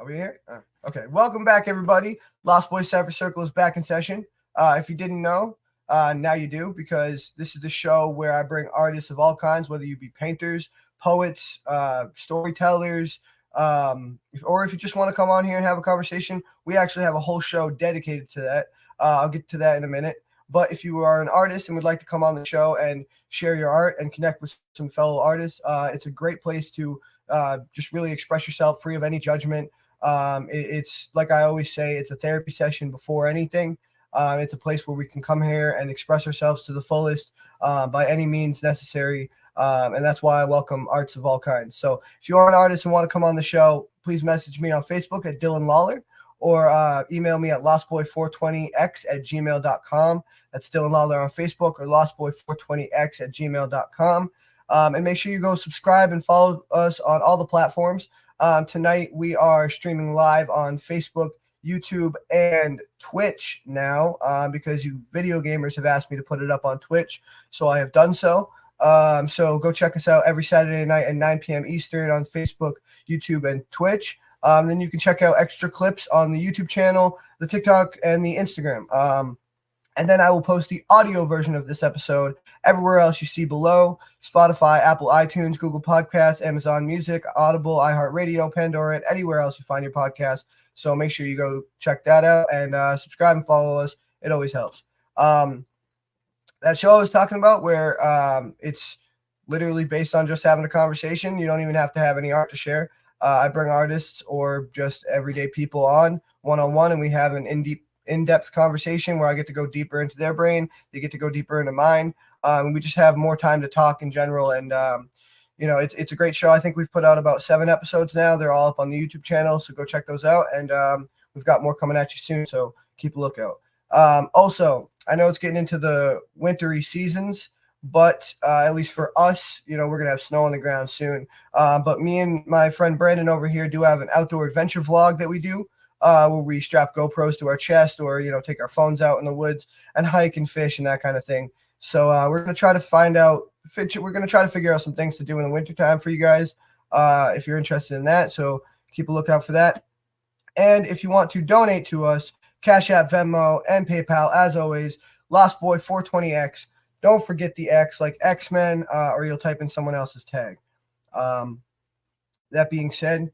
Are we here? Okay. Welcome back, everybody. Lostboys Cypher Circle is back in session. If you didn't know, now you do, because this is the show where I bring artists of all kinds, whether you be painters, poets, storytellers, or if you just want to come on here and have a conversation. We actually have a whole show dedicated to that. I'll get to that in a minute. But if you are an artist and would like to come on the show and share your art and connect with some fellow artists, it's a great place to just really express yourself free of any judgment. It's like I always say, it's a therapy session before anything. It's a place where we can come here and express ourselves to the fullest by any means necessary. And that's why I welcome arts of all kinds. So if you are an artist and want to come on the show, please message me on Facebook at Dylan Lawler, or email me at lostboy420x@gmail.com. That's Dylan Lawler on Facebook, or lostboy420x@gmail.com. And make sure you go subscribe and follow us on all the platforms. Tonight we are streaming live on Facebook, YouTube, and Twitch now, because you video gamers have asked me to put it up on Twitch, so I have done so. So go check us out every Saturday night at 9 p.m. Eastern on Facebook, YouTube, and Twitch. Then you can check out extra clips on the YouTube channel, the TikTok, and the Instagram. And then I will post the audio version of this episode everywhere else you see below: Spotify, Apple iTunes, Google Podcasts, Amazon Music, Audible, iHeartRadio, Pandora, and anywhere else you find your podcast. So make sure you go check that out and subscribe and follow us. It always helps. That show I was talking about, where it's literally based on just having a conversation. You don't even have to have any art to share. I bring artists or just everyday people on one-on-one, and we have an in-depth conversation where I get to go deeper into their brain. They get to go deeper into mine. We just have more time to talk in general. And, it's a great show. I think we've put out about 7 episodes now. They're all up on the YouTube channel, so go check those out. And we've got more coming at you soon, so keep a lookout. Also, I know it's getting into the wintry seasons, but at least for us, we're going to have snow on the ground soon. But me and my friend Brandon over here do have an outdoor adventure vlog that we do, where we strap GoPros to our chest, or, take our phones out in the woods and hike and fish and that kind of thing. So we're going to try to figure out some things to do in the wintertime for you guys, if you're interested in that. So keep a lookout for that. And if you want to donate to us, Cash App, Venmo, and PayPal, as always, LostBoy420X. Don't forget the X, like X-Men, or you'll type in someone else's tag. That being said,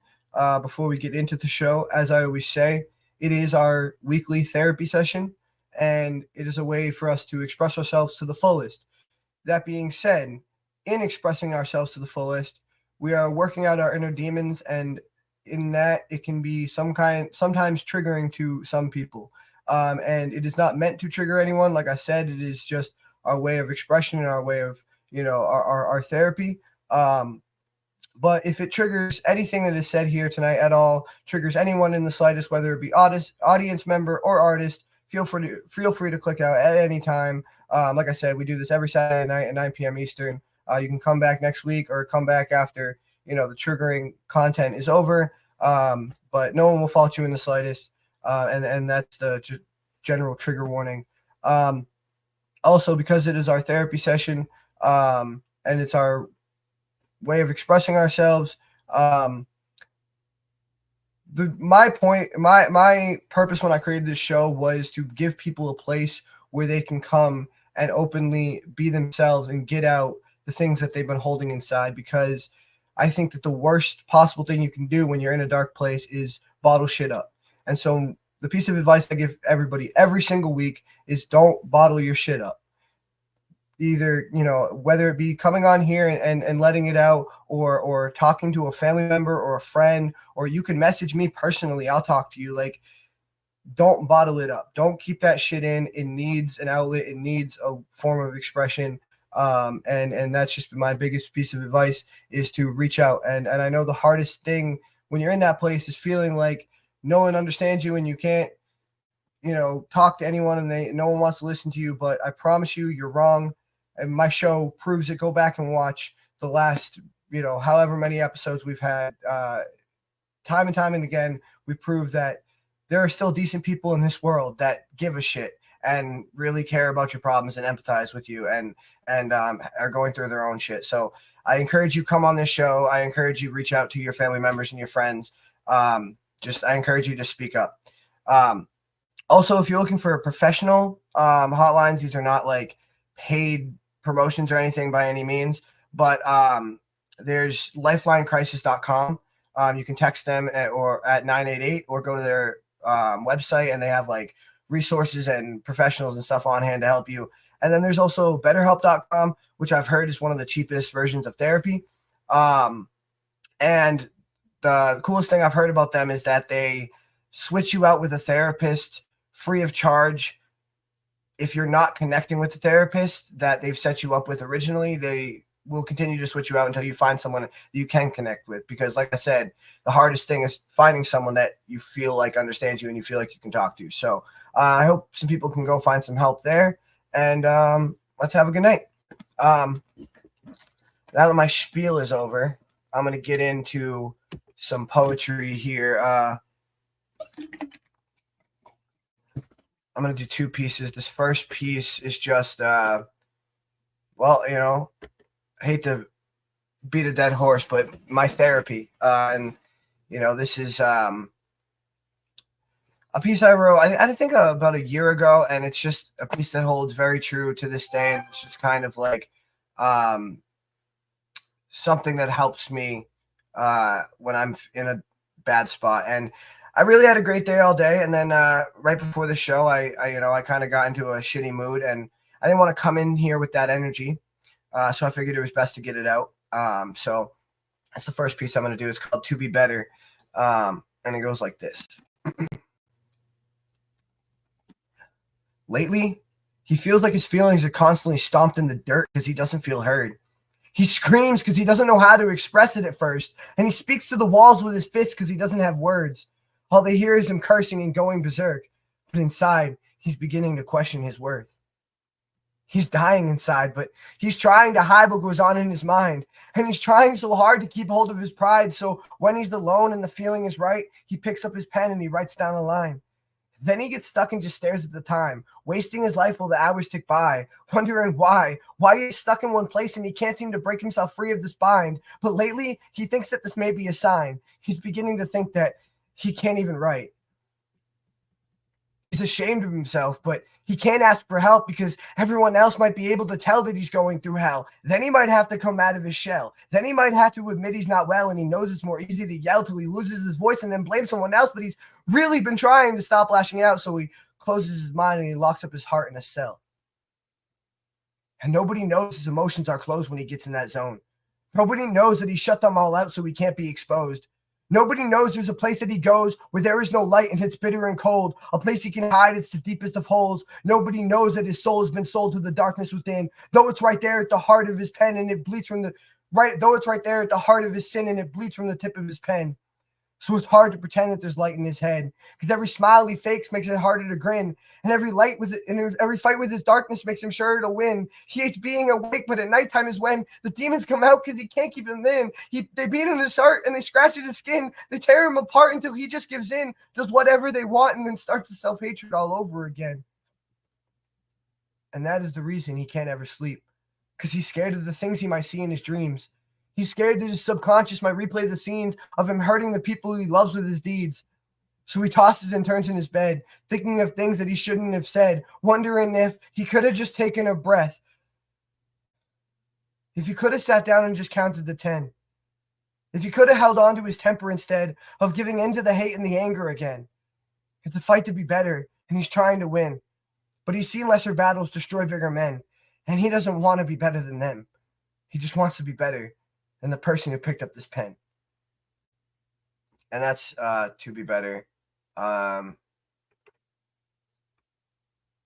before we get into the show, as I always say, it is our weekly therapy session, and it is a way for us to express ourselves to the fullest. That being said, in expressing ourselves to the fullest, we are working out our inner demons, and in that it can be sometimes triggering to some people. And it is not meant to trigger anyone. Like I said, it is just our way of expression and our way of, our therapy. But if it triggers anything that is said here tonight at all, triggers anyone in the slightest, whether it be audience member or artist, feel free to click out at any time. Like I said, we do this every Saturday night at 9 p.m. Eastern. You can come back next week or come back after, the triggering content is over. But no one will fault you in the slightest. And that's the general trigger warning. Also, because it is our therapy session, and it's our way of expressing ourselves, my purpose when I created this show was to give people a place where they can come and openly be themselves and get out the things that they've been holding inside, because I think that the worst possible thing you can do when you're in a dark place is bottle shit up. And so the piece of advice I give everybody every single week is don't bottle your shit up. Either, whether it be coming on here and letting it out, or talking to a family member or a friend, or you can message me personally. I'll talk to you. Like, don't bottle it up. Don't keep that shit in. It needs an outlet. It needs a form of expression. And that's just my biggest piece of advice, is to reach out. And I know the hardest thing when you're in that place is feeling like no one understands you and you can't, talk to anyone, and no one wants to listen to you. But I promise you, you're wrong. And my show proves it. Go back and watch the last, however many episodes we've had. Time and time and again, we prove that there are still decent people in this world that give a shit and really care about your problems and empathize with you and are going through their own shit. So I encourage you, come on this show. I encourage you, reach out to your family members and your friends. just I encourage you to speak up. Also, if you're looking for a professional hotlines, these are not like paid promotions or anything by any means, but there's lifelinecrisis.com. You can text them at 988 or go to their website, and they have like resources and professionals and stuff on hand to help you. And then there's also betterhelp.com, which I've heard is one of the cheapest versions of therapy. And the coolest thing I've heard about them is that they switch you out with a therapist free of charge. If you're not connecting with the therapist that they've set you up with originally, they will continue to switch you out until you find someone that you can connect with. Because like I said, the hardest thing is finding someone that you feel like understands you and you feel like you can talk to. So I hope some people can go find some help there. And let's have a good night. Now that my spiel is over, I'm going to get into some poetry here. I'm going to do two pieces. This first piece is just, well, I hate to beat a dead horse, but my therapy. And, this is a piece I wrote, I think about a year ago, and it's just a piece that holds very true to this day. And it's just kind of like something that helps me when I'm in a bad spot. And I really had a great day all day. And then right before the show, I kind of got into a shitty mood, and I didn't want to come in here with that energy. So I figured it was best to get it out. So that's the first piece I'm going to do. It's called To Be Better. And it goes like this. Lately, he feels like his feelings are constantly stomped in the dirt because he doesn't feel heard. He screams because he doesn't know how to express it at first, and he speaks to the walls with his fists because he doesn't have words. All they hear is him cursing and going berserk, but inside, he's beginning to question his worth. He's dying inside, but he's trying to hide what goes on in his mind, and he's trying so hard to keep hold of his pride, so when he's alone and the feeling is right, he picks up his pen and he writes down a line. Then he gets stuck and just stares at the time, wasting his life while the hours tick by, wondering why he's stuck in one place and he can't seem to break himself free of this bind. But lately, he thinks that this may be a sign. He's beginning to think that he can't even write. He's ashamed of himself, but he can't ask for help because everyone else might be able to tell that he's going through hell. Then he might have to come out of his shell. Then he might have to admit he's not well, and he knows it's more easy to yell till he loses his voice and then blame someone else, but he's really been trying to stop lashing out, so he closes his mind and he locks up his heart in a cell. And nobody knows his emotions are closed when he gets in that zone. Nobody knows that he shut them all out so he can't be exposed. Nobody knows there's a place that he goes where there is no light and it's bitter and cold, a place he can hide, it's the deepest of holes. Nobody knows that his soul has been sold to the darkness within, though it's right there at the heart of his pen and it bleeds from though it's right there at the heart of his sin and it bleeds from the tip of his pen. So it's hard to pretend that there's light in his head, because every smile he fakes makes it harder to grin, and every fight with his darkness makes him sure to win. He hates being awake, but at nighttime is when the demons come out because he can't keep them in. They beat in his heart and they scratch at his skin. They tear him apart until he just gives in, does whatever they want, and then starts his self-hatred all over again. And that is the reason he can't ever sleep, because he's scared of the things he might see in his dreams. He's scared that his subconscious might replay the scenes of him hurting the people he loves with his deeds. So he tosses and turns in his bed, thinking of things that he shouldn't have said, wondering if he could have just taken a breath. If he could have sat down and just counted to 10. If he could have held on to his temper instead of giving in to the hate and the anger again. It's a fight to be better, and he's trying to win. But he's seen lesser battles destroy bigger men, and he doesn't want to be better than them. He just wants to be better than the person who picked up this pen. And that's To Be Better.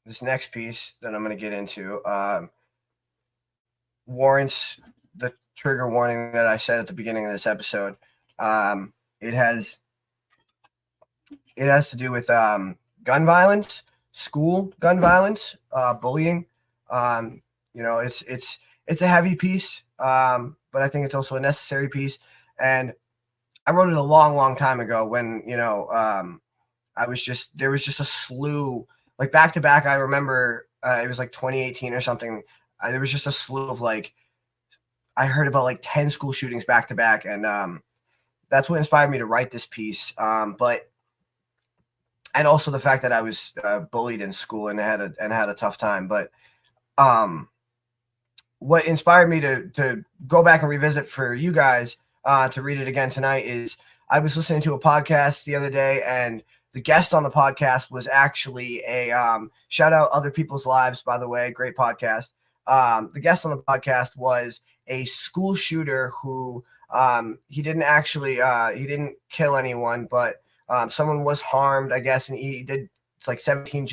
This next piece that I'm going to get into warrants the trigger warning that I said at the beginning of this episode. It has to do with gun violence, school gun violence, bullying. It's a heavy piece, but I think it's also a necessary piece. And I wrote it a long, long time ago when, there was just a slew, like back to back. I remember it was like 2018 or something. There was just a slew of I heard about 10 school shootings back to back. And that's what inspired me to write this piece. But and also the fact that I was bullied in school and had a tough time. But what inspired me to go back and revisit for you guys to read it again tonight is I was listening to a podcast the other day, and the guest on the podcast was actually a shout out Other People's Lives, by the way, great podcast. The guest on the podcast was a school shooter who he didn't kill anyone, but someone was harmed, I guess, and he did it's like 17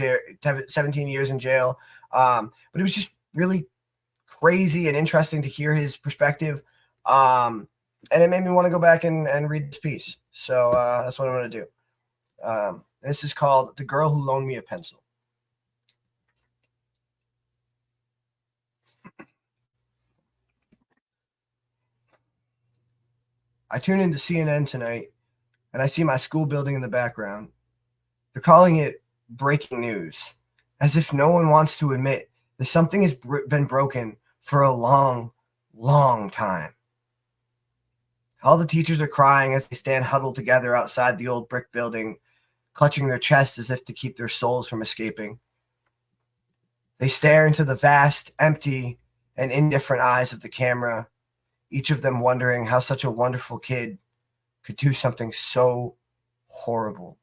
years in jail. But it was just really crazy and interesting to hear his perspective. And it made me want to go back and read this piece. So that's what I'm going to do. This is called The Girl Who Loaned Me a Pencil. I tune into CNN tonight, and I see my school building in the background. They're calling it breaking news, as if no one wants to admit that something has been broken for a long, long time. All the teachers are crying as they stand huddled together outside the old brick building, clutching their chests as if to keep their souls from escaping. They stare into the vast, empty, and indifferent eyes of the camera, each of them wondering how such a wonderful kid could do something so horrible.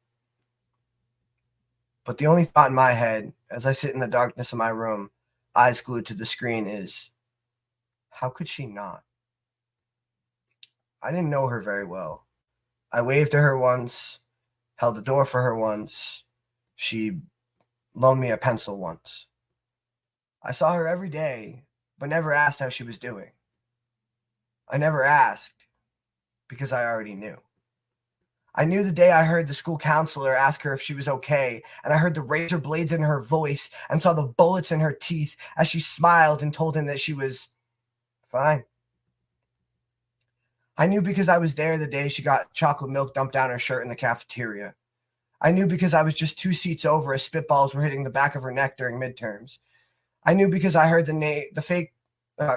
But the only thought in my head, as I sit in the darkness of my room, eyes glued to the screen, is, how could she not? I didn't know her very well. I waved to her once, held the door for her once. She loaned me a pencil once. I saw her every day, but never asked how she was doing. I never asked because I already knew. I knew the day I heard the school counselor ask her if she was okay, and I heard the razor blades in her voice and saw the bullets in her teeth as she smiled and told him that she was fine. I knew because I was there the day she got chocolate milk dumped down her shirt in the cafeteria. I knew because I was just 2 seats over as spitballs were hitting the back of her neck during midterms. I knew because I heard the fake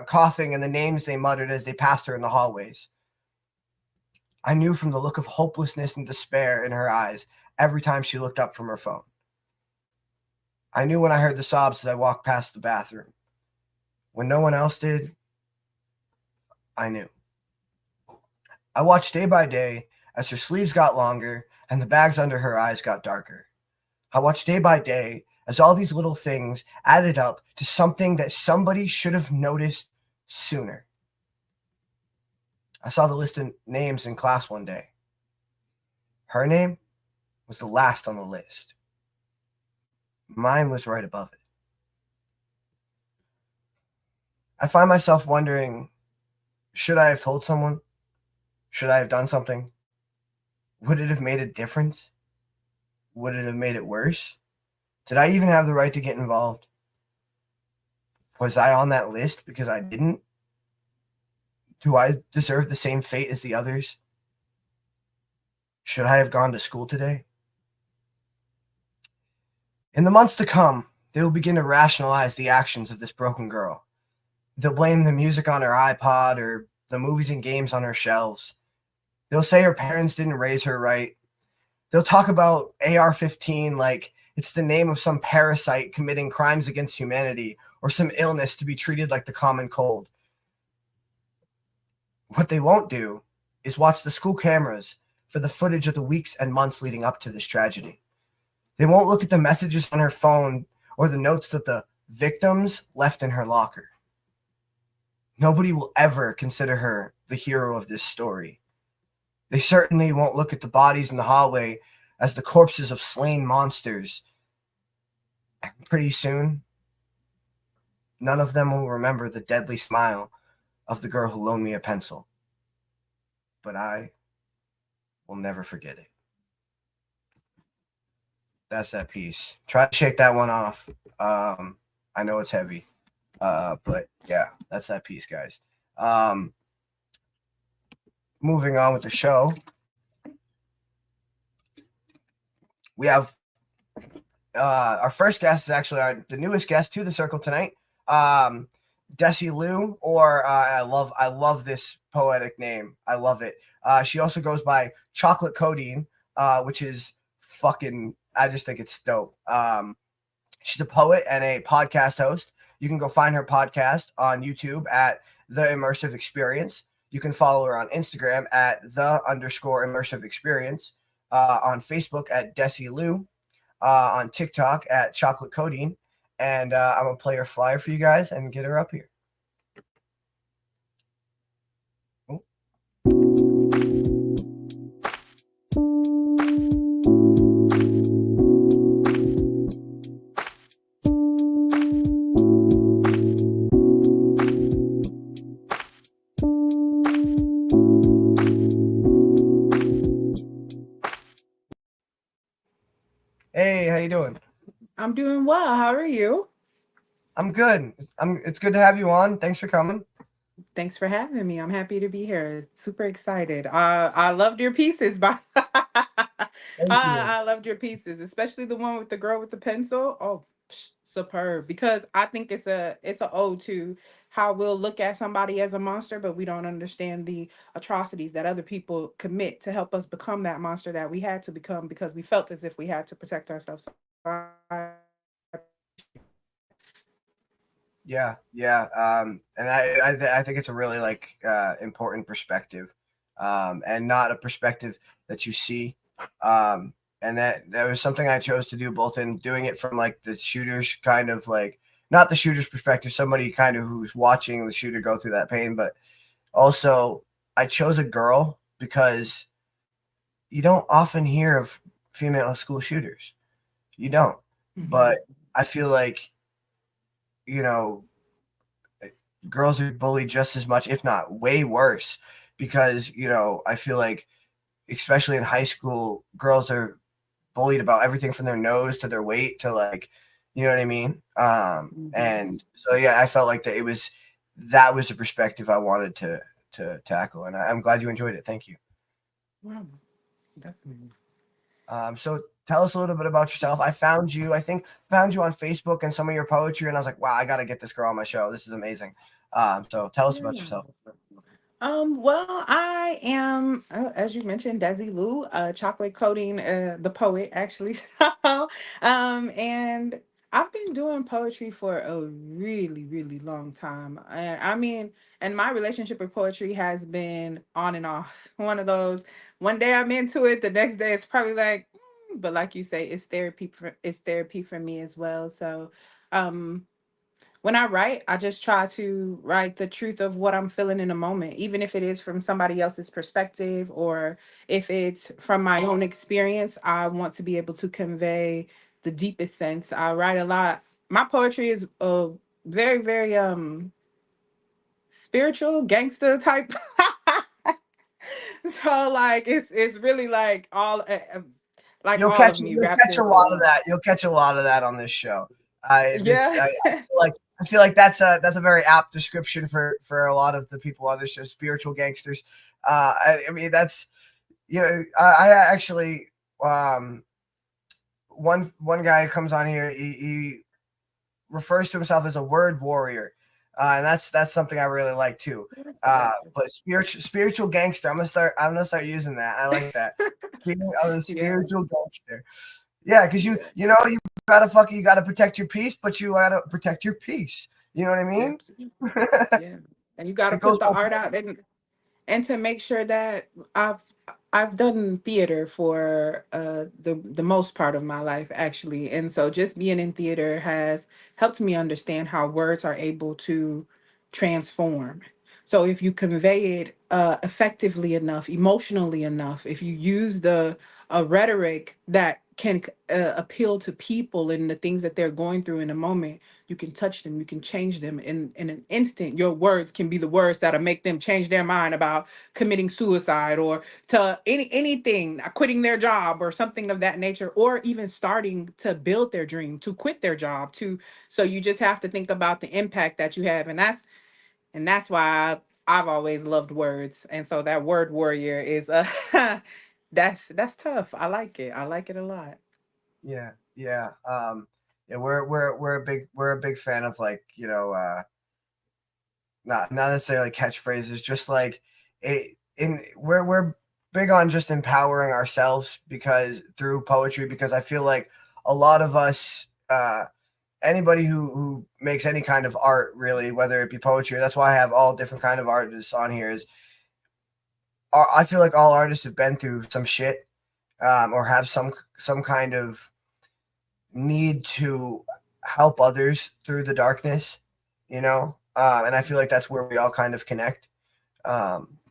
coughing and the names they muttered as they passed her in the hallways. I knew from the look of hopelessness and despair in her eyes every time she looked up from her phone. I knew when I heard the sobs as I walked past the bathroom. When no one else did, I knew. I watched day by day as her sleeves got longer and the bags under her eyes got darker. I watched day by day as all these little things added up to something that somebody should have noticed sooner. I saw the list of names in class one day. Her name was the last on the list. Mine was right above it. I find myself wondering, should I have told someone? Should I have done something? Would it have made a difference? Would it have made it worse? Did I even have the right to get involved? Was I on that list because I didn't? Do I deserve the same fate as the others? Should I have gone to school today? In the months to come, they will begin to rationalize the actions of this broken girl. They'll blame the music on her iPod or the movies and games on her shelves. They'll say her parents didn't raise her right. They'll talk about AR-15 like it's the name of some parasite committing crimes against humanity or some illness to be treated like the common cold. What they won't do is watch the school cameras for the footage of the weeks and months leading up to this tragedy. They won't look at the messages on her phone or the notes that the victims left in her locker. Nobody will ever consider her the hero of this story. They certainly won't look at the bodies in the hallway as the corpses of slain monsters. And pretty soon, none of them will remember the deadly smile of the girl who loaned me a pencil. But I will never forget it. That's that piece. Try to shake that one off. I know it's heavy. But yeah, that's that piece, guys. Moving on with the show. We have our first guest is actually the newest guest to the circle tonight. Desilu, or I love this poetic name. I love it. She also goes by Chocolate Codeine, which is fucking. I just think it's dope. She's a poet and a podcast host. You can go find her podcast on YouTube at The Immersive Experience. You can follow her on Instagram at the_immersive experience, on Facebook at Desilu, on TikTok at Chocolate Codeine. And I'm going to play her flyer for you guys and get her up here. Oh. Hey, how you doing? I'm doing well. How are you? I'm good. It's good to have you on. Thanks for coming. Thanks for having me. I'm happy to be here. Super excited. I loved your pieces, but Thank you. I loved your pieces, especially the one with the girl with the pencil. Oh, superb! Because I think it's a ode to how we'll look at somebody as a monster, but we don't understand the atrocities that other people commit to help us become that monster that we had to become because we felt as if we had to protect ourselves. So Yeah. And I think it's a really like important perspective, and not a perspective that you see. And that was something I chose to do, both in doing it from like the shooter's kind of like not the shooter's perspective, somebody kind of who's watching the shooter go through that pain, but also I chose a girl because you don't often hear of female school shooters. You don't, but Mhm. I feel like you know girls are bullied just as much, if not way worse, because I feel like, especially in high school, girls are bullied about everything from their nose to their weight to like, you know what I mean? Mhm. And so yeah, I felt like that was the perspective I wanted to tackle, and I'm glad you enjoyed it. Thank you. Wow, definitely. So tell us a little bit about yourself. I think found you on Facebook and some of your poetry, and I was like, wow, I got to get this girl on my show. This is amazing. So tell us about Yeah. yourself. Well, I am, as you mentioned, Desi Lou, chocolate coating, the poet, actually. And I've been doing poetry for a really, really long time. And I mean, and my relationship with poetry has been on and off. One of those, one day I'm into it, the next day it's probably like, but like you say, it's therapy for me as well. So, um, when I write, I just try to write the truth of what I'm feeling in a moment, even if it is from somebody else's perspective or if it's from my own experience. I want to be able to convey the deepest sense. I write a lot. My poetry is very, very spiritual, gangster type. So like it's really like You'll all catch of me you'll wrapped catch a into lot of one. that. You'll catch a lot of that on this show. Yeah. I feel like that's a very apt description for a lot of the people on this show, spiritual gangsters. I mean that's I actually um one guy comes on here. He refers to himself as a word warrior, and that's something I really like too. But spiritual gangster. I'm gonna start using that. I like that. I'm a Yeah. spiritual gangster. Yeah, because you Yeah. you know you gotta protect your peace, but you gotta protect your peace. You know what I mean? Absolutely. Yeah. And you got to It goes put the both art out ways. and to make sure that I've I've done theater for the most part of my life actually. And so just being in theater has helped me understand how words are able to transform. So if you convey it effectively enough, emotionally enough, if you use the a rhetoric that can appeal to people and the things that they're going through in a moment, you can touch them, you can change them in an instant. Your words can be the words that'll make them change their mind about committing suicide or to anything, quitting their job or something of that nature, or even starting to build their dream, to quit their job, to so you just have to think about the impact that you have. And that's why I've always loved words. And so that word warrior is that's tough. I like it. I like it a lot. Yeah. Yeah. We're a big fan of like not necessarily catchphrases, just like it in we're big on just empowering ourselves because through poetry, because I feel like a lot of us anybody who makes any kind of art, really, whether it be poetry, that's why I have all different kind of artists on here, is I feel like all artists have been through some shit, or have some kind of need to help others through the darkness, and I feel like that's where we all kind of connect.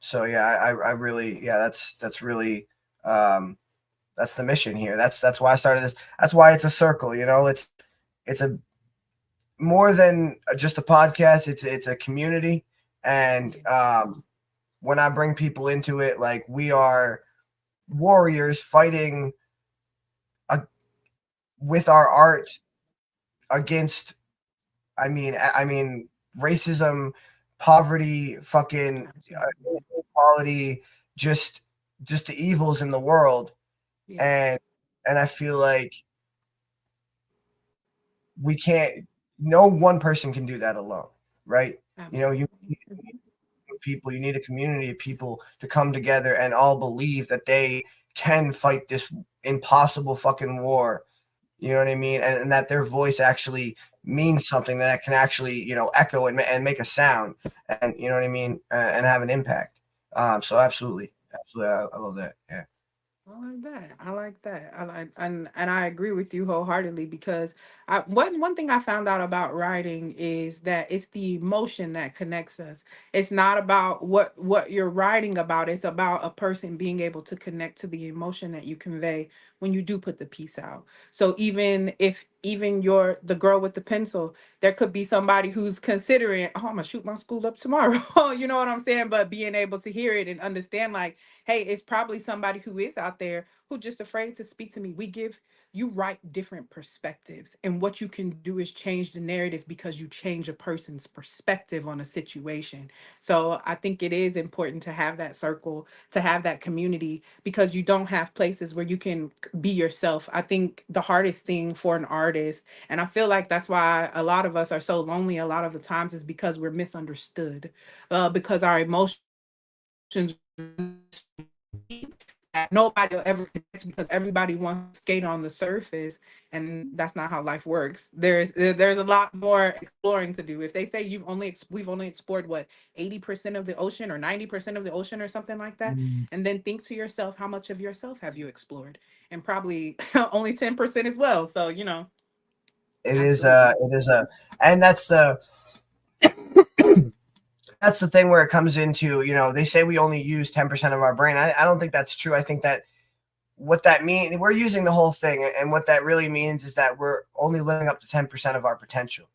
So yeah, I really, yeah, that's really, that's the mission here. That's why I started this. That's why it's a circle. It's a more than just a podcast. It's a community, and when I bring people into it, like, we are warriors fighting uh, with our art against, I mean racism, poverty, fucking Absolutely. inequality, just just the evils in the world, Yeah, and I feel like we can't. No one person can do that alone, right? You absolutely. need people. You need a community of people to come together and all believe that they can fight this impossible fucking war. You know what I mean? And that their voice actually means something, that it can actually, echo and make a sound, and you know what I mean, and have an impact. So absolutely, absolutely, I love that. Yeah. I like that. I like that. I like, and I agree with you wholeheartedly because one thing I found out about writing is that it's the emotion that connects us. It's not about what you're writing about. It's about a person being able to connect to the emotion that you convey when you do put the piece out. So even if even you're the girl with the pencil, there could be somebody who's considering, oh, I'm gonna shoot my school up tomorrow. You know what I'm saying? But being able to hear it and understand, like, hey, it's probably somebody who is out there who just afraid to speak to me. We give you write different perspectives, and what you can do is change the narrative because you change a person's perspective on a situation. So I think it is important to have that circle, to have that community, because you don't have places where you can be yourself. I think the hardest thing for an artist, and I feel like that's why a lot of us are so lonely a lot of the times, is because we're misunderstood, because our emotions that nobody will ever connect, because everybody wants to skate on the surface, and that's not how life works. There's a lot more exploring to do. If they say we've only explored what 80% of the ocean or 90% of the ocean or something like that, Mm. and then think to yourself, how much of yourself have you explored? And probably only 10% as well. So absolutely. It is a, and that's the thing where it comes into, they say we only use 10% of our brain. I don't think that's true. I think that what that means, we're using the whole thing, and what that really means is that we're only living up to 10% of our potential.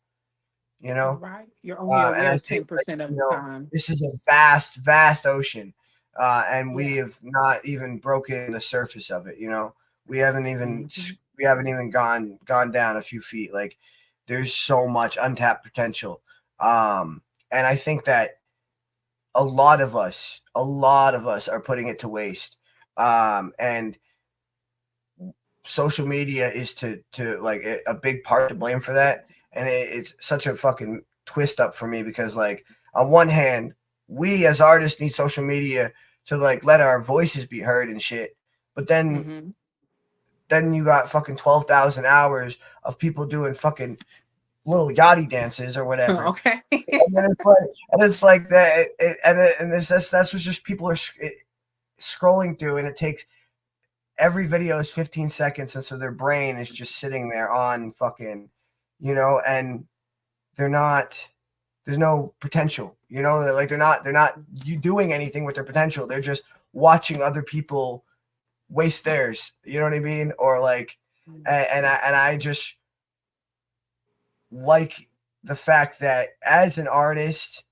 you know Right. You're only and I aware think, like, 10% of the time. this is a vast, vast ocean, and we Yeah. have not even broken the surface of it. We haven't even Mhm. gone down a few feet. Like, there's so much untapped potential, and I think that a lot of us are putting it to waste, and social media is to like a big part to blame for that, and it's such a fucking twist up for me, because, like, on one hand, we as artists need social media to, like, let our voices be heard and shit, but Mhm. then you got fucking 12,000 hours of people doing fucking little yachty dances or whatever, Okay. and then it's like that, and it's just, that's what just people are scrolling through, and it takes every video is 15 seconds, and so their brain is just sitting there on fucking, and they're not there's no potential, like, they're not you doing anything with their potential. They're just watching other people waste theirs, you know what I mean? Or, like, and I just like the fact that as an artist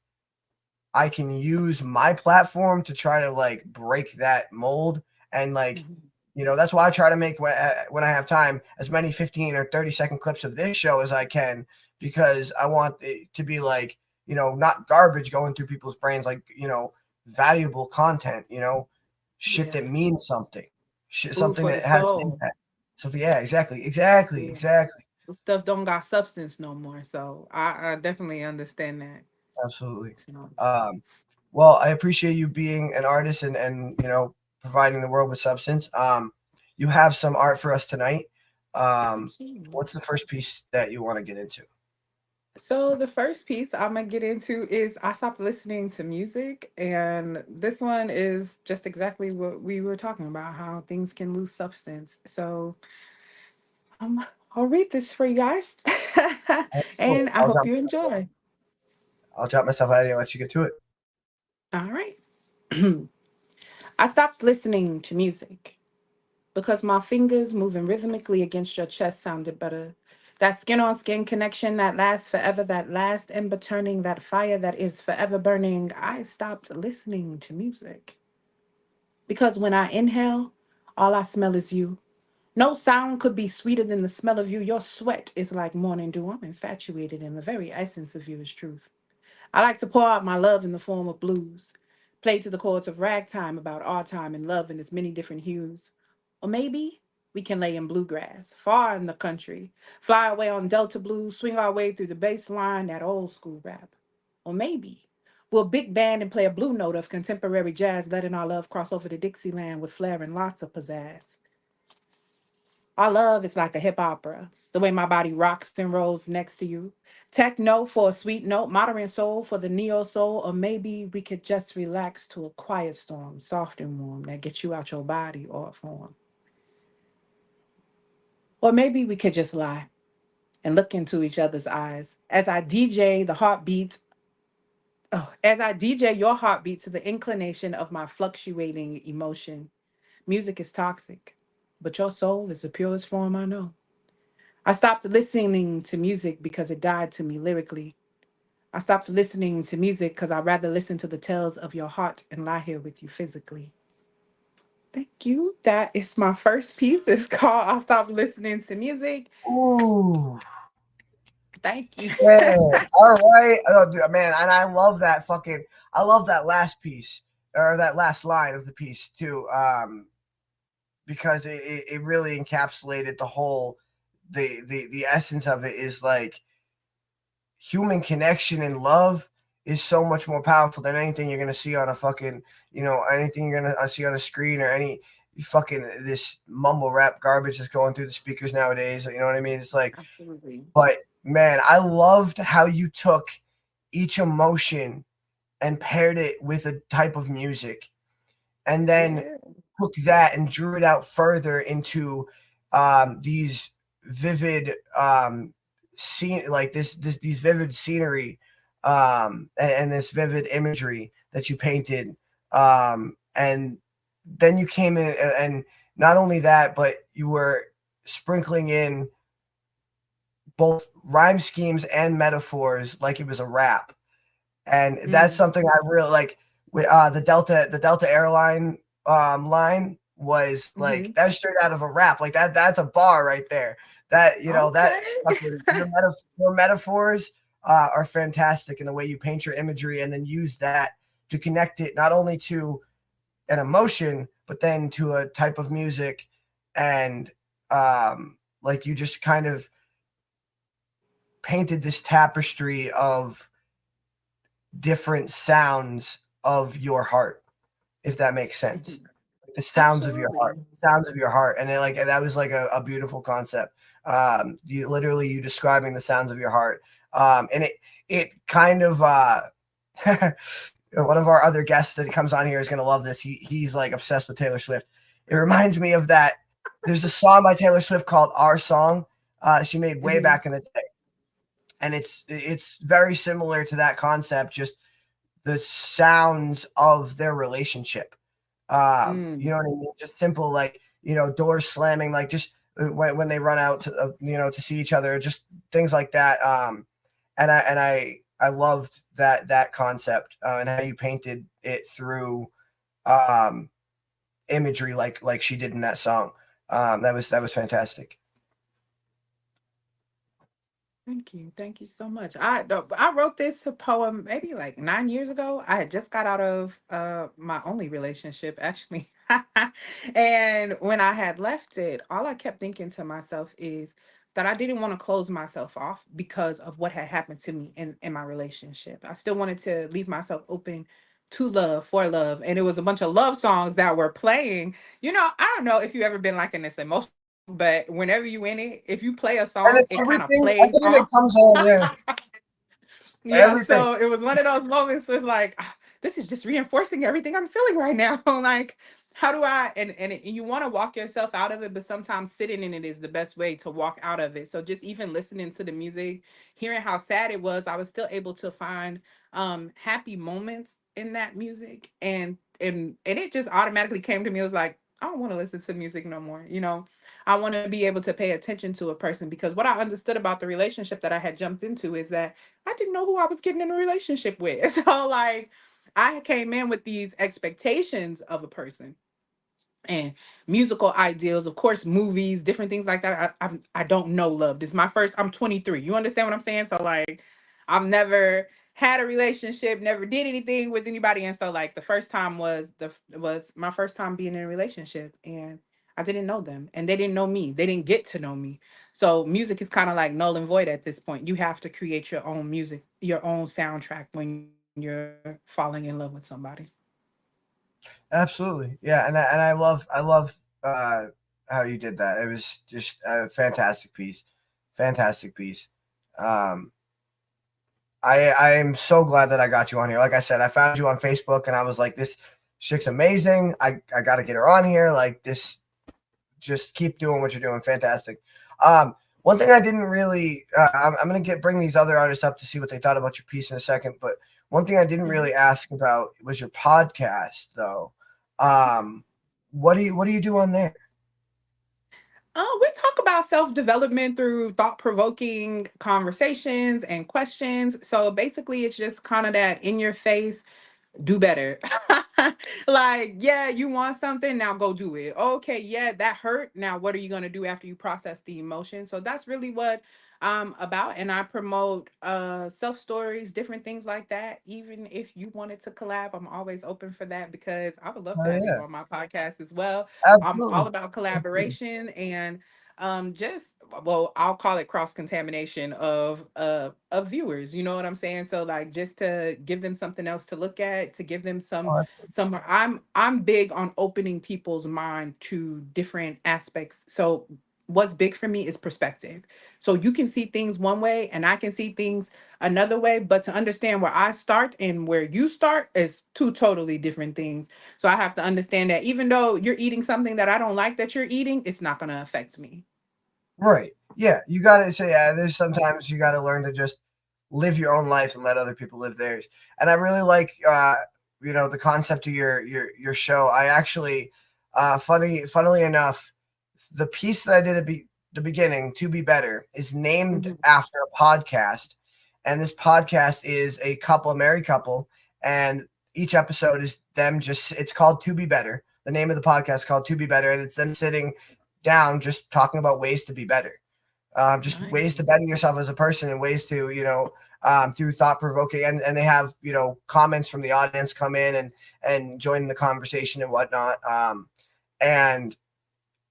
I can use my platform to try to, like, break that mold, and, like, Mhm. that's why I try to make, when I have time, as many 15 or 30-second clips of this show as I can, because I want it to be, like, not garbage going through people's brains, like, valuable content, shit that Yeah. means something, shit, Food something for the that has an soul. impact. Something, yeah, exactly, exactly, Yeah. exactly. The stuff don't got substance no more. So I definitely understand that. Absolutely. So, Um, well, I appreciate you being an artist and providing the world with substance. You have some art for us tonight. absolutely. What's the first piece that you want to get into? So the first piece I'm gonna get into is I stopped listening to music, and this one is just exactly what we were talking about, how things can lose substance. So um, I'll read this for you guys, Cool. and I hope you enjoy. I'll drop myself out of here and let you get to it. All right. I stopped listening to music because my fingers moving rhythmically against your chest sounded better. That skin on skin connection that lasts forever, that last ember turning, that fire that is forever burning. I stopped listening to music because when I inhale, all I smell is you. No sound could be sweeter than the smell of you. Your sweat is like morning dew. I'm infatuated, and the very essence of you is truth. I like to pour out my love in the form of blues, play to the chords of ragtime about our time and love in its many different hues. Or maybe we can lay in bluegrass, far in the country, fly away on Delta blues, swing our way through the bass line, that old school rap. Or maybe we'll big band and play a blue note of contemporary jazz, letting our love cross over to Dixieland with flair and lots of pizzazz. Our love is like a hip opera, the way my body rocks and rolls next to you. Techno for a sweet note, modern soul for the neo soul, or maybe we could just relax to a quiet storm, soft and warm, that gets you out your body or form. Or maybe we could just lie and look into each other's eyes as I DJ the heartbeat. Oh, as I DJ your heartbeat to the inclination of my fluctuating emotion. Music is toxic, but your soul is the purest form I know. I stopped listening to music because it died to me lyrically. I stopped listening to music because I'd rather listen to the tales of your heart and lie here with you physically. Thank you. That is my first piece. It's called I Stopped Listening to Music. Ooh, Thank you. yeah. All right. Oh, dude, man, and I love that fucking. I love that last piece or that last line of the piece too. Because it really encapsulated the whole the essence of it is like human connection and love is so much more powerful than anything you're gonna see on a fucking anything you're gonna see on a screen or any fucking this mumble rap garbage that's going through the speakers nowadays. You know what I mean? It's like, Absolutely. but man, I loved how you took each emotion and paired it with a type of music, and then Yeah. took that and drew it out further into these vivid scene like this these vivid scenery and this vivid imagery that you painted and then you came in and not only that but you were sprinkling in both rhyme schemes and metaphors like it was a rap, and that's Mm. something I really like. With the Delta airline line was like Hmm. that's straight out of a rap. Like that's a bar right there. That that Okay. fucking your metaphors are fantastic in the way you paint your imagery and then use that to connect it not only to an emotion but then to a type of music and like you just kind of painted this tapestry of different sounds of your heart, if that makes sense. Mhm. The sounds of your heart, Absolutely. sounds of your heart, and like that was like a beautiful concept. You literally you describing the sounds of your heart, and it kind of one of our other guests that comes on here is gonna love this. He's like obsessed with Taylor Swift. It reminds me of that. There's a song by Taylor Swift called "Our Song." She made way Hmm. back in the day, and it's very similar to that concept. Just the sounds of their relationship. You Mm. know what I mean? Just simple, like doors slamming, like just when they run out to to see each other, just things like that. And I loved that concept and how you painted it through um, imagery, like she did in that song. That was fantastic. Thank you. Thank you so much. I wrote this poem maybe like 9 years ago. I had just got out of my only relationship actually. And when I had left it, all I kept thinking to myself is that I didn't want to close myself off because of what had happened to me in my relationship. I still wanted to leave myself open to love, for love. And it was a bunch of love songs that were playing. I don't know if you ever been like in this emotional, but whenever you in it, if you play a And song, it's it kind of everything, plays everything that off. comes on, yeah, Yeah, everything. so it was one of those moments where it's like, this is just reinforcing everything I'm feeling right now. Like, how do I and you want to walk yourself out of it, but sometimes sitting in it is the best way to walk out of it. So just even listening to the music, hearing how sad it was, I was still able to find happy moments in that music. And it just automatically came to me. It was like, I don't want to listen to music no more. I want to be able to pay attention to a person, because what I understood about the relationship that I had jumped into is that I didn't know who I was getting in a relationship with. So like I came in with these expectations of a person and musical ideals, of course, movies, different things like that. I don't know love. This is my first. I'm 23. You understand what I'm saying? So like, I've never had a relationship, never did anything with anybody, and so like the first time was my first time being in a relationship, and I didn't know them, and they didn't know me. They didn't get to know me. So music is kind of like null and void at this point. You have to create your own music, your own soundtrack when you're falling in love with somebody. Absolutely, yeah, and I love how you did that. It was just a fantastic piece, fantastic piece. Um, I am so glad that I got you on here. Like I said, I found you on Facebook, and I was like, this chick's amazing. I got to get her on here. Like this, just keep doing what you're doing. Fantastic. One thing I didn't really, I'm gonna bring these other artists up to see what they thought about your piece in a second. But one thing I didn't Mhm. really ask about was your podcast, though. Um, what do you do on there? We talk about self development through thought provoking conversations and questions. So basically, it's just kind of that in your face, do better. Like, yeah, you want something, now go do it. Okay, yeah, that hurt. Now, what are you going to do after you process the emotion? So that's really what I'm about. And I promote self stories, different things like that. Even if you wanted to collab, I'm always open for that, because I would love to Oh have you yeah, on my podcast as well. I'm all absolutely. about Absolutely. collaboration and just, well, I'll call it cross contamination of viewers. You know what I'm saying? So like, just to give them something else to look at, to give them Oh, some I'm big on opening people's mind to different aspects. So what's big for me is perspective. So you can see things one way and I can see things another way, but to understand where I start and where you start is two totally different things. So I have to understand that even though you're eating something that I don't like that you're eating, it's not going to affect me. right. Yeah, you got to say, yeah, there's sometimes you got to learn to just live your own life and let other people live theirs. And I really like, the concept of your show. I actually, funnily enough, the piece that I did at the beginning, to be better, is named Mhm. after a podcast, and this podcast is a couple, a married couple, and each episode is them just. It's called To Be Better. The name of the podcast is called To Be Better, and it's them sitting down just talking about ways to be better, just ways to Nice. better yourself as a person, and ways to through thought provoking, and they have comments from the audience come in and join the conversation and whatnot. And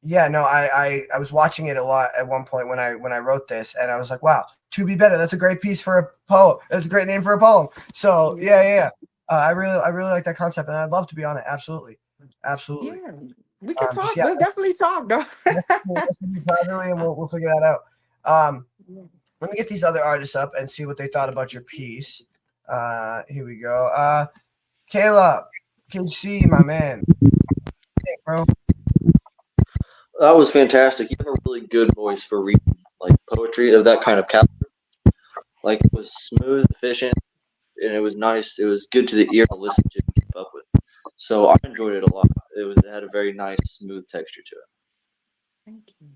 yeah, no, I was watching it a lot at one point when I wrote this, and I was like, wow, to be better. That's a great piece for a poem. That's a great name for a poem. So Yeah. yeah, yeah, yeah. I really like that concept, and I'd love to be on it. Absolutely, absolutely. Yeah. We can Just talk. yeah, We'll definitely talk though. let's be privately, and we'll figure that out. Yeah. Let me get these other artists up and see what they thought about your piece. Here we go. Caleb, KC, my man. Hey, bro. That was fantastic. You have a really good voice for reading like poetry of that kind of caliber. Like it was smooth, efficient, and it was nice. It was good to the ear to listen to and keep up with. So I enjoyed it a lot. It had a very nice, smooth texture to it. Thank you.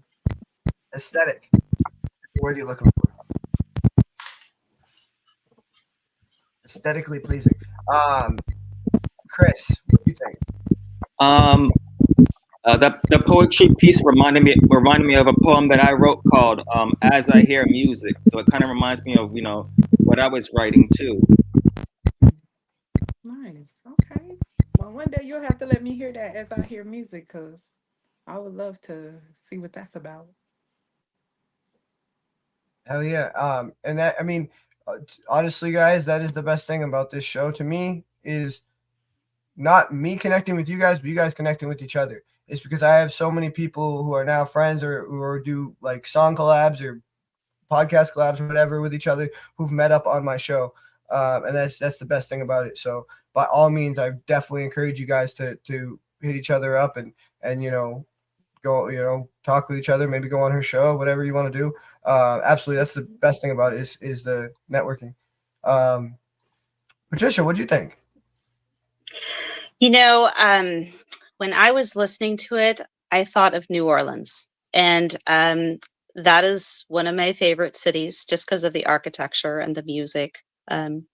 Aesthetic. What word are you looking for? Aesthetically pleasing. Um, Chris, what do you think? Um, the poetry piece reminded me of a poem that I wrote called "As I Hear Music." So it kind of reminds me of what I was writing too. Nice. Okay. Well, one day you'll have to let me hear that as I hear music, because I would love to see what that's about. Hell yeah. And that, I mean, honestly, guys, that is the best thing about this show to me is not me connecting with you guys, but you guys connecting with each other. It's because I have so many people who are now friends or do like song collabs or podcast collabs or whatever with each other who've met up on my show. And that's the best thing about it. So by all means, I definitely encourage you guys to hit each other up and go talk with each other, maybe go on her show, whatever you want to do. Absolutely, that's the best thing about it is the networking. Patricia, what do you think? When I was listening to it, I thought of New Orleans, and that is one of my favorite cities just because of the architecture and the music. And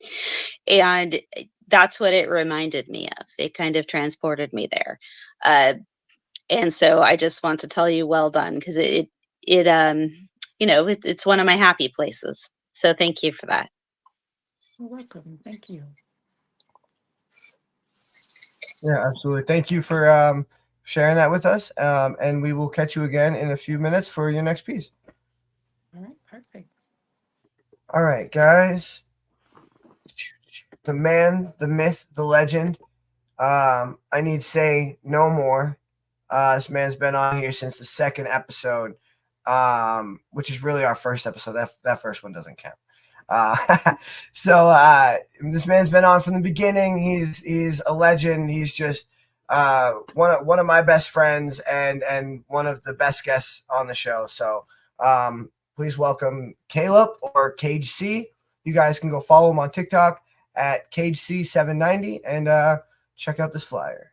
that's what it reminded me of. It kind of transported me there. And so I just want to tell you, well done, because it's one of my happy places. So thank you for that. You're welcome. Thank you. Yeah, absolutely. Thank you for sharing that with us. And we will catch you again in a few minutes for your next piece. All right, perfect. All right, guys. The man, the myth, the legend. I need to say no more. This man's been on here since the second episode, which is really our first episode. That first one doesn't count. So this man's been on from the beginning. He's a legend. He's just one of my best friends and one of the best guests on the show. So please welcome Caleb or Cage C. You guys can go follow him on TikTok at Cage C 790 and check out this flyer.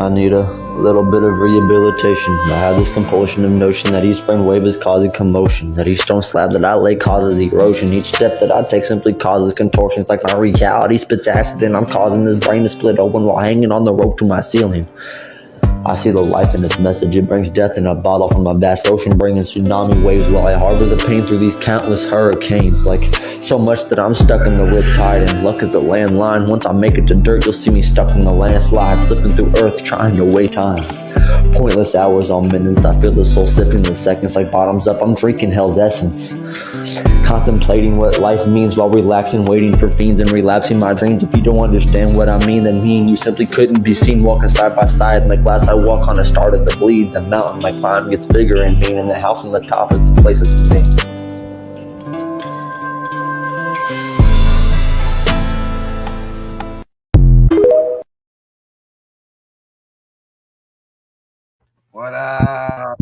I need a little bit of rehabilitation. I have this compulsion of notion that each brainwave is causing commotion, that each stone slab that I lay causes erosion, each step that I take simply causes contortions, like my reality spits acid and I'm causing this brain to split open while hanging on the rope to my ceiling. I see the life in this message. It brings death in a bottle from my vast ocean, bringing tsunami waves while I harbor the pain through these countless hurricanes. Like so much that I'm stuck in the riptide, and luck is a landline. Once I make it to dirt, you'll see me stuck in the landslide, slipping through earth, trying to wait time. Pointless hours on minutes, I feel the soul sipping the seconds like bottoms up. I'm drinking hell's essence, contemplating what life means while relaxing, waiting for fiends and relapsing my dreams. If you don't understand what I mean, then me and you simply couldn't be seen walking side by side. In the glass I walk on, it started to bleed. The mountain I climb gets bigger, and being in the house on the top is the place to be. What up?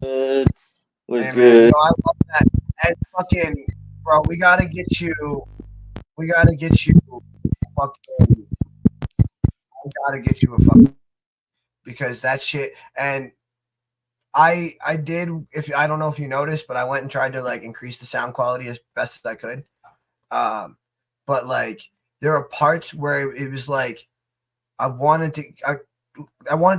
Good. Was Hey, man, good. I love that. And fucking, bro, we gotta get you. Fucking. I gotta get you a fucking because that shit. And I did. If I don't know if you noticed, but I went and tried to like increase the sound quality as best as I could. But like there are parts where it was like I wanted to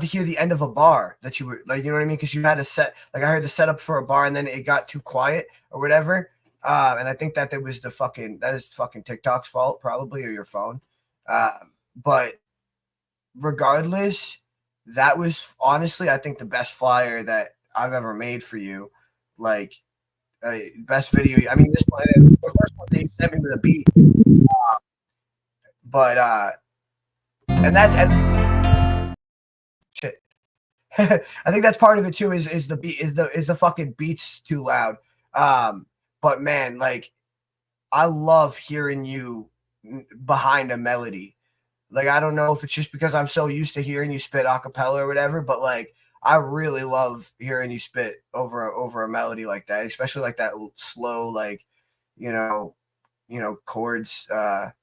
hear the end of a bar that you were like, you know what I mean? Because you had a set, like I heard the setup for a bar and then it got too quiet or whatever. And I think that is fucking TikTok's fault probably, or your phone. But regardless, that was honestly, I think the best flyer that I've ever made for you. Like best video. I mean, this one, the first one that you sent me with a beat. But and that's shit. I think that's part of it too. Is the beat is the fucking beats too loud? But man, like I love hearing you behind a melody. Like I don't know if it's just because I'm so used to hearing you spit a cappella or whatever, but like I really love hearing you spit over a melody like that, especially like that slow, like you know chords. There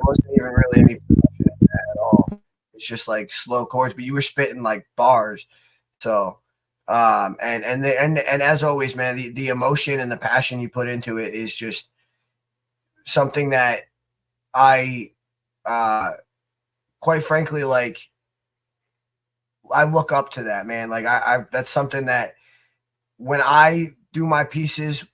wasn't even really any production in that at all. It's just like slow chords, but you were spitting like bars. So, and as always, man, the emotion and the passion you put into it is just something that I, quite frankly, like I look up to that, man. Like I that's something that when I do my pieces,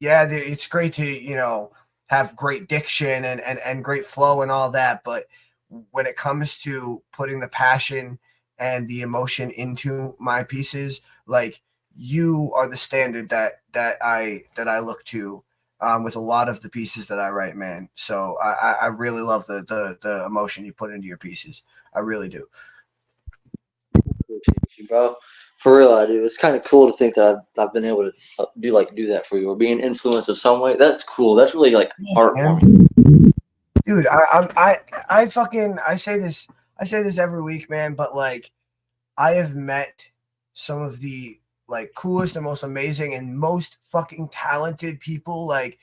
yeah, it's great to have great diction and great flow and all that, but when it comes to putting the passion and the emotion into my pieces, like you are the standard that I look to with a lot of the pieces that I write, man. So I really love the emotion you put into your pieces. I really do. Appreciate you, bro. For real, I do. It's kind of cool to think that I've been able to do that for you or be an influence of some way. That's cool. That's really like heartwarming. Dude, I fucking I say this every week, man, but like I have met some of the like coolest and most amazing and most fucking talented people. Like,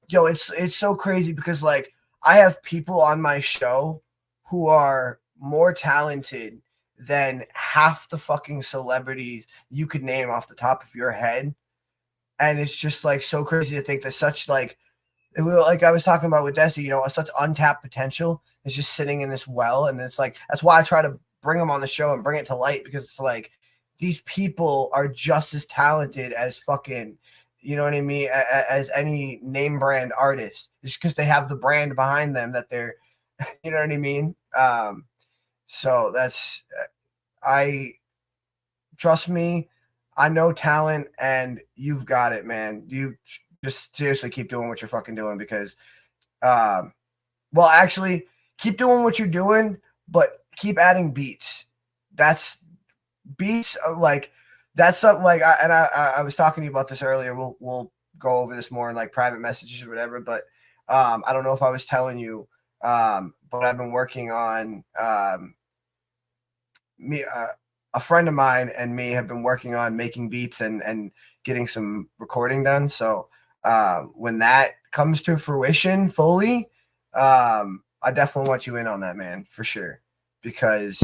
yo, it's so crazy because like I have people on my show who are more talented than half the fucking celebrities you could name off the top of your head. And it's just like so crazy to think that such like like I was talking about with Desi, you know, such untapped potential is just sitting in this well. And it's like, that's why I try to bring them on the show and bring it to light, because it's like, these people are just as talented as fucking, you know what I mean, as any name brand artist, just because they have the brand behind them that they're, you know what I mean? So that's, I trust me, I know talent and you've got it, man. You just seriously keep doing what you're fucking doing because, well, actually, keep doing what you're doing, but keep adding beats. That's beats like that's something like I was talking to you about this earlier. We'll go over this more in like private messages or whatever. But I don't know if I was telling you, but I've been working on me. A friend of mine and me have been working on making beats and getting some recording done. So when that comes to fruition fully, I definitely want you in on that, man, for sure. Because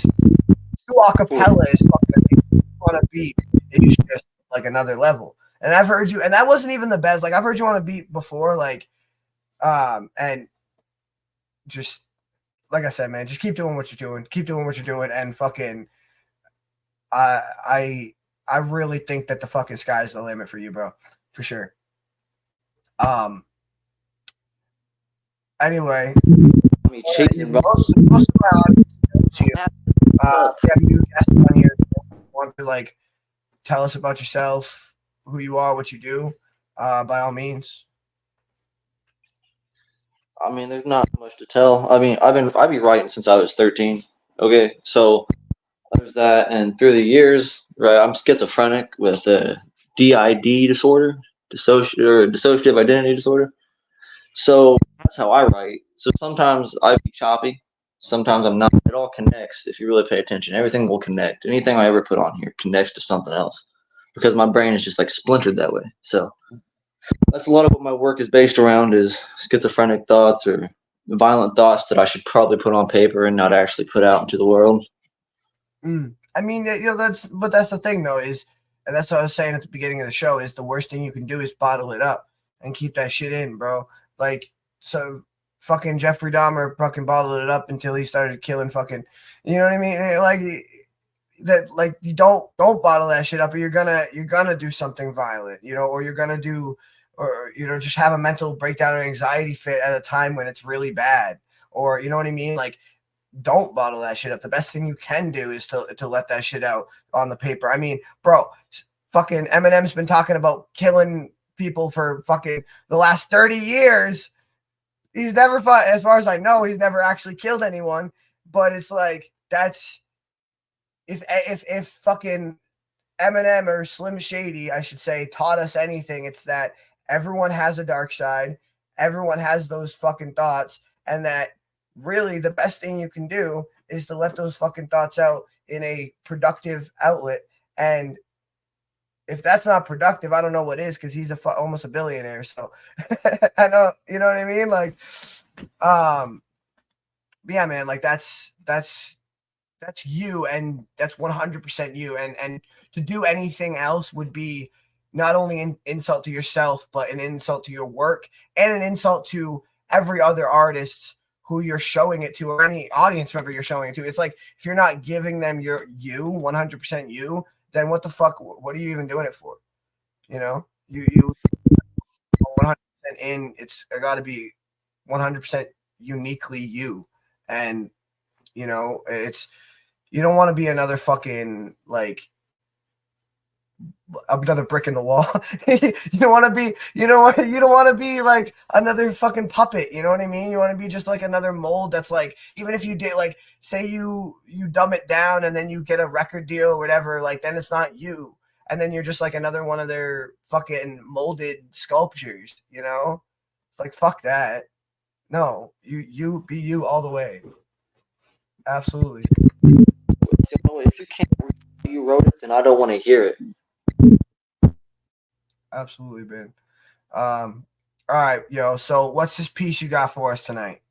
acapella is fucking on a beat is just like another level. And I've heard you, and that wasn't even the best. Like I've heard you on a beat before, like, and just like I said, man, just keep doing what you're doing. Keep doing what you're doing, and fucking, I really think that the fucking sky's the limit for you, bro, for sure. Anyway, Chasing, bro. most of my audience knows you. We have new guests on here. Want to like tell us about yourself, who you are, what you do? By all means. I mean, there's not much to tell. I mean, I've been writing since I was 13. Okay, so there's that, and through the years, right, I'm schizophrenic with a DID disorder, dissociative identity disorder. So that's how I write. So sometimes I be choppy, sometimes I'm not. It all connects if you really pay attention. Everything will connect. Anything I ever put on here connects to something else because my brain is just like splintered that way. So that's a lot of what my work is based around is schizophrenic thoughts or violent thoughts that I should probably put on paper and not actually put out into the world. I mean, you know, that's the thing though, is, and that's what I was saying at the beginning of the show, is the worst thing you can do is bottle it up and keep that shit in, bro. Like, so fucking Jeffrey Dahmer fucking bottled it up until he started killing fucking, you know what I mean? Like that, like you don't bottle that shit up, or you're gonna do something violent, you know, or you're gonna do, or you know, just have a mental breakdown or anxiety fit at a time when it's really bad, or you know what I mean? Like, don't bottle that shit up. The best thing you can do is to let that shit out on the paper. I mean, bro, fucking Eminem's been talking about killing people for fucking the last 30 years. He's never fought, as far as I know, he's never actually killed anyone. But it's like, that's if fucking Eminem or Slim Shady, I should say, taught us anything, it's that everyone has a dark side, everyone has those fucking thoughts, and that really the best thing you can do is to let those fucking thoughts out in a productive outlet. And if that's not productive, I don't know what is, because he's almost a billionaire. So I know, you know what I mean? Like, yeah, man, like that's you, and that's 100% you. And to do anything else would be not only an insult to yourself, but an insult to your work and an insult to every other artist who you're showing it to, or any audience member you're showing it to. It's like, if you're not giving them your 100% you, then what the fuck, what are you even doing it for? You know, you 100% in, it's got to be 100% uniquely you. And, you know, it's, you don't want to be another fucking, like, another brick in the wall. You don't want to be, you don't want to be like another fucking puppet. You know what I mean? You want to be just like another mold that's like, even if you did, like, say you dumb it down and then you get a record deal or whatever, like, then it's not you. And then you're just like another one of their fucking molded sculptures, you know? It's like, fuck that. No, you be you all the way. Absolutely. If you can't read how you wrote it, then I don't want to hear it. Absolutely, Ben. All right, yo. So what's this piece you got for us tonight?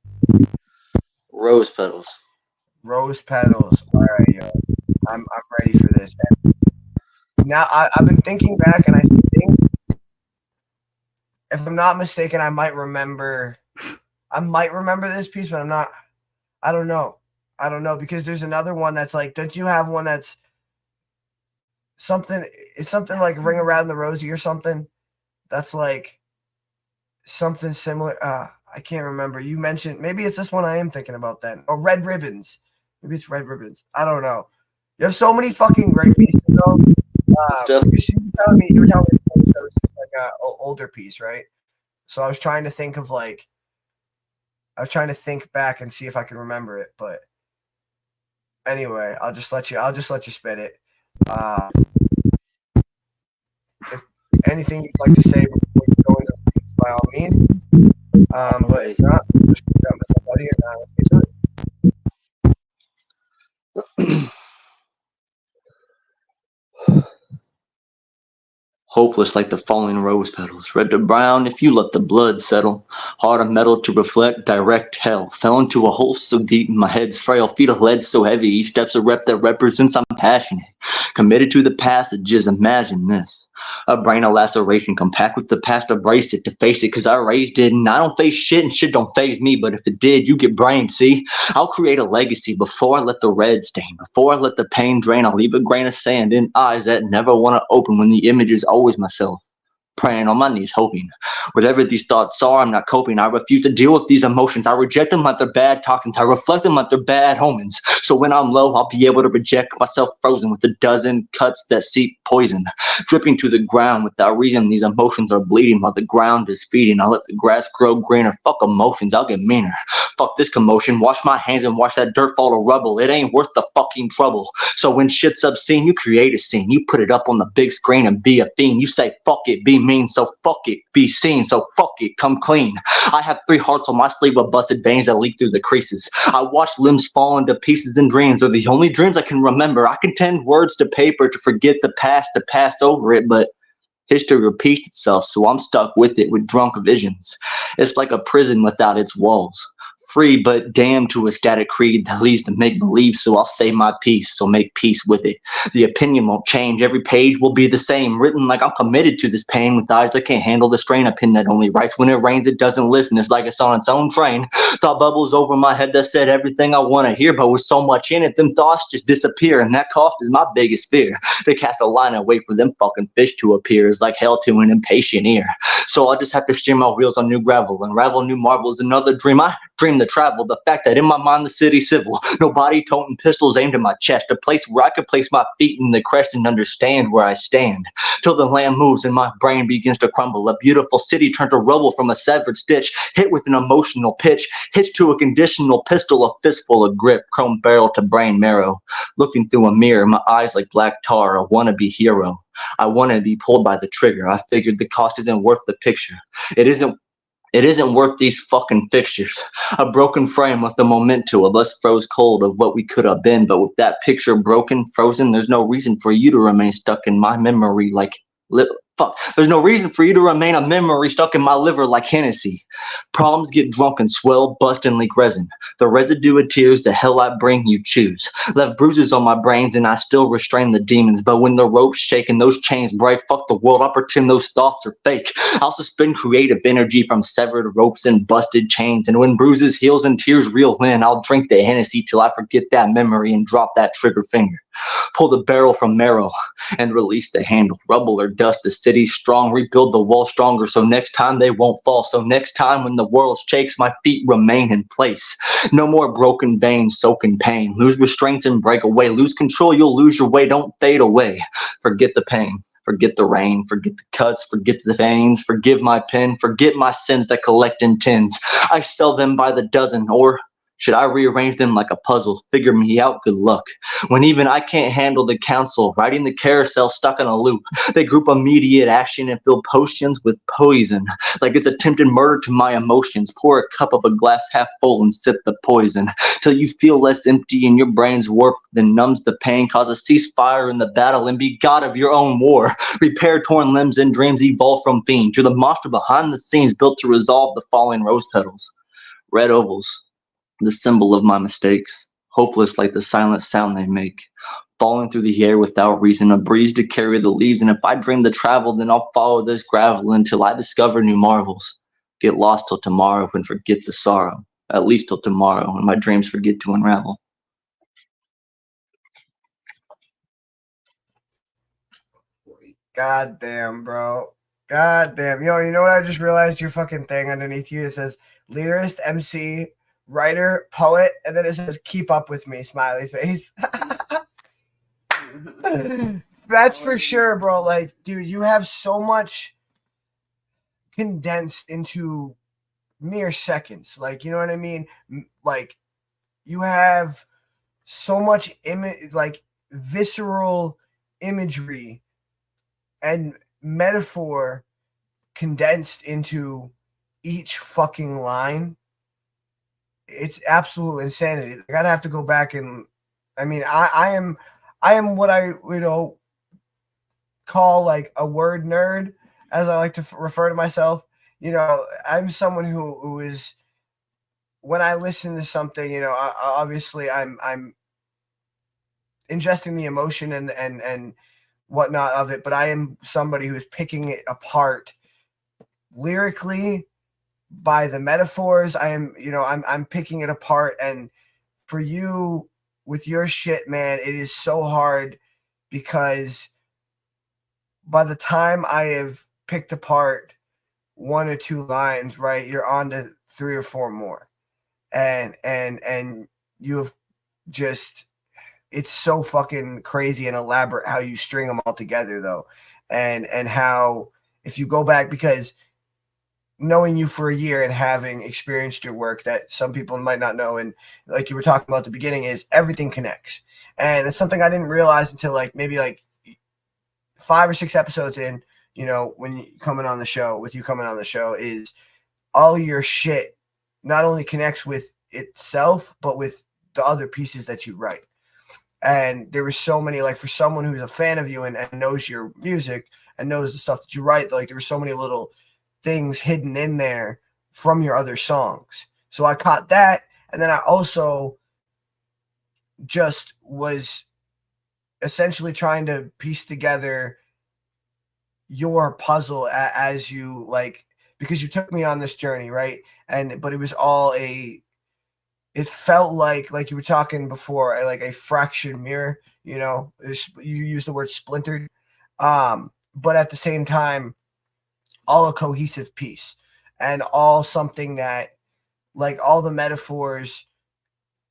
Rose petals. Rose petals. All right, yo. I'm ready for this. Now I've been thinking back, and I think, if I'm not mistaken, I might remember this piece, but I'm not. I don't know because there's another one that's like, don't you have one that's something? It's something like Ring Around the Rosie or something. That's like something similar. I can't remember. You mentioned, maybe it's this one I am thinking about then. Or Red Ribbons. Maybe it's Red Ribbons. I don't know. You have so many fucking great pieces though. You were telling me it was like an older piece, right? So I was trying to think back and see if I can remember it, but anyway, I'll just let you spit it. If anything you'd like to say before you go into the piece, by all means. But if not, just jump with somebody and get to it. Hopeless like the falling rose petals, red to brown if you let the blood settle. Heart of metal to reflect direct hell. Fell into a hole so deep, my head's frail, feet of lead so heavy. Each step's a rep that represents I'm passionate. Committed to the passages, imagine this. A brain of laceration, compact with the past, embrace it, to face it, cause I raised it, and I don't face shit, and shit don't faze me, but if it did, you get brain, see? I'll create a legacy before I let the red stain, before I let the pain drain, I'll leave a grain of sand in eyes that never want to open when the image is always myself. Praying on my knees, hoping. Whatever these thoughts are, I'm not coping. I refuse to deal with these emotions. I reject them like they're bad toxins. I reflect them like they're bad omens. So when I'm low, I'll be able to reject myself frozen with a dozen cuts that seep poison. Dripping to the ground without reason, these emotions are bleeding while the ground is feeding. I'll let the grass grow greener. Fuck emotions, I'll get meaner. Fuck this commotion. Wash my hands and watch that dirt fall to rubble. It ain't worth the fucking trouble. So when shit's obscene, you create a scene. You put it up on the big screen and be a fiend. You say fuck it, be mean, so fuck it, be seen, so fuck it, come clean. I have 3 hearts on my sleeve with busted veins that leak through the creases. I watch limbs fall into pieces and dreams are the only dreams I can remember. I can tend words to paper to forget the past, to pass over it, but history repeats itself, so I'm stuck with it with drunk visions. It's like a prison without its walls. Free but damned to a static creed that leads to make believe, so I'll say my piece, so make peace with it. The opinion won't change, every page will be the same, written like I'm committed to this pain with eyes that can't handle the strain. A pen that only writes when it rains, it doesn't listen, it's like it's on its own train. Thought bubbles over my head that said everything I want to hear, but with so much in it, them thoughts just disappear, and that cost is my biggest fear. They cast a line and wait for them fucking fish to appear, it's like hell to an impatient ear. So I'll just have to steer my wheels on new gravel, unravel new marbles, another dream. I dream to travel, the fact that in my mind the city's civil, nobody toting pistols aimed at my chest, a place where I could place my feet in the crest and understand where I stand, till the land moves and my brain begins to crumble, a beautiful city turned to rubble from a severed stitch, hit with an emotional pitch, hitched to a conditional pistol, a fistful of grip, chrome barrel to brain marrow, looking through a mirror, my eyes like black tar, a wannabe hero. I want to be pulled by the trigger. I figured the cost isn't worth the picture. It isn't worth these fucking fixtures. A broken frame with the memento of us froze cold of what we could have been, but with that picture broken, frozen, there's no reason for you to remain stuck in my memory like there's no reason for you to remain a memory stuck in my liver like Hennessy. Problems get drunk and swell, bust and leak resin. The residue of tears, the hell I bring, you choose. Left bruises on my brains and I still restrain the demons. But when the ropes shake and those chains break, fuck the world, I'll pretend those thoughts are fake. I'll suspend creative energy from severed ropes and busted chains. And when bruises, heals, and tears reel in, I'll drink the Hennessy till I forget that memory and drop that trigger finger. Pull the barrel from marrow and release the handle. Rubble or dust, the city strong, rebuild the wall stronger, so next time they won't fall. So next time when the world shakes, my feet remain in place. No more broken veins, soak in pain. Lose restraint and break away. Lose control, you'll lose your way. Don't fade away. Forget the pain. Forget the rain, forget the cuts, forget the veins, forgive my pen, forget my sins that collect in tins. I sell them by the dozen, or should I rearrange them like a puzzle? Figure me out, good luck. When even I can't handle the counsel, riding the carousel stuck in a loop. They group immediate action and fill potions with poison. Like it's attempted murder to my emotions. Pour a cup of a glass half full and sip the poison. Till you feel less empty and your brain's warped, then numbs the pain. Cause a ceasefire in the battle and be god of your own war. Repair torn limbs and dreams evolve from fiend. To the monster behind the scenes built to resolve the falling rose petals. Red ovals, the symbol of my mistakes, hopeless like the silent sound they make, falling through the air without reason, a breeze to carry the leaves. And if I dream to travel, then I'll follow this gravel until I discover new marvels. Get lost till tomorrow and forget the sorrow, at least till tomorrow when my dreams forget to unravel. God damn, bro. God damn. Yo, you know what I just realized? Your fucking thing underneath you, it says lyrist, MC, writer, poet, and then it says keep up with me, smiley face. That's for sure, bro. Like, dude, you have so much condensed into mere seconds. Like, you know what I mean? Like, you have so much like visceral imagery and metaphor condensed into each fucking line. It's absolute insanity. I gotta have to go back and I mean I am what I call like a word nerd, as I like to refer to myself. I'm someone who is, when I listen to something, obviously I'm ingesting the emotion and whatnot of it, but I am somebody who's picking it apart lyrically by the metaphors. I'm picking it apart, and for you with your shit, man, it is so hard because by the time I have picked apart one or two lines, right, you're on to three or four more, and you have just, it's so fucking crazy and elaborate how you string them all together, though, and how, if you go back, because knowing you for a year and having experienced your work that some people might not know, and like you were talking about at the beginning, is everything connects, and it's something I didn't realize until like maybe like 5 or 6 episodes in, when you coming on the show, is all your shit not only connects with itself, but with the other pieces that you write. And there were so many, like, for someone who's a fan of you and knows your music and knows the stuff that you write, like, there were so many little things hidden in there from your other songs. So I caught that. And then I also just was essentially trying to piece together your puzzle as you, like, because you took me on this journey, right? But it was all it felt like you were talking before, like a fractured mirror, you use the word splintered, but at the same time, all a cohesive piece, and all something that, like, all the metaphors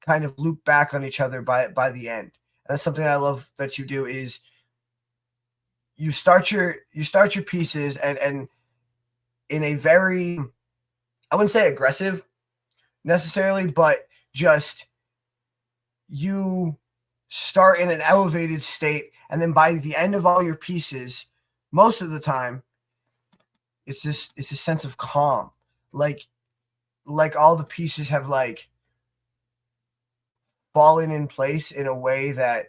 kind of loop back on each other by the end. And that's something I love that you do, is you start your pieces and in a very, I wouldn't say aggressive necessarily, but just, you start in an elevated state, and then by the end of all your pieces, most of the time, it's a sense of calm, like all the pieces have like fallen in place in a way that,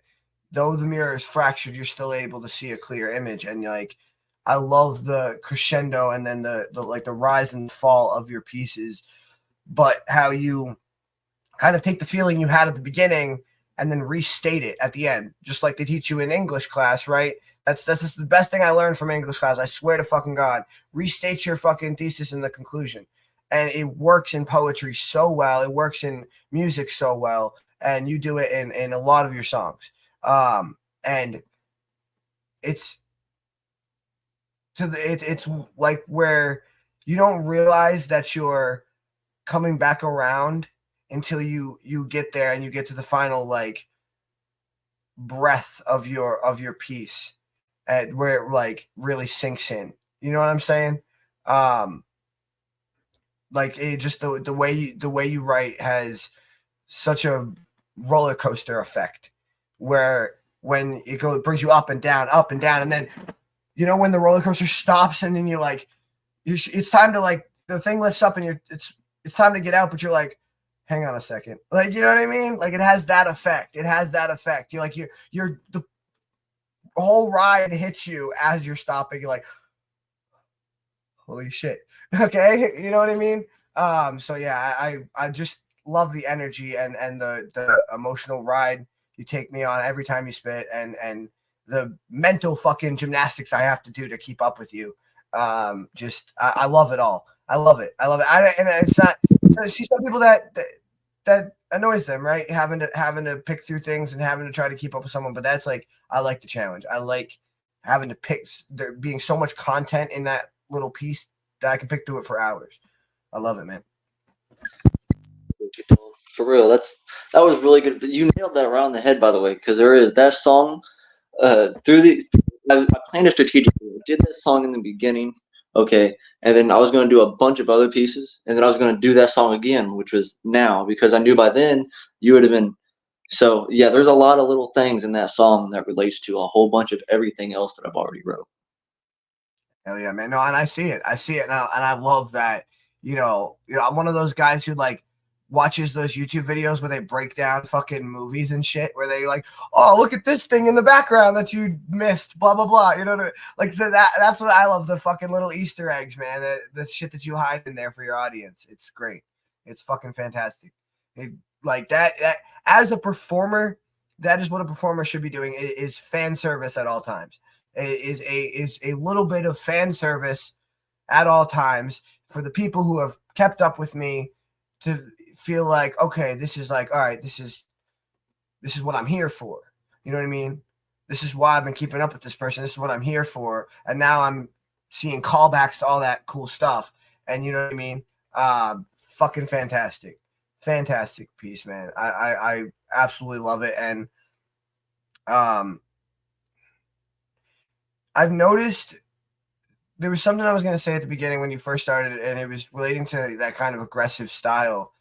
though the mirror is fractured, you're still able to see a clear image. And like, I love the crescendo and then the like the rise and fall of your pieces, but how you kind of take the feeling you had at the beginning and then restate it at the end, just like they teach you in English class, right? That's just the best thing I learned from English class. I swear to fucking God. Restate your fucking thesis in the conclusion. And it works in poetry so well. It works in music so well. And you do it in a lot of your songs. And it's it's like where you don't realize that you're coming back around until you get there and you get to the final like breath of your piece, at where it like really sinks in. You know what I'm saying? Like it just the way you write has such a roller coaster effect, where when it brings you up and down, and then when the roller coaster stops and then it's time to like the thing lifts up and it's time to get out, but you're like, hang on a second, like you know what I mean? Like it has that effect. You're the whole ride hits you as you're stopping. You're like, holy shit. Okay, you know what I mean? So yeah, I just love the energy and the emotional ride you take me on every time you spit, and the mental fucking gymnastics I have to do to keep up with you. I love it all. I love it. And it's not. I see some people that annoys them, right? Having to pick through things and having to try to keep up with someone. But that's like, I like the challenge. I like having to pick. There being so much content in that little piece that I can pick through it for hours. I love it, man. For real, that was really good. You nailed that around the head, by the way, because there is that song. I planned it strategically. I did that song in the beginning, okay, and then I was going to do a bunch of other pieces, and then I was going to do that song again, which was now, because I knew by then you would have been. So yeah, there's a lot of little things in that song that relates to a whole bunch of everything else that I've already wrote. Hell yeah, man. No, and I see it, and I love that. I'm one of those guys who like watches those YouTube videos where they break down fucking movies and shit, where they like, oh, look at this thing in the background that you missed, blah blah blah. You know, like so that's what I love, the fucking little Easter eggs, man. The shit that you hide in there for your audience. It's great. It's fucking fantastic. Like that as a performer, that is what a performer should be doing. It is fan service at all times. It is a little bit of fan service at all times for the people who have kept up with me, to feel like, okay, this is like, all right, this is what I'm here for. You know what I mean? This is why I've been keeping up with this person. This is what I'm here for. And now I'm seeing callbacks to all that cool stuff. And you know what I mean? Fucking fantastic. Fantastic piece, man. I absolutely love it. And I've noticed there was something I was going to say at the beginning when you first started, and it was relating to that kind of aggressive style.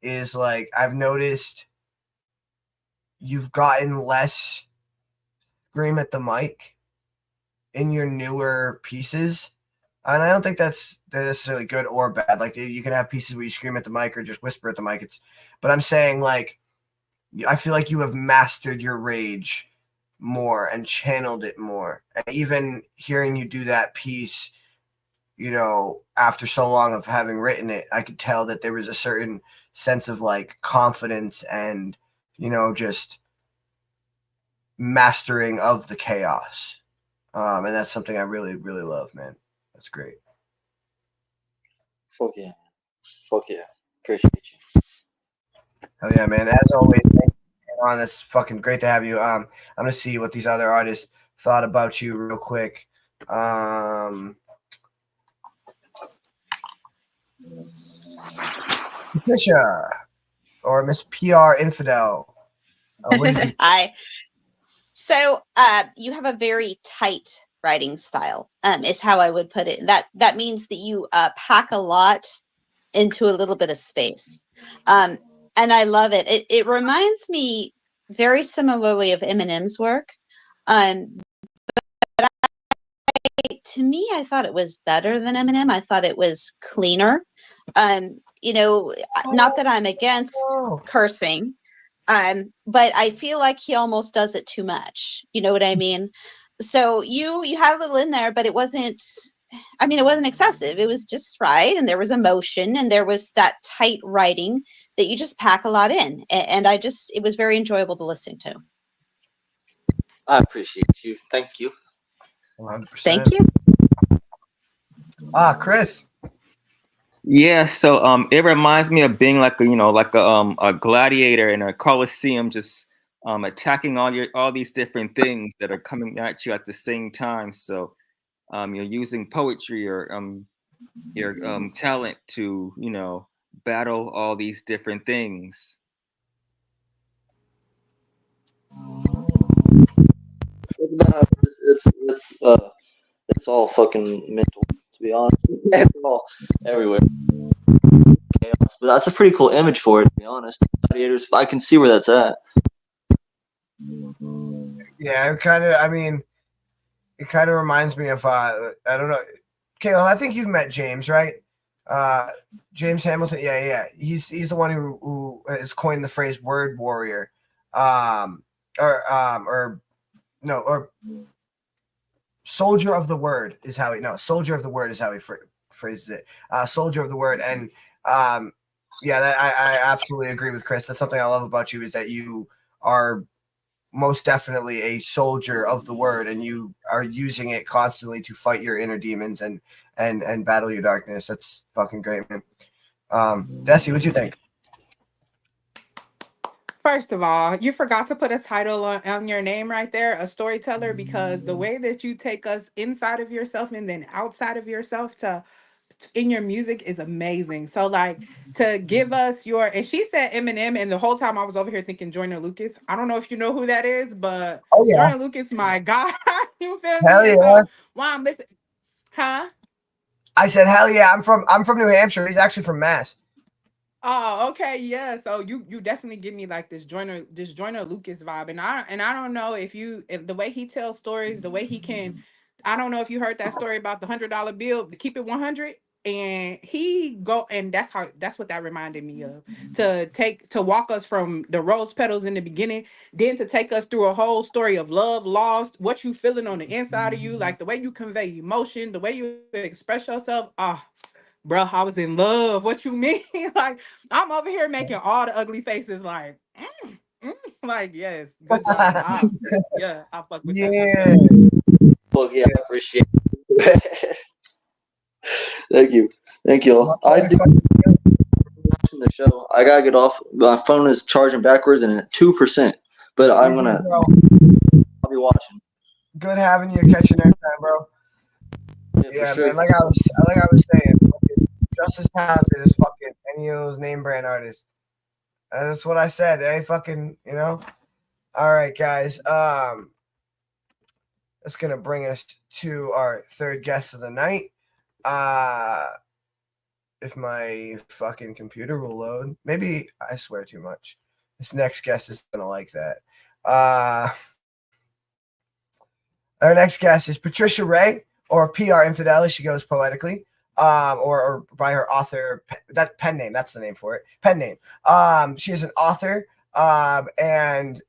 Is like, I've noticed you've gotten less scream at the mic in your newer pieces. And I don't think that's necessarily good or bad. Like, you can have pieces where you scream at the mic or just whisper at the mic. But I'm saying, like, I feel like you have mastered your rage more and channeled it more. And even hearing you do that piece, after so long of having written it, I could tell that there was a certain sense of like confidence and, just mastering of the chaos. And that's something I really, really love, man. That's great. Fuck yeah. Appreciate you. Hell yeah, man. As always, thank you on. It's fucking great to have you. I'm gonna see what these other artists thought about you real quick. Patricia or Miss PR Infidel. Hi. So you have a very tight writing style, is how I would put it. That means that you pack a lot into a little bit of space. And I love it. It reminds me very similarly of Eminem's work. But to me, I thought it was better than Eminem. I thought it was cleaner. Not that I'm against cursing, but I feel like he almost does it too much. You know what I mean? So you had a little in there, but it wasn't excessive. It was just right. And there was emotion and there was that tight writing that you just pack a lot in. And it was very enjoyable to listen to. I appreciate you. Thank you. 100%. Thank you. Chris. Yeah, so it reminds me of being like a gladiator in a coliseum, just attacking all these different things that are coming at you at the same time. So you're using poetry or your talent to, battle all these different things. It's all fucking mental, to be honest. It's all everywhere. Chaos. But that's a pretty cool image for it, to be honest. Gladiators, I can see where that's at. Yeah, it kind of reminds me of I don't know, Caleb. I think you've met James, right? James Hamilton. Yeah. He's the one who has coined the phrase "word warrior," or soldier of the word is how he soldier of the word is how he phrases it. Soldier of the word, and I absolutely agree with Chris. That's something I love about you is that you are most definitely a soldier of the word, and you are using it constantly to fight your inner demons and battle your darkness. That's fucking great, man. Desi, what'd you think? First of all, you forgot to put a title on your name right there, a storyteller, because the way that you take us inside of yourself and then outside of yourself to in your music is amazing. So like to give us your, and she said Eminem, and the whole time I was over here thinking Joyner Lucas. I don't know if you know who that is, but Oh yeah, Joyner Lucas, my God, you feel hell me? And yeah. so while I'm listening, huh? I said hell yeah. I'm from New Hampshire. He's actually from Mass. Oh, okay, yeah. So you definitely give me like this Joyner Lucas vibe, and I don't know if the way he tells stories, the way he can, I don't know if you heard that story about the $100 bill, to keep it 100, and that's what that reminded me of, to walk us from the rose petals in the beginning, then to take us through a whole story of love, lost, what you feeling on the inside of you, like the way you convey emotion, the way you express yourself. Bro, I was in love. What you mean? Like, I'm over here making all the ugly faces like, like, yes, good job. I fuck with that for Yeah. sure. Well, yeah, I appreciate it. Thank you. I did watching the show. I gotta get off. My phone is charging backwards and at 2%. But You're good, bro. I'll be watching. Good having you. Catch you next time, bro. Yeah, for Yeah, sure. man. Like I was saying, just as talented as fucking any of those name brand artists. That's what I said. They fucking, All right, guys. That's gonna bring us to our third guest of the night. If my fucking computer will load, maybe I swear too much. This next guest is gonna like that. Our next guest is Patricia Ray, or PR Infidel, as she goes poetically, or by her author, that pen name. That's the name for it. Pen name. She is an author, and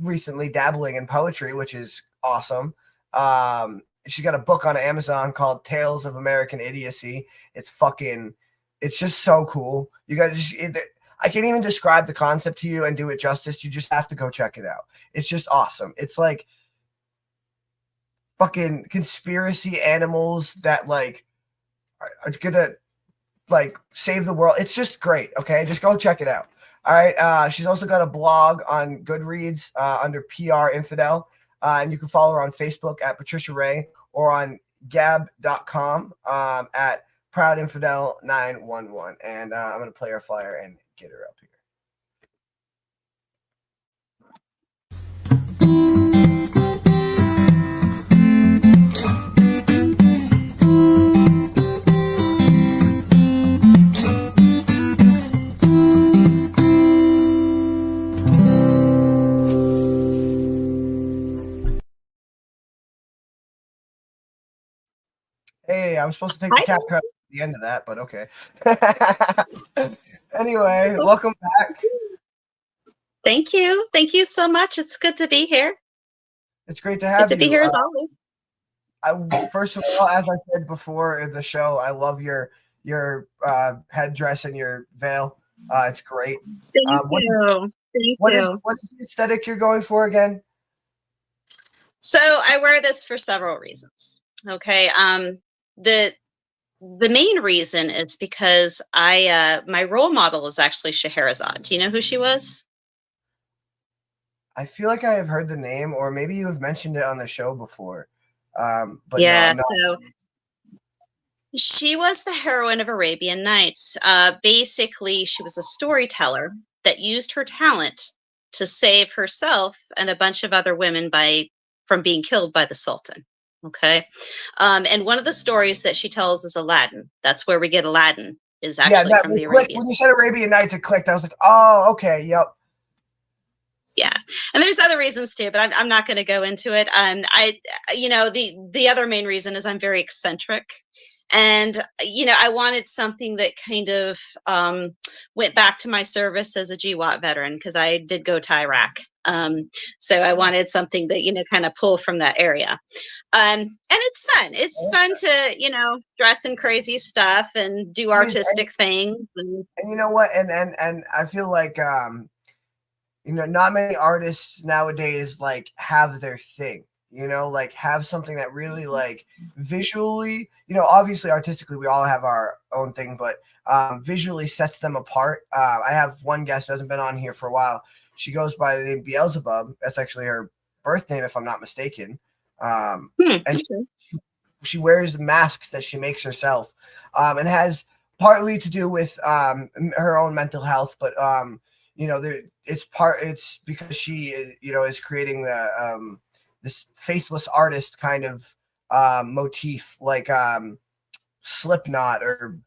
recently dabbling in poetry, which is awesome. She got a book on Amazon called Tales of American Idiocy. It's just so cool. You got to I can't even describe the concept to you and do it justice. You just have to go check it out. It's just awesome. It's like fucking conspiracy animals that like are gonna like save the world. It's just great. Okay, just go check it out. All right. She's also got a blog on Goodreads under PR Infidel, and you can follow her on Facebook at Patricia Ray or on gab.com at Proud Infidel 911. And I'm gonna play her flyer and get her up here. Hey, I was supposed to take the cap cut at the end of that, but okay. Anyway, welcome back. Thank you. Thank you so much. It's good to be here. It's great to have Good to you. be here as always. First of all, as I said before in the show, I love your headdress and your veil. It's great. Thank you. What is the aesthetic you're going for again? So I wear this for several reasons. Okay. The main reason is because my role model is actually Scheherazade. Do you know who she was? I feel like I have heard the name, or maybe you have mentioned it on the show before. But Yeah. no, So she was the heroine of Arabian Nights. Basically, she was a storyteller that used her talent to save herself and a bunch of other women from being killed by the Sultan. Okay. And one of the stories that she tells is Aladdin. That's where we get Aladdin, is actually from the clicked. Arabian. When you said Arabian Nights, it clicked. I was like, oh, okay, yep. Yeah, and there's other reasons too, but I'm not going to go into it. The other main reason is I'm very eccentric, and I wanted something that kind of went back to my service as a GWAT veteran, because I did go to Iraq. So I wanted something that kind of pull from that area. And it's fun. It's fun to dress in crazy stuff and do artistic things. And you know what? And I feel like not many artists nowadays like have their thing, like have something that really like visually, obviously artistically we all have our own thing, but visually sets them apart. I have one guest who hasn't been on here for a while. She goes by the name Beelzebub. That's actually her birth name, if I'm not mistaken. And she wears masks that she makes herself, and has partly to do with her own mental health, but it's because she is creating the this faceless artist kind of motif, like Slipknot, or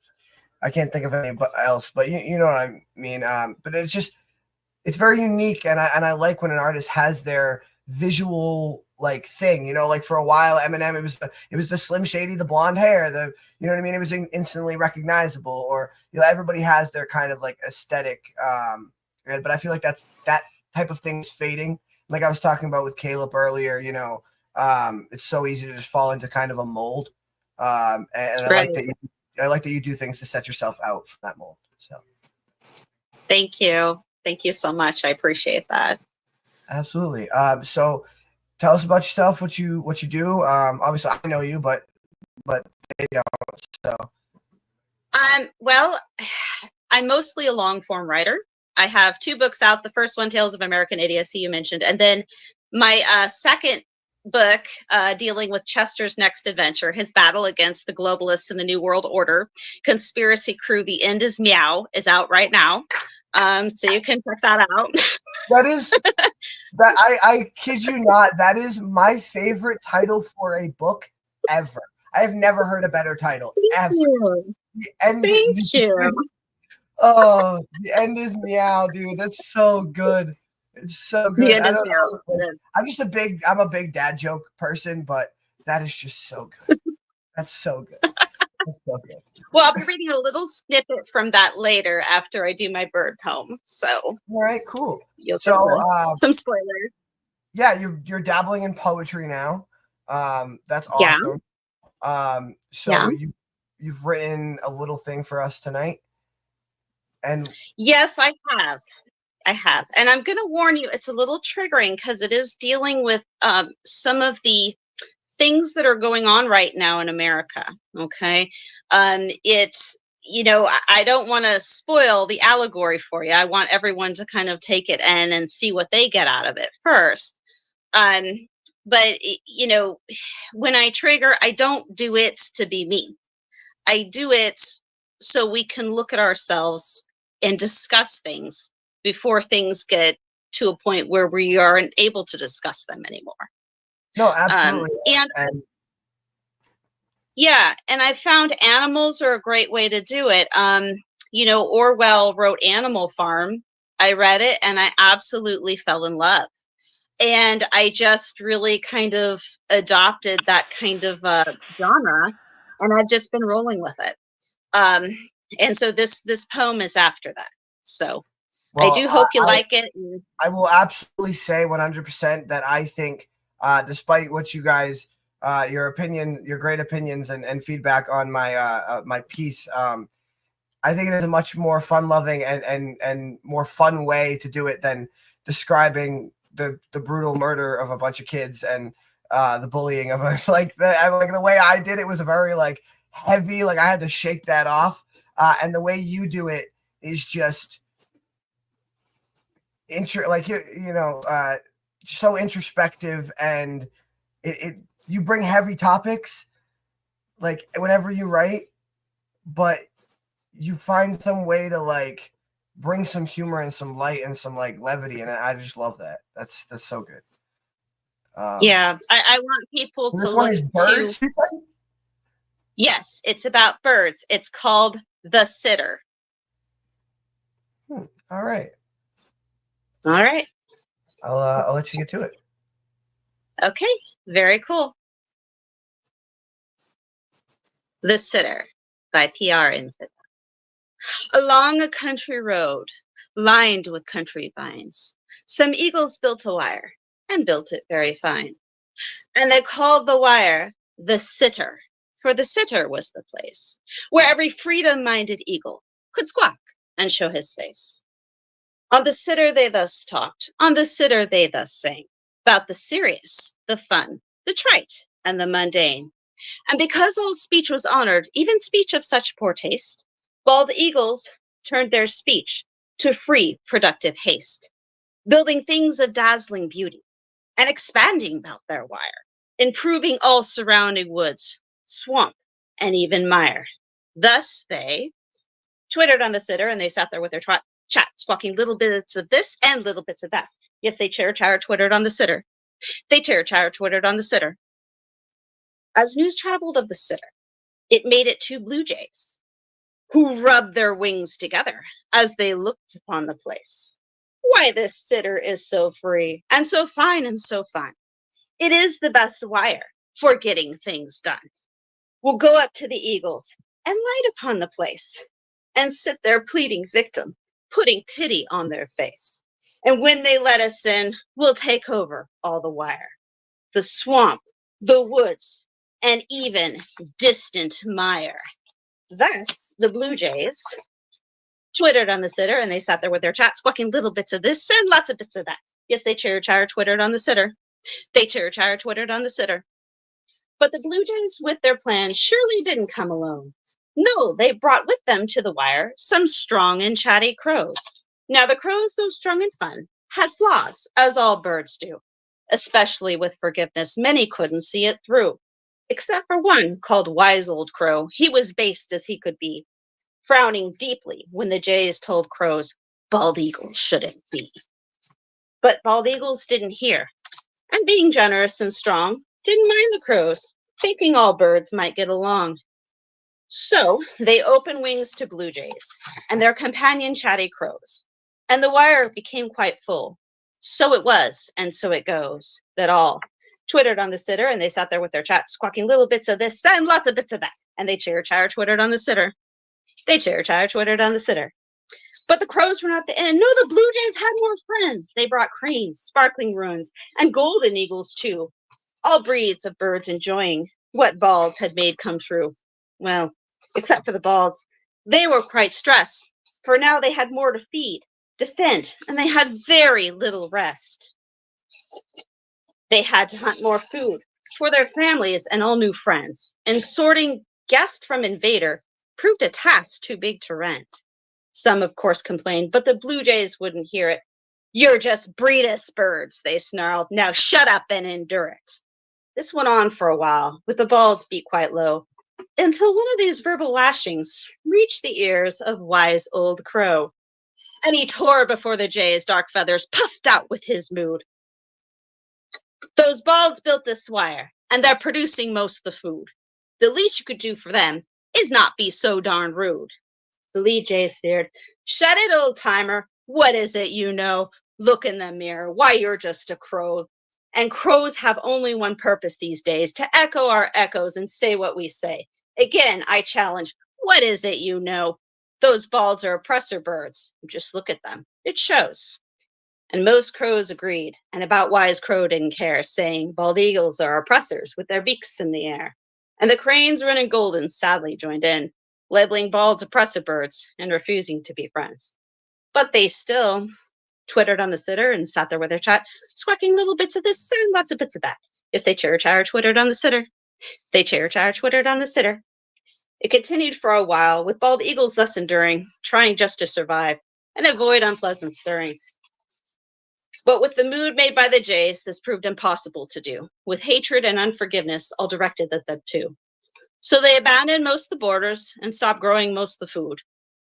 I can't think of any else, but you know what I mean. But it's very unique, and I like when an artist has their visual like thing, like for a while Eminem, it was the Slim Shady, the blonde hair, you know what I mean, it was instantly recognizable, or everybody has their kind of like aesthetic. But I feel like that type of thing is fading. Like I was talking about with Caleb earlier, it's so easy to just fall into kind of a mold. And right. I like that you do things to set yourself out from that mold. So thank you so much. I appreciate that. Absolutely. So tell us about yourself, what you do. Obviously I know you, but they don't. So well, I'm mostly a long form writer. I have 2 books out. The first one, Tales of American Idiocy, you mentioned. And then my second book, dealing with Chester's next adventure, his battle against the globalists and the New World Order, Conspiracy Crew, The End is Meow, is out right now. So you can check that out. That is, I kid you not, that is my favorite title for a book ever. I have never heard a better title, ever. Thank you. Oh, The End is Meow, dude. That's so good. It's so good. The End is Meow. I'm a big dad joke person, but that is just so good. That's so good. That's so good. Well, I'll be reading a little snippet from that later after I do my bird poem. So all right, cool. You'll so some spoilers. Yeah, you're dabbling in poetry now. That's awesome. So you've written a little thing for us tonight. And yes, I have. And I'm going to warn you, it's a little triggering because it is dealing with some of the things that are going on right now in America. Okay. It's, I don't want to spoil the allegory for you. I want everyone to kind of take it in and see what they get out of it first. But when I trigger, I don't do it to be mean. I do it so we can look at ourselves and discuss things before things get to a point where we aren't able to discuss them anymore. No, absolutely. And I found animals are a great way to do it. Orwell wrote Animal Farm. I read it and I absolutely fell in love. And I just really kind of adopted that kind of genre, and I've just been rolling with it. And so this poem is after that. So I do hope you like it. I will absolutely say 100% that I think, despite what you guys, your great opinions and feedback on my my piece, I think it is a much more fun-loving and more fun way to do it than describing the brutal murder of a bunch of kids and the bullying of us. Like the way I did it was a very like heavy, like I had to shake that off. And the way you do it is just so introspective, and it you bring heavy topics, like whenever you write, but you find some way to like bring some humor and some light and some like levity, and I just love that. That's so good. Yeah, I want people to This one look is to. birds. You said? Yes, it's about birds. It's called The Sitter. All right. All right. I'll let you get to it. Okay, very cool. The Sitter by P.R. Infant. Along a country road, lined with country vines, some eagles built a wire, and built it very fine. And they called the wire the Sitter, for the Sitter was the place where every freedom-minded eagle could squawk and show his face. On the Sitter they thus talked, on the Sitter they thus sang, about the serious, the fun, the trite, and the mundane. And because all speech was honored, even speech of such poor taste, bald eagles turned their speech to free, productive haste, building things of dazzling beauty, and expanding about their wire, improving all surrounding woods, swamp, and even mire. Thus they twittered on the Sitter, and they sat there with their chat, squawking little bits of this and little bits of that. Yes, they twittered on the Sitter. They twittered on the Sitter. As news traveled of the Sitter, it made it to blue jays, who rubbed their wings together as they looked upon the place. Why, this Sitter is so free, and so fine, and so fun. It is the best wire for getting things done. We'll go up to the eagles and light upon the place, and sit there pleading victim, putting pity on their face. And when they let us in, we'll take over all the wire, the swamp, the woods, and even distant mire. Thus, the blue jays twittered on the Sitter, and they sat there with their chat, squawking little bits of this and lots of bits of that. Yes, they twittered on the Sitter. They twittered on the Sitter. But the blue jays, with their plan, surely didn't come alone. No, they brought with them to the wire some strong and chatty crows. Now, the crows, though strong and fun, had flaws, as all birds do. Especially with forgiveness, many couldn't see it through. Except for one called Wise Old Crow. He was based as he could be, frowning deeply when the jays told crows bald eagles shouldn't be. But bald eagles didn't hear, and being generous and strong, didn't mind the crows, thinking all birds might get along. So they opened wings to blue jays and their companion chatty crows, and the wire became quite full. So it was, and so it goes, that all twittered on the Sitter, and they sat there with their chat, squawking little bits of this and lots of bits of that. And they twittered on the Sitter. They twittered on the Sitter. But the crows were not the end. No, the blue jays had more friends. They brought cranes, sparkling runes, and golden eagles too. All breeds of birds enjoying what balds had made come true. Well, except for the balds, they were quite stressed, for now they had more to feed, defend, and they had very little rest. They had to hunt more food for their families and all new friends, and sorting guest from invader proved a task too big to rent. Some, of course, complained, but the blue jays wouldn't hear it. You're just breedless birds, they snarled. Now shut up and endure it. This went on for a while, with the bald's beat quite low, until one of these verbal lashings reached the ears of Wise Old Crow, and he tore before the jay's dark feathers puffed out with his mood. Those balds built this wire, and they're producing most of the food. The least you could do for them is not be so darn rude. The lead jay sneered. Shut it, old timer. What is it you know? Look in the mirror. Why, you're just a crow. And crows have only one purpose these days, to echo our echoes and say what we say. Again, I challenge, what is it you know? Those balds are oppressor birds. Just look at them. It shows. And most crows agreed, and about Wise Crow didn't care, saying bald eagles are oppressors with their beaks in the air. And the cranes, wren, and golden sadly joined in, labeling balds oppressive birds and refusing to be friends. But they still twittered on the Sitter and sat there with their chat, squawking little bits of this and lots of bits of that. Yes, they twittered on the Sitter. They twittered on the Sitter. It continued for a while, with bald eagles thus enduring, trying just to survive and avoid unpleasant stirrings. But with the mood made by the Jays, this proved impossible to do, with hatred and unforgiveness all directed at them too. So they abandoned most of the borders and stopped growing most of the food,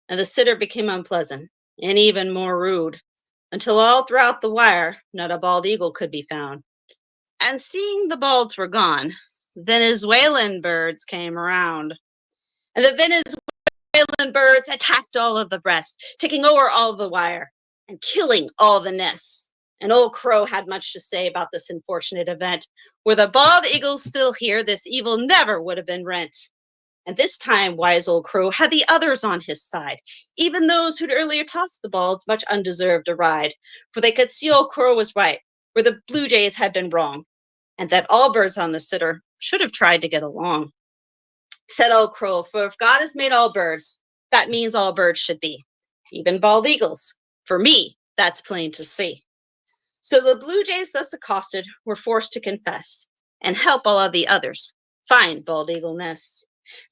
and the sitter became unpleasant and even more rude, until all throughout the wire not a bald eagle could be found. And seeing the balds were gone, Venezuelan birds came around, and the Venezuelan birds attacked all of the rest, taking over all of the wire and killing all the nests. And Old Crow had much to say about this unfortunate event. Were the bald eagles still here, this evil never would have been rent. And this time, wise Old Crow had the others on his side, even those who'd earlier tossed the balds much undeserved a ride, for they could see Old Crow was right, where the Blue Jays had been wrong, and that all birds on the sitter should have tried to get along. Said Old Crow, for if God has made all birds, that means all birds should be, even bald eagles. For me, that's plain to see. So the Blue Jays, thus accosted, were forced to confess and help all of the others find bald eagle nests.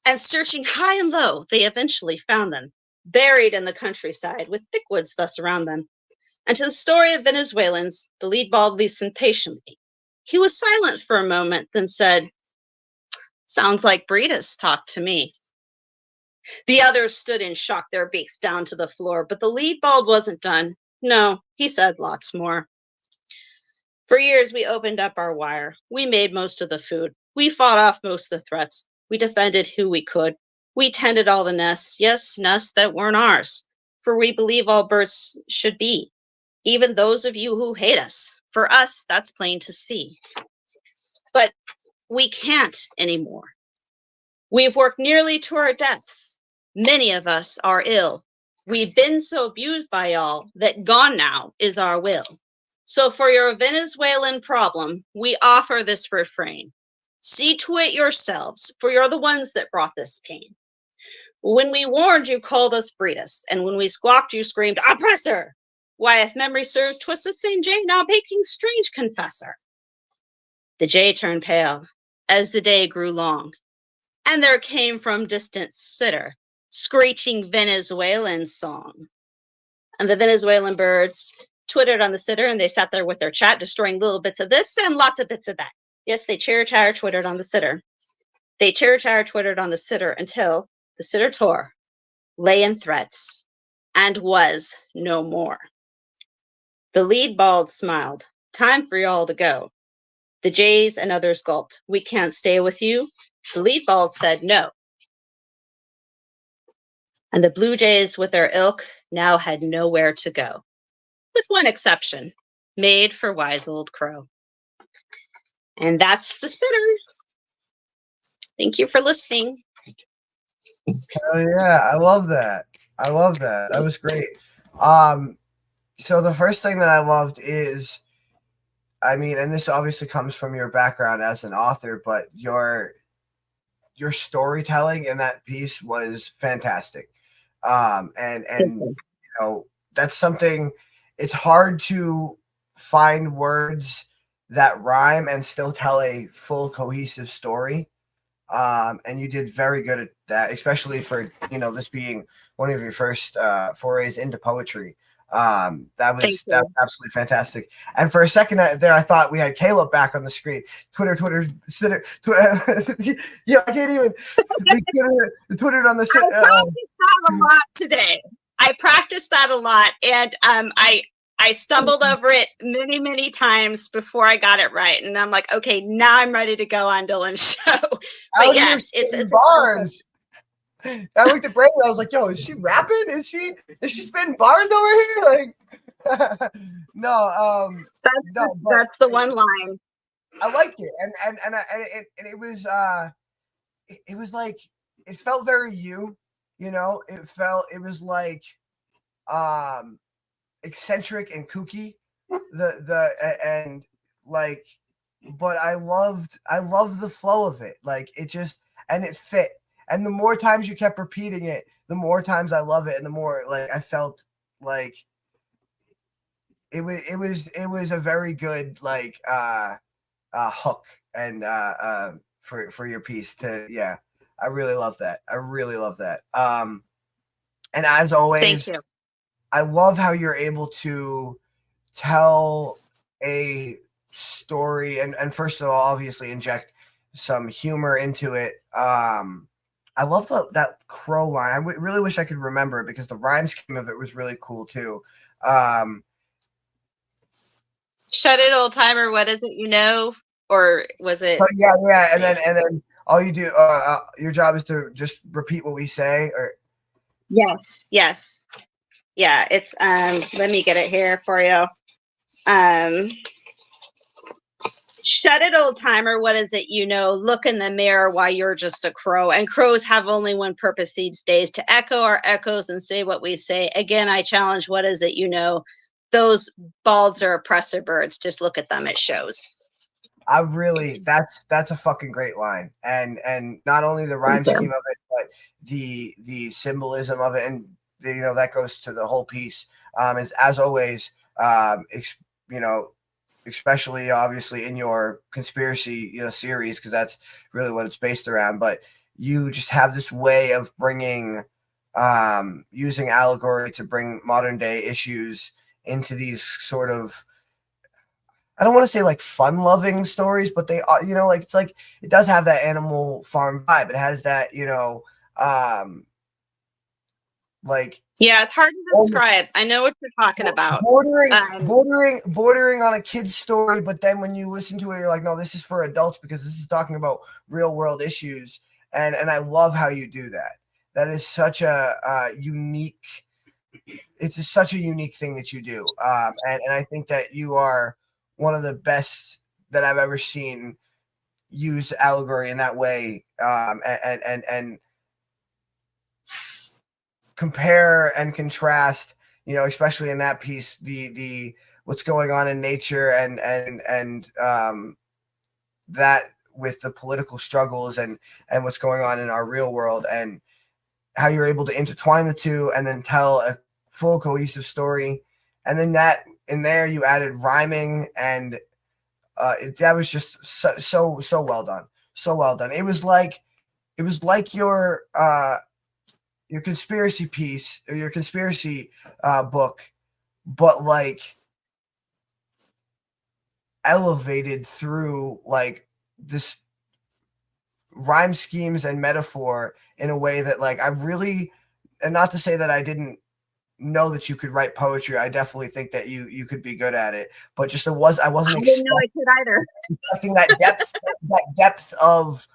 And searching high and low, they eventually found them, buried in the countryside with thick woods thus around them. And to the story of Venezuelans, the lead bald listened patiently. He was silent for a moment, then said, "Sounds like Breedis talked to me." The others stood in shock, their beaks down to the floor, but the lead bald wasn't done. No, he said lots more. For years, we opened up our wire. We made most of the food. We fought off most of the threats. We defended who we could. We tended all the nests, yes, nests that weren't ours, for we believe all birds should be, even those of you who hate us. For us, that's plain to see. But we can't anymore. We've worked nearly to our deaths. Many of us are ill. We've been so abused by y'all that gone now is our will. So for your Venezuelan problem, we offer this refrain. See to it yourselves, for you're the ones that brought this pain. When we warned, you called us Breedis, and when we squawked, you screamed, oppressor! Why, if memory serves, 'twas the same Jay now making strange confessor. The Jay turned pale as the day grew long, and there came from distant sitter screeching Venezuelan song. And the Venezuelan birds twittered on the sitter, and they sat there with their chat, destroying little bits of this and lots of bits of that. Yes, they chatter twittered on the sitter. They chatter twittered on the sitter until the sitter tore, lay in threats, and was no more. The lead bald smiled. Time for y'all to go. The Jays and others gulped. We can't stay with you. The lead bald said no. And the Blue Jays with their ilk now had nowhere to go, with one exception, made for wise Old Crow. And that's the sitter. Thank you for listening. Oh yeah, I love that. I love that. That was great. So the first thing that I loved is, I mean, and this obviously comes from your background as an author, but your storytelling in that piece was fantastic. And you know, that's something, it's hard to find words that rhyme and still tell a full cohesive story. And you did very good at that, especially for, you know, this being one of your first forays into poetry. That was absolutely fantastic. And for a second there, I thought we had Caleb back on the screen. Twitter, yeah, I can't even. Twitter on the. I practiced that a lot today. I practiced that a lot, and I stumbled over it many times before I got it right. And I'm like, okay, now I'm ready to go on Dylan's show. But yes, it's bars. I looked at Brandon. I was like, "Yo, is she rapping? Is she spitting bars over here?" Like, no, that's the one line. I like it, and it was like, it felt very you know. It was like eccentric and kooky. And like, but I loved the flow of it. Like, it just, and it fit. And the more times you kept repeating it, the more times I love it, and the more like I felt like it was a very good like hook and for your piece to, yeah. I really love that. And as always, thank you. I love how you're able to tell a story and first of all, obviously inject some humor into it. I love that crow line. I really wish I could remember it because the rhyme scheme of it was really cool too. Shut it, old timer. What is it you know? Or was it? But yeah, let's and see. then all you do, your job is to just repeat what we say. Or Yes, yes. Yeah, it's let me get it here for you. Shut it, old timer. What is it you know? Look in the mirror while you're just a crow. And crows have only one purpose these days, to echo our echoes and say what we say. Again, I challenge, what is it you know? Those balds are oppressor birds. Just look at them, it shows. I really, that's a fucking great line, and not only the rhyme Thank you. scheme of it, but the symbolism of it, and that goes to the whole piece. Is as always, you know, especially obviously in your conspiracy series, because that's really what it's based around. But you just have this way of bringing, using allegory to bring modern day issues into these sort of, I don't want to say like fun loving stories, but they are, like it's like it does have that Animal Farm vibe. It has that, like Yeah, it's hard to describe. I know what you're talking about. bordering on a kid's story, but then when you listen to it, you're like, no, this is for adults because this is talking about real world issues, and I love how you do that. That is such a unique. It's just such a unique thing that you do, and I think that you are one of the best that I've ever seen use allegory in that way, and compare and contrast, especially in that piece, the what's going on in nature and that with the political struggles and what's going on in our real world, and how you're able to intertwine the two and then tell a full cohesive story. And then that in there you added rhyming, and that was just so well done. So well done. It was like your conspiracy piece or your conspiracy book, but like elevated through like this rhyme schemes and metaphor in a way that, like, I really, and not to say that I didn't know that you could write poetry. I definitely think that you could be good at it, but just I wasn't I didn't know I could either. expecting that depth of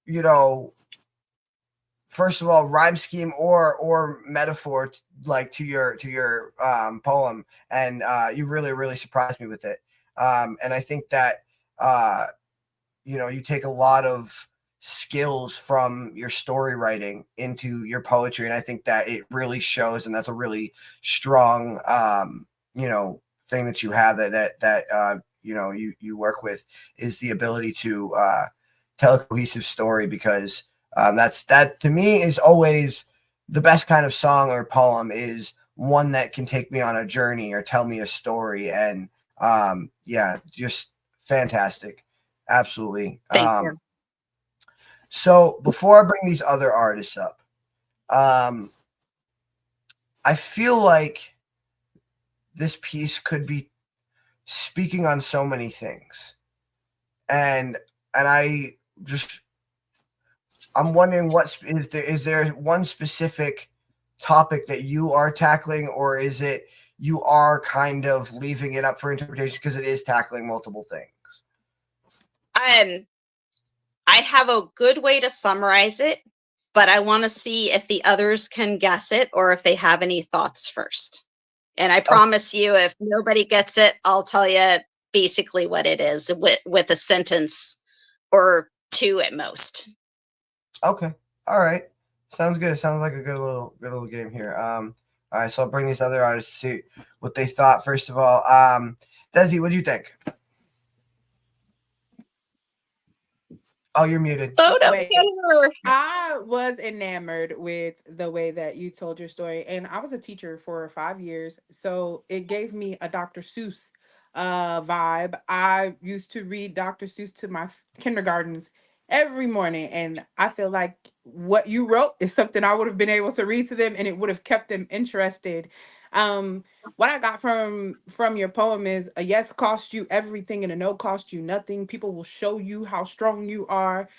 you know first of all, rhyme scheme or metaphor, like to your poem, and you really surprised me with it. And I think that you take a lot of skills from your story writing into your poetry, and I think that it really shows, and that's a really strong thing that you have, that you work with, is the ability to tell a cohesive story, because that to me is always the best kind of song or poem, is one that can take me on a journey or tell me a story. And just fantastic. Absolutely. Thank you. So before I bring these other artists up, I feel like this piece could be speaking on so many things, and I'm wondering, is there one specific topic that you are tackling, or is it you are kind of leaving it up for interpretation because it is tackling multiple things? I have a good way to summarize it, but I want to see if the others can guess it or if they have any thoughts first. And I promise you, if nobody gets it, I'll tell you basically what it is with a sentence or two at most. Okay. All right. Sounds good. Sounds like a good little game here. All right, so I'll bring these other artists to see what they thought. First of all, Desi, what do you think? Oh, you're muted. Wait. I was enamored with the way that you told your story, and I was a teacher for 5 years, so it gave me a Dr. Seuss vibe. I used to read Dr. Seuss to my kindergartens every morning, and I feel like what you wrote is something I would have been able to read to them, and it would have kept them interested. what I got from your poem is a yes cost you everything and a no cost you nothing. People will show you how strong you are.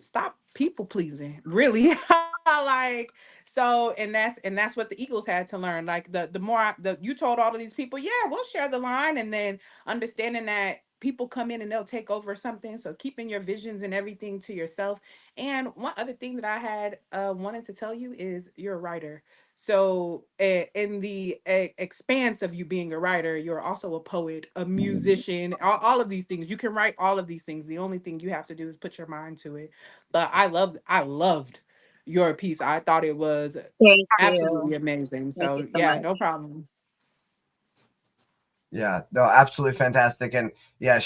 Stop people pleasing. Really. Like, so, and that's what the Eagles had to learn. Like, the more you told all of these people, yeah, we'll share the line, and then understanding that people come in and they'll take over something. So keeping your visions and everything to yourself. And one other thing that I had wanted to tell you is you're a writer. So, in the expanse of you being a writer, you're also a poet, a musician, all of these things. You can write all of these things. The only thing you have to do is put your mind to it. But I loved your piece. I thought it was Thank you. absolutely amazing. Thank you So, so yeah, much. no problem. Yeah, no, absolutely fantastic. And yeah,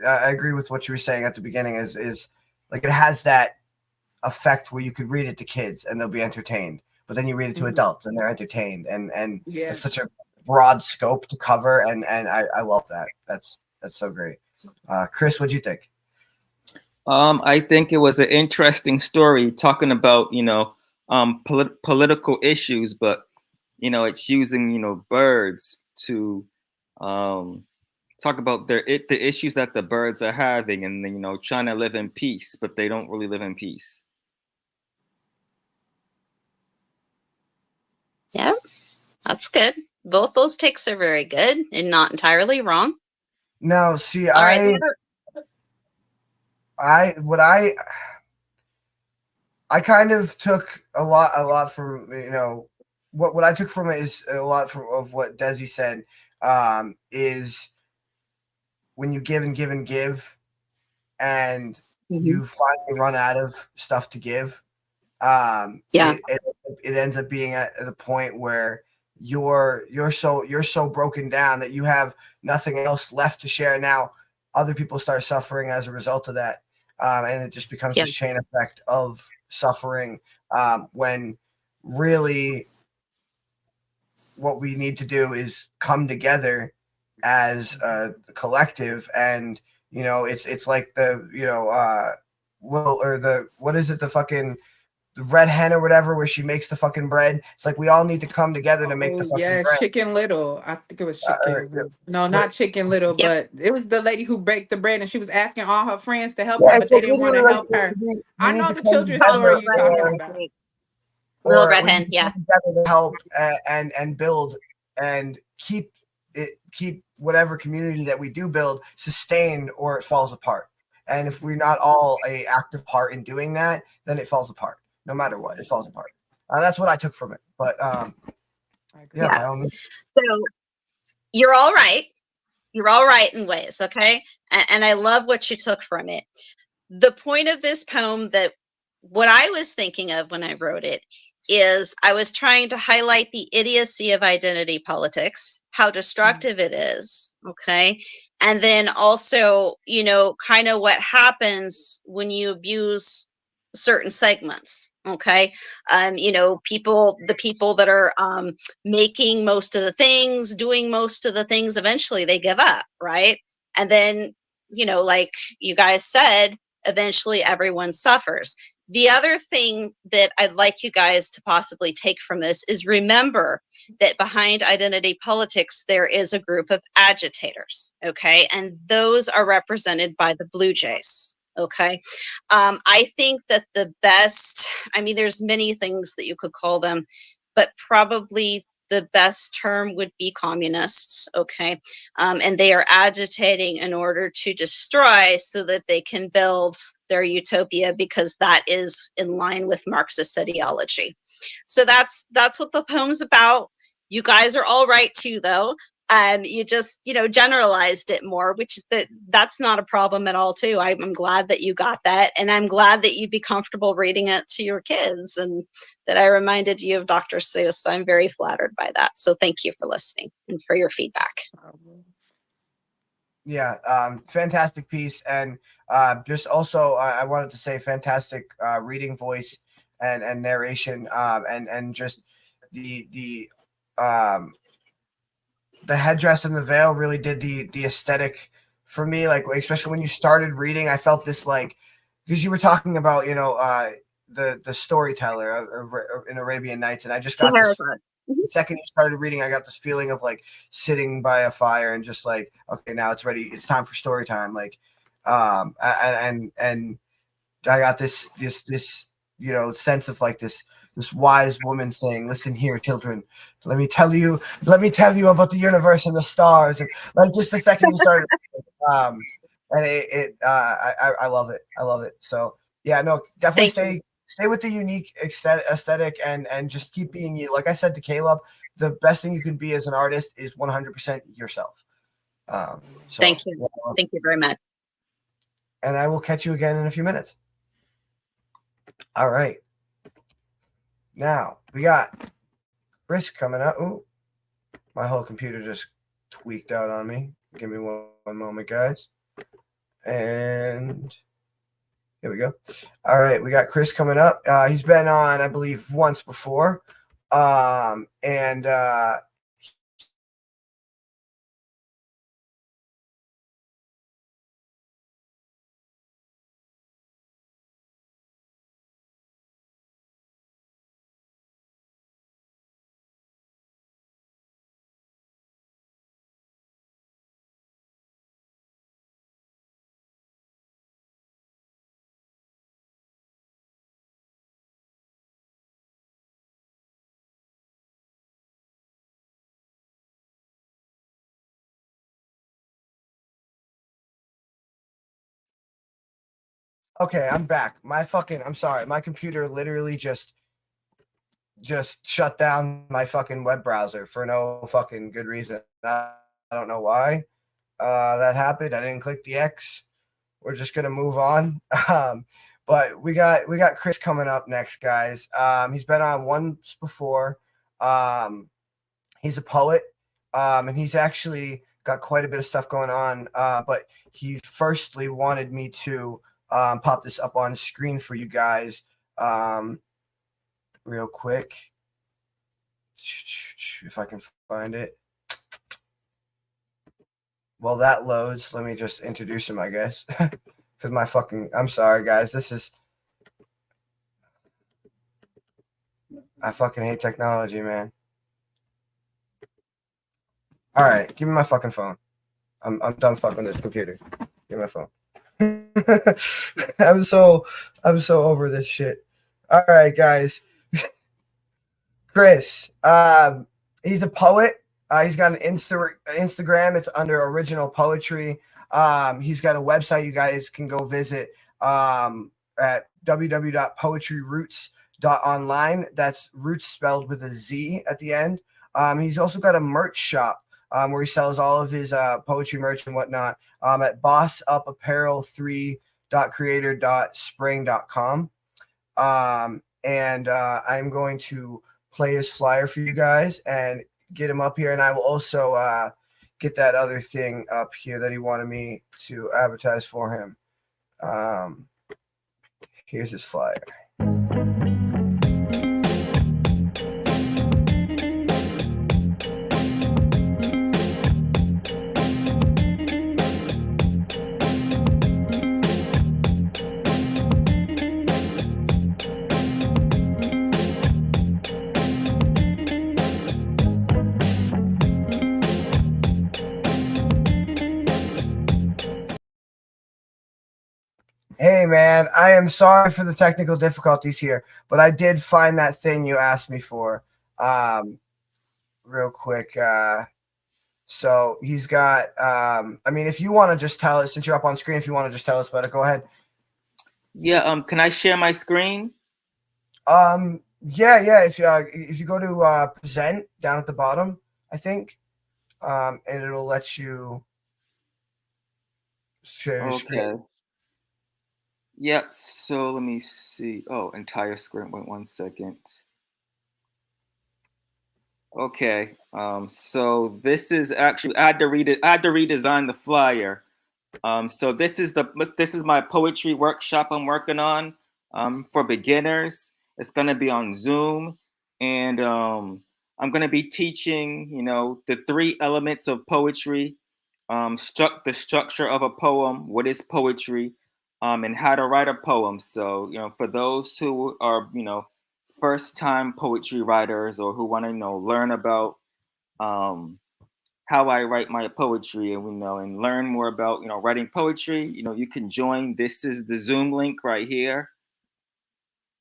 I agree with what you were saying at the beginning is like it has that effect where you could read it to kids and they'll be entertained, but then you read it to Mhm. adults and they're entertained, and Yeah. it's such a broad scope to cover, and I love that. That's so great. Chris, what'd you think? I think it was an interesting story talking about, political issues, but it's using birds to um, talk about the issues that the birds are having, and then trying to live in peace, but they don't really live in peace. Yeah, that's good. Both those takes are very good and not entirely wrong. Now, see, All right. what I kind of took a lot from what I took from it is a lot of what Desi said, is when you give and give and give, and you finally run out of stuff to give. Yeah. It ends up being at a point where you're so broken down that you have nothing else left to share. Now other people start suffering as a result of that, and it just becomes this chain effect of suffering, when really what we need to do is come together as a collective. And it's like the or the what is it, the red hen or whatever, where she makes the fucking bread. It's like we all need to come together to make the Oh, fucking yes, bread. Chicken Little. I think it was Chicken. No, But not Chicken Little, Yep. but it was the lady who baked the bread, and she was asking all her friends to help her, yeah, but it's they like didn't want literally to like help her. we I need know to the come children's Oh, story together, Little you Red talking Hen. about. Little Red we need Hen. to Yeah. come together to help, and build and keep whatever community that we do build sustained, or it falls apart. And if we're not all a active part in doing that, then it falls apart. No matter what, it falls apart. That's what I took from it. But I agree. yeah, Yeah. by all means. So you're all right. You're all right in ways, okay? And I love what you took from it. The point of this poem, that what I was thinking of when I wrote it, is I was trying to highlight the idiocy of identity politics, how destructive it is, okay? And then also, kind of what happens when you abuse certain segments, okay? The people that are making most of the things, doing most of the things, eventually they give up, right? And then, like you guys said, eventually everyone suffers. The other thing that I'd like you guys to possibly take from this is remember that behind identity politics, there is a group of agitators, okay? And those are represented by the Blue Jays, okay? I think that the best, there's many things that you could call them, but probably the best term would be communists, okay? And they are agitating in order to destroy so that they can build their utopia, because that is in line with Marxist ideology. So that's what the poem's about. You guys are all right too, though. You just generalized it more, which that's not a problem at all too. I'm glad that you got that, and I'm glad that you'd be comfortable reading it to your kids, and that I reminded you of Dr. Seuss. I'm very flattered by that. So thank you for listening and for your feedback. Yeah, fantastic piece. And just also, I wanted to say fantastic reading voice and narration, and just the headdress and the veil really did the aesthetic for me. Like, especially when you started reading, I felt this, like, because you were talking about the storyteller in Arabian Nights, and I just got this. the second you started reading, I got this feeling of like sitting by a fire and just like, okay, now it's ready. It's time for story time. Like, and I got this sense of like this wise woman saying, "Listen here, children. Let me tell you about the universe and the stars." And like just the second you started, and I love it. I love it. So yeah, no, definitely stay with the unique aesthetic and just keep being you. Like I said to Caleb, the best thing you can be as an artist is 100% yourself. Thank you. Thank you very much. And I will catch you again in a few minutes. All right. Now we got Chris coming up. Ooh, my whole computer just tweaked out on me. Give me one moment, guys. And here we go. All right, we got Chris coming up. He's been on, I believe, once before. And okay, I'm back. I'm sorry. My computer literally just shut down my fucking web browser for no fucking good reason. I don't know why that happened. I didn't click the X. We're just gonna move on. But we got Chris coming up next, guys. He's been on once before. He's a poet, and he's actually got quite a bit of stuff going on. But he firstly wanted me to pop this up on screen for you guys real quick. If I can find it. Well, that loads. Let me just introduce him, I guess. Because I'm sorry, guys. I fucking hate technology, man. All right, give me my fucking phone. I'm done fucking this computer. Give me my phone. I'm so over this shit. All right, guys. Chris, he's a poet. He's got an Instagram. It's under Original Poetry. He's got a website you guys can go visit at www.poetryroots.online. That's roots spelled with a Z at the end. He's also got a merch shop where he sells all of his poetry merch and whatnot at bossupapparel3.creator.spring.com. And I'm going to play his flyer for you guys and get him up here. And I will also get that other thing up here that he wanted me to advertise for him. Here's his flyer. Hey, man, I am sorry for the technical difficulties here, but I did find that thing you asked me for real quick. So he's got, I mean, if you want to just tell us, since you're up on screen, if you want to just tell us about it, go ahead. Yeah, can I share my screen? Yeah. If you go to present down at the bottom, I think, and it'll let you share your screen. Yep. So let me see. Oh, entire screen. Wait 1 second. Okay. So this is actually I had to redesign the flyer. So this is my poetry workshop I'm working on for beginners. It's gonna be on Zoom, and I'm gonna be teaching, the 3 elements of poetry, the structure of a poem, what is poetry, and how to write a poem. So, for those who are, first-time poetry writers or who want to learn about how I write my poetry and and learn more about writing poetry, you can join. This is the Zoom link right here.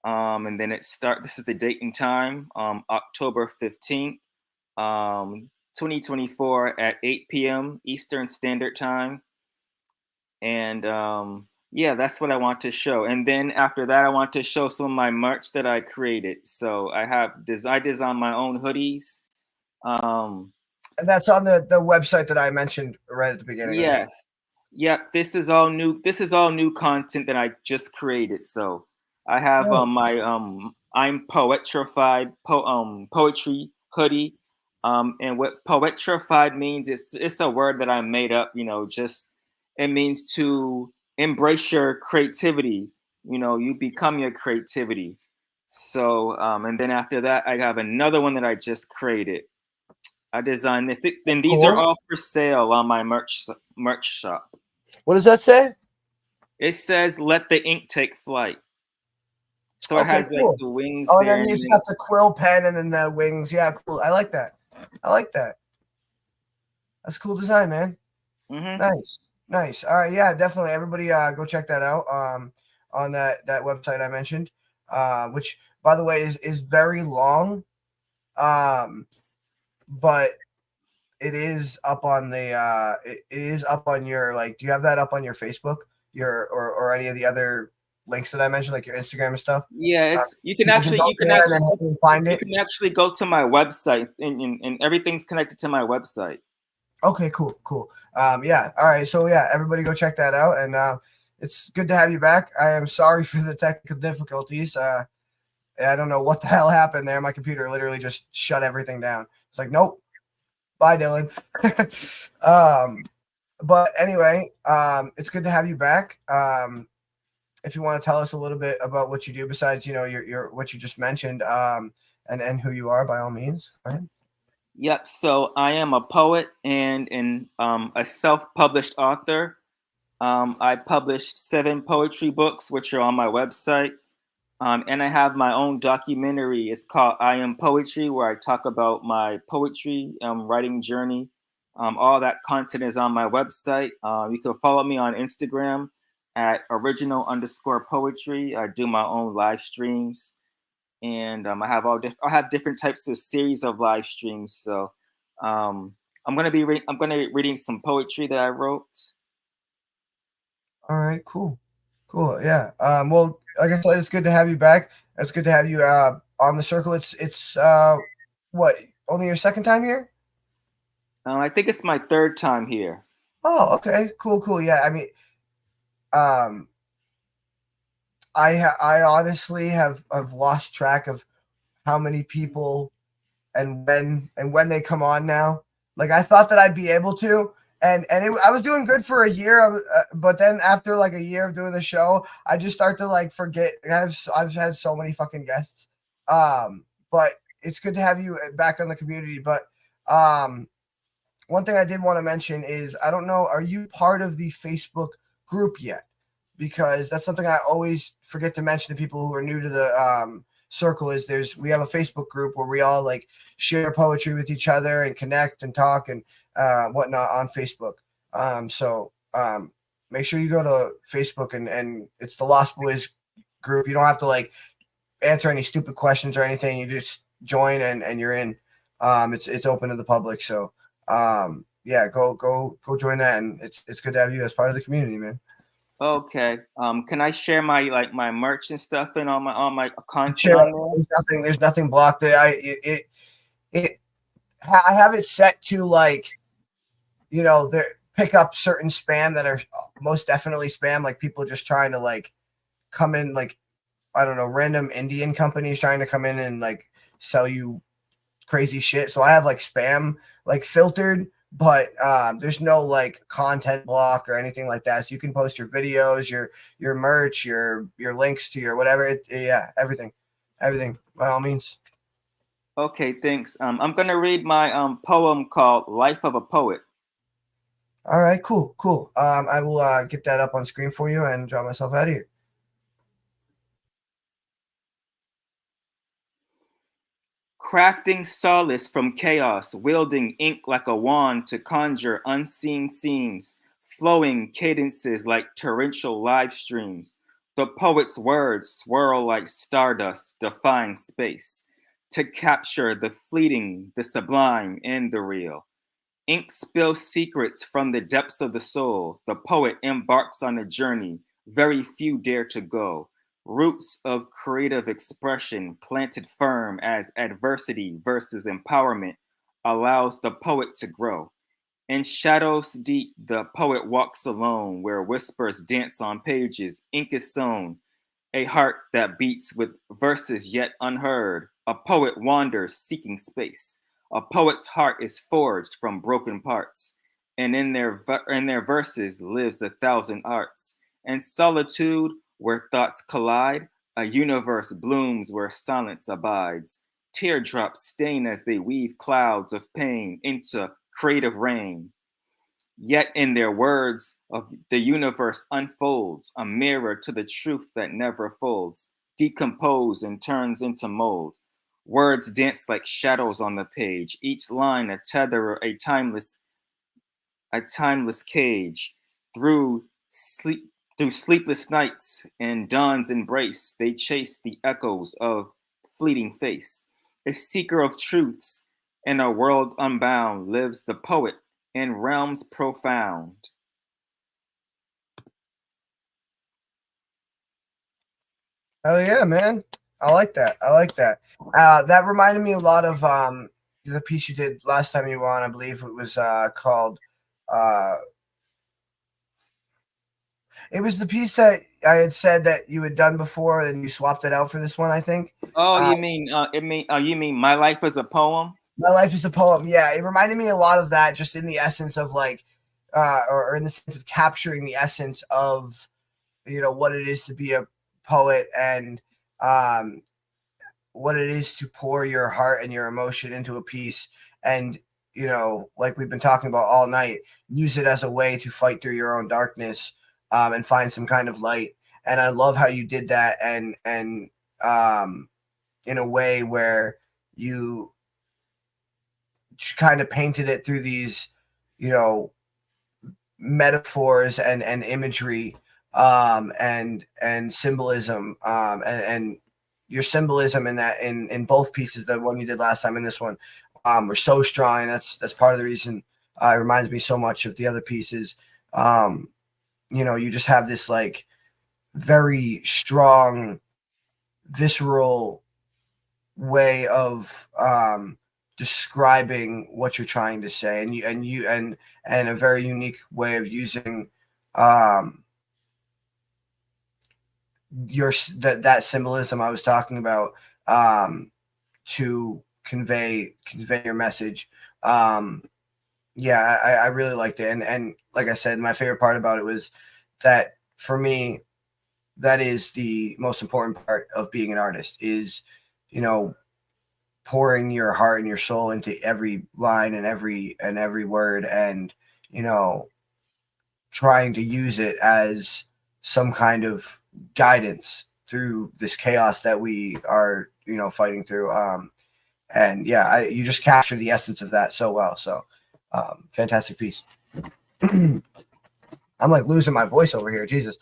And then this is the date and time, October 15th, 2024 at 8 p.m. Eastern Standard Time. And yeah, that's what I want to show. And then after that, I want to show some of my merch that I created. So I designed my own hoodies. And that's on the website that I mentioned right at the beginning. Yes. Yep. This is all new. This is all new content that I just created. So I have my I'm poetrified poetry hoodie. And what poetrified means, it's a word that I made up, just it means to embrace your creativity. You become your creativity. So and then after that, I have another one that I just created. I designed this. Then these are all for sale on my merch shop. What does that say? It says "Let the ink take flight." So it has like the wings Oh, there. and then it's got the quill pen and then the wings. Yeah, cool. I like that. That's a cool design, man. Nice. All right, yeah, definitely. Everybody, go check that out. On that website I mentioned, which by the way is very long. But it is up on the it is up on your, like, do you have that up on your Facebook, or any of the other links that I mentioned, like your Instagram and stuff? Yeah, you can actually find it. You can actually go to my website, and everything's connected to my website. Okay, cool. Yeah, all right. So yeah, everybody go check that out, and it's good to have you back. I am sorry for the technical difficulties. I don't know what the hell happened there. My computer literally just shut everything down. It's like, nope. Bye, Dylan. But anyway, it's good to have you back. If you want to tell us a little bit about what you do besides, your what you just mentioned, and who you are, by all means. Go ahead. Yep. So I am a poet and a self-published author. I published 7 poetry books, which are on my website. And I have my own documentary. It's called I Am Poetry, where I talk about my poetry writing journey. All that content is on my website. You can follow me on Instagram at original_poetry. I do my own live streams, and I have different types of series of live streams. So I'm gonna be reading some poetry that I wrote. All right, cool. Yeah. Well, like I said, it's good to have you back. It's good to have you on the circle. It's what, only your second time here? I think it's my 3rd time here. Oh, okay, cool. Yeah, I mean, I honestly have lost track of how many people and when they come on now. Like, I thought that I'd be able to, and I was doing good for a year, but then after like a year of doing the show, I just start to like forget. I've had so many fucking guests, but it's good to have you back on the community. But one thing I did want to mention is, I don't know, are you part of the Facebook group yet? Because that's something I always forget to mention to people who are new to the circle. Is we have a Facebook group where we all like share poetry with each other and connect and talk and whatnot on Facebook. So make sure you go to Facebook, and it's the Lostboys group. You don't have to like answer any stupid questions or anything. You just join and you're in. It's open to the public. So yeah, go join that, and it's good to have you as part of the community, man. Okay. Can I share my my merch and stuff and all my content on there? There's nothing blocked. I have it set to like, pick up certain spam that are most definitely spam, like people just trying to like come in, like, I don't know, random Indian companies trying to come in and like sell you crazy shit. So I have like spam like filtered, but there's no like content block or anything like that. So you can post your videos, your merch, your links to your whatever. Yeah, everything by all means. Okay, thanks. I'm gonna read my poem called "Life of a Poet." All right, cool. I will get that up on screen for you and draw myself out of here. crafting solace from chaos, wielding ink like a wand to conjure unseen seams, flowing cadences like torrential live streams. The poet's words swirl like stardust, defying space, to capture the fleeting, the sublime, and the real. Ink spills secrets from the depths of the soul. The poet embarks on a journey very few dare to go. Roots of creative expression planted firm as adversity versus empowerment allows the poet to grow. In shadows deep, the poet walks alone, where whispers dance on pages, ink is sown, a heart that beats with verses yet unheard. A poet wanders seeking space. A poet's heart is forged from broken parts, and in their verses lives a thousand arts. And solitude, where thoughts collide, a universe blooms where silence abides. Teardrops stain as they weave clouds of pain into creative rain. Yet in their words of the universe unfolds, a mirror to the truth that never folds, decompose and turns into mold. Words dance like shadows on the page, each line a tether, a timeless cage. Through sleep, through sleepless nights and dawn's embrace, they chase the echoes of fleeting face. A seeker of truths in a world unbound lives the poet in realms profound. Hell yeah, man. I like that. I like that. That reminded me a lot of the piece you did last time you were on. I believe it was called. It was the piece that I had said that you had done before, and you swapped it out for this one. I think. Oh, you mean you mean My Life as a Poem? My life is a poem. Yeah, it reminded me a lot of that, just in the essence of like, or in the sense of capturing the essence of, what it is to be a poet, and what it is to pour your heart and your emotion into a piece, and like we've been talking about all night, use it as a way to fight through your own darkness, and find some kind of light. And I love how you did that, and in a way where you kind of painted it through these, metaphors and imagery, and symbolism, and your symbolism in that, in both pieces, the one you did last time and this one, were so strong. And that's part of the reason it reminds me so much of the other pieces. You just have this like very strong, visceral way of describing what you're trying to say, and a very unique way of using that symbolism I was talking about, to convey your message. I really liked it, and like I said, my favorite part about it was that, for me, that is the most important part of being an artist, is pouring your heart and your soul into every line and every word, and trying to use it as some kind of guidance through this chaos that we are fighting through. And yeah, you just capture the essence of that so well. So fantastic piece. I'm like losing my voice over here, Jesus.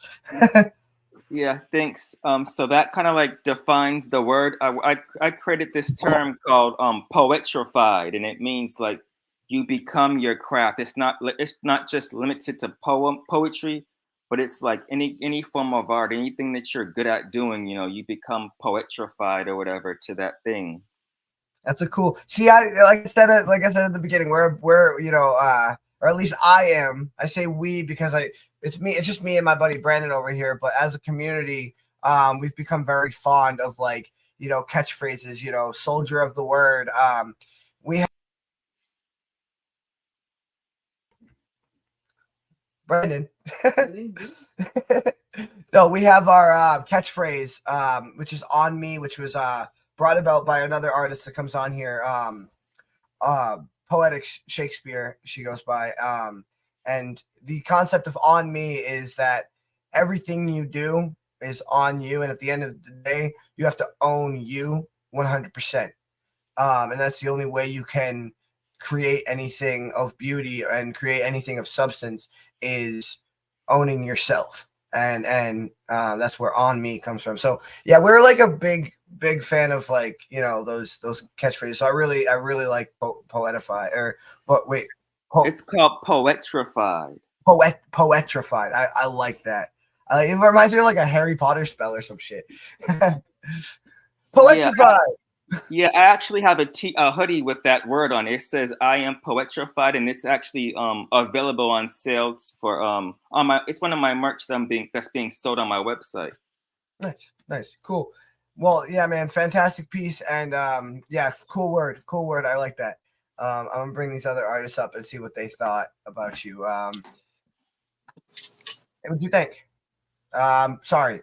Yeah, thanks. So that kind of like defines the word. I created this term called poetrified, and it means like you become your craft. It's not just limited to poetry, but it's like any form of art, anything that you're good at doing. You become poetrified or whatever to that thing. That's a cool. See, like I said at the beginning, we're or at least I am. I say we because it's me. It's just me and my buddy Brandon over here. But as a community, we've become very fond of catchphrases. Soldier of the word. We have Brandon. No, we have our catchphrase, which is "on me," which was brought about by another artist that comes on here. Poetic Shakespeare, she goes by. And the concept of "on me" is that everything you do is on you, and at the end of the day, you have to own you 100%. and that's the only way you can create anything of beauty and create anything of substance is owning yourself, and that's where on me comes from. So yeah, we're like a big fan of, like, those catchphrases. So I really like poetify, or but wait, It's called Poetrified. poetrified. I like that. It reminds me of like a Harry Potter spell or some shit. Poetrified. Yeah, I actually have a hoodie with that word on it. It says "I am poetrified," and it's actually available on sale for on my. It's one of my merch that's being sold on my website. Nice, cool. Well, yeah, man, fantastic piece, and yeah, cool word. I like that. I'm gonna bring these other artists up and see what they thought about you. What do you think? Sorry.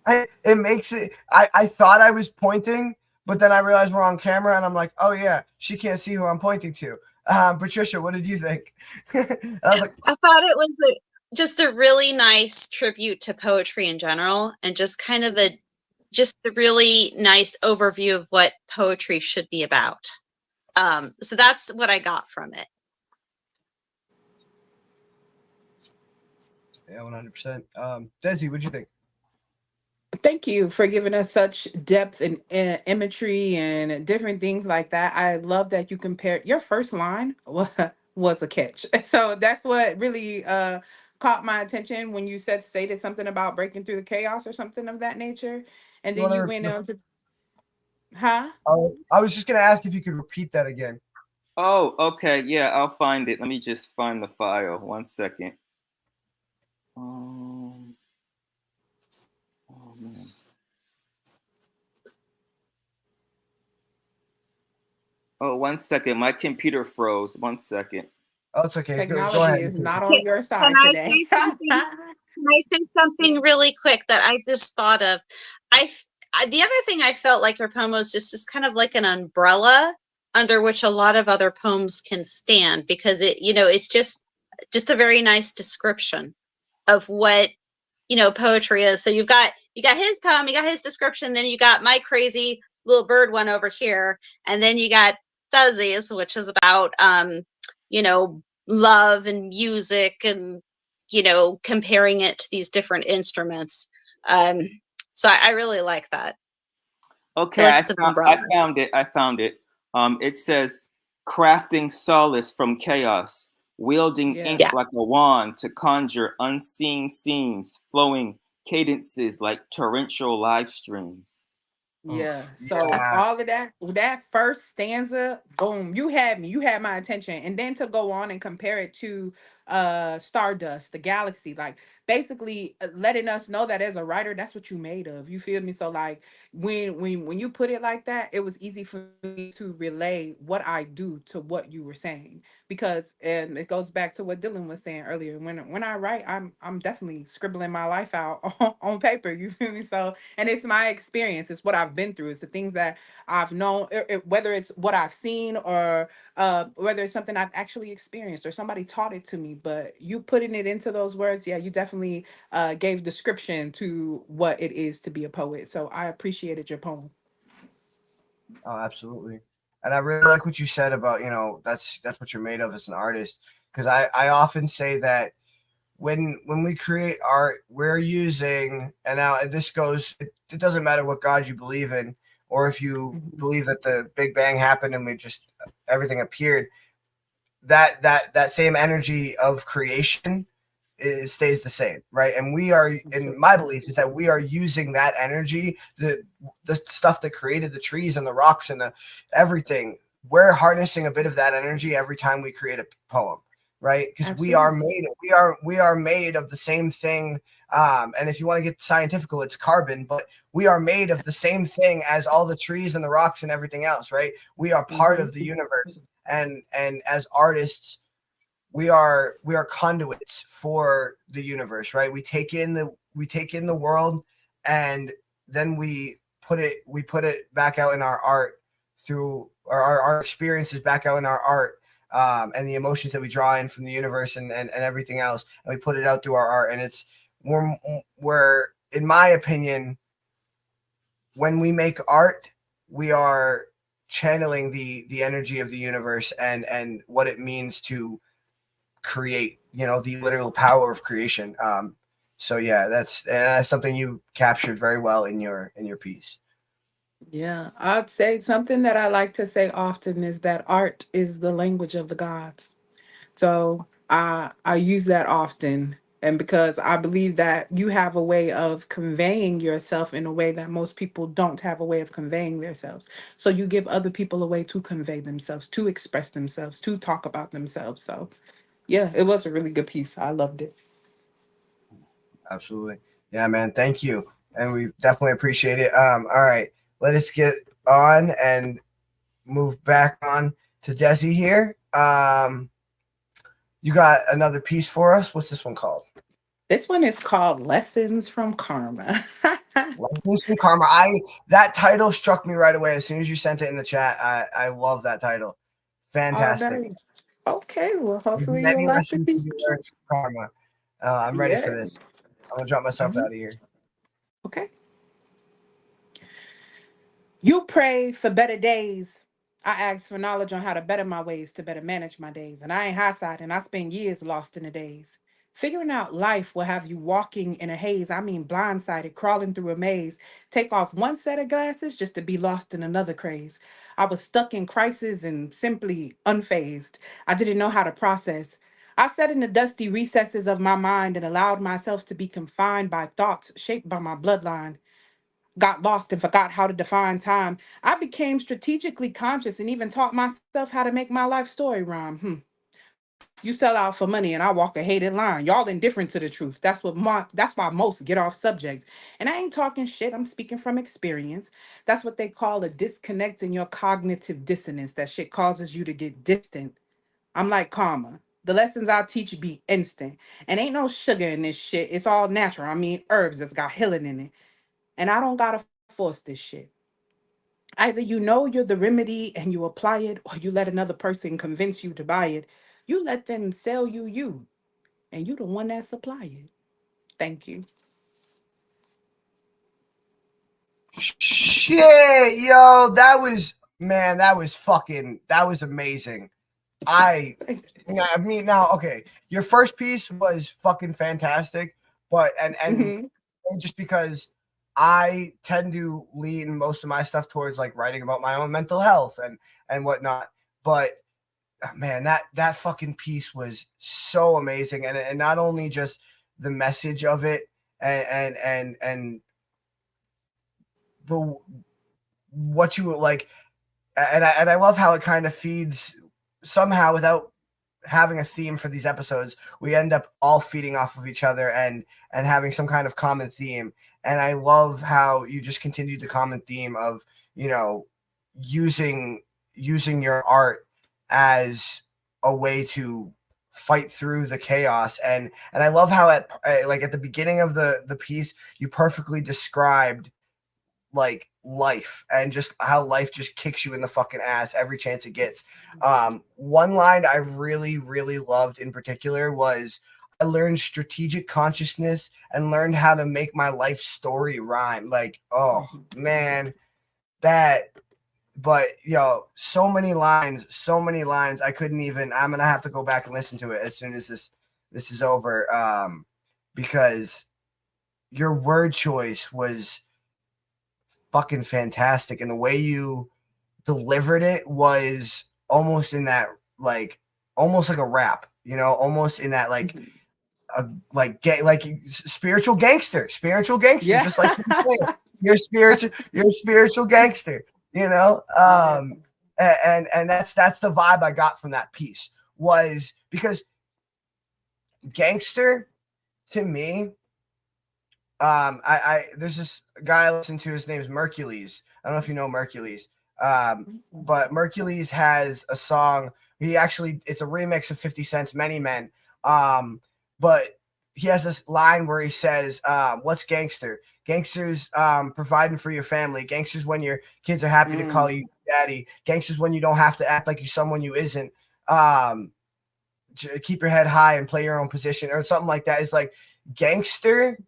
It makes it. I thought I was pointing, but then I realized we're on camera, and I'm like, oh yeah, she can't see who I'm pointing to. Patricia, what did you think? I was like, I thought it was just a really nice tribute to poetry in general, and just kind of a really nice overview of what poetry should be about. So that's what I got from it. yeah, 100%. Desi, what'd you think? Thank you for giving us such depth and imagery and different things like that. I love that you compared your first line was a catch. So that's what really caught my attention when you stated something about breaking through the chaos or something of that nature. And then you went on to, huh? I was just gonna ask if you could repeat that again. Oh, okay. Yeah, I'll find it. Let me just find the file. 1 second. Oh man. Oh, 1 second. My computer froze. 1 second. Oh, it's okay. Go Technology ahead. is not on your Can side I today. say something? Can I say something really quick that I just thought of? The other thing I felt like your poem was just kind of like an umbrella under which a lot of other poems can stand, because it's just a very nice description of what poetry is. So you got his poem, you got his description, then you got my crazy little bird one over here, and then you got Fuzzy's, which is about love and music, and comparing it to these different instruments. So I really like that. Okay, I found it. It says crafting solace from chaos, wielding ink Yeah. like a wand to conjure unseen scenes, flowing cadences like torrential live streams. Yeah. So all of that first stanza, boom, you had my attention. And then to go on and compare it to Stardust, the galaxy, like basically letting us know that as a writer, that's what you made of. You feel me? So like when you put it like that, it was easy for me to relay what I do to what you were saying. Because and it goes back to what Dylan was saying earlier. When I write, I'm definitely scribbling my life out on paper. You feel me? So and it's my experience, it's what I've been through, it's the things that I've known, whether it's what I've seen or whether it's something I've actually experienced or somebody taught it to me. But you putting it into those words, yeah, you definitely gave description to what it is to be a poet. So I appreciated your poem. Oh, absolutely. And I really like what you said about, that's what you're made of as an artist. Because I often say that when we create art, we're using, and now this goes, it doesn't matter what God you believe in, or if you believe that the Big Bang happened and everything appeared, that same energy of creation, it stays the same, right? And we are, in my belief, is that we are using that energy, the stuff that created the trees and the rocks and everything. We're harnessing a bit of that energy every time we create a poem, right? Because we are made of the same thing. And if you want to get scientific, it's carbon, but we are made of the same thing as all the trees and the rocks and everything else, right? We are part of the universe, and as artists, we are conduits for the universe, right? We take in the world, and then we put it back out in our art through our experiences back out in our art, and the emotions that we draw in from the universe and everything else, and we put it out through our art. And it's we're in my opinion, when we make art, we are channeling the energy of the universe and what it means to create, you know, the literal power of creation. So yeah, that's something you captured very well in your piece. Yeah, I'd say something that I like to say often is that art is the language of the gods. So I use that often, and because I believe that you have a way of conveying yourself in a way that most people don't have a way of conveying themselves. So you give other people a way to convey themselves, to express themselves, to talk about themselves. So yeah, it was a really good piece. I loved it. Absolutely. Yeah, man. Thank you. And we definitely appreciate it. All right. Let us get on and move back on to Desi here. You got another piece for us. What's this one called? This one is called Lessons from Karma. Lessons from Karma. That title struck me right away as soon as you sent it in the chat. I love that title. Oh, Fantastic. nice. Okay, well, There's hopefully many you'll like the lessons to piece. be learned from karma. I'm ready for Yeah. this. I'm gonna drop myself Mhm. out of here. Okay. You pray for better days. I ask for knowledge on how to better my ways to better manage my days. And I ain't high side, and I spend years lost in the days. Figuring out life will have you walking in a haze. I mean, blindsided, crawling through a maze. Take off one set of glasses just to be lost in another craze. I was stuck in crisis and simply unfazed. I didn't know how to process. I sat in the dusty recesses of my mind and allowed myself to be confined by thoughts shaped by my bloodline. Got lost and forgot how to define time. I became strategically conscious and even taught myself how to make my life story rhyme. You sell out for money and I walk a hated line. Y'all indifferent to the truth. That's why most get off subject. And I ain't talking shit. I'm speaking from experience. That's what they call a disconnect in your cognitive dissonance. That shit causes you to get distant. I'm like karma. The lessons I teach be instant. And ain't no sugar in this shit. It's all natural. I mean herbs that's got healing in it. And I don't gotta force this shit. Either you know you're the remedy and you apply it, or you let another person convince you to buy it. You let them sell you, and you the one that supply it. Thank you. Shit, yo, that was man, that was amazing. I mean, now, okay, your first piece was fucking fantastic, but and Mhm. just because I tend to lean most of my stuff towards like writing about my own mental health and whatnot, but man, that fucking piece was so amazing, and not only just the message of it and the what you like, and I love how it kind of feeds somehow without having a theme for these episodes. We end up all feeding off of each other and having some kind of common theme. And I love how you just continued the common theme of, you know, using your art as a way to fight through the chaos. And I love how like at the beginning of the piece you perfectly described like life and just how life just kicks you in the fucking ass every chance it gets. One line I really, really loved in particular was, I learned strategic consciousness and learned how to make my life story rhyme. Like, oh man, that, but yo, so many lines. I couldn't even, I'm gonna have to go back and listen to it as soon as this is over. Because your word choice was fucking fantastic, and the way you delivered it was almost in that like almost like a rap, you know, almost in that like Mhm. a like spiritual gangster, Yeah. just like you said. You're a spiritual gangster, you know. Yeah. And that's the vibe I got from that piece, was because gangster to me, I there's this guy I listen to. His name's Mercules. I don't know if you know Mercules. But Mercules has a song. It's a remix of 50 Cent's Many Men. But he has this line where he says, "What's gangster? Gangsters providing for your family. Gangsters when your kids are happy to call Mm. you daddy. Gangsters when you don't have to act like you're someone you isn't. Um, keep your head high and play your own position," or something like that. It's like gangster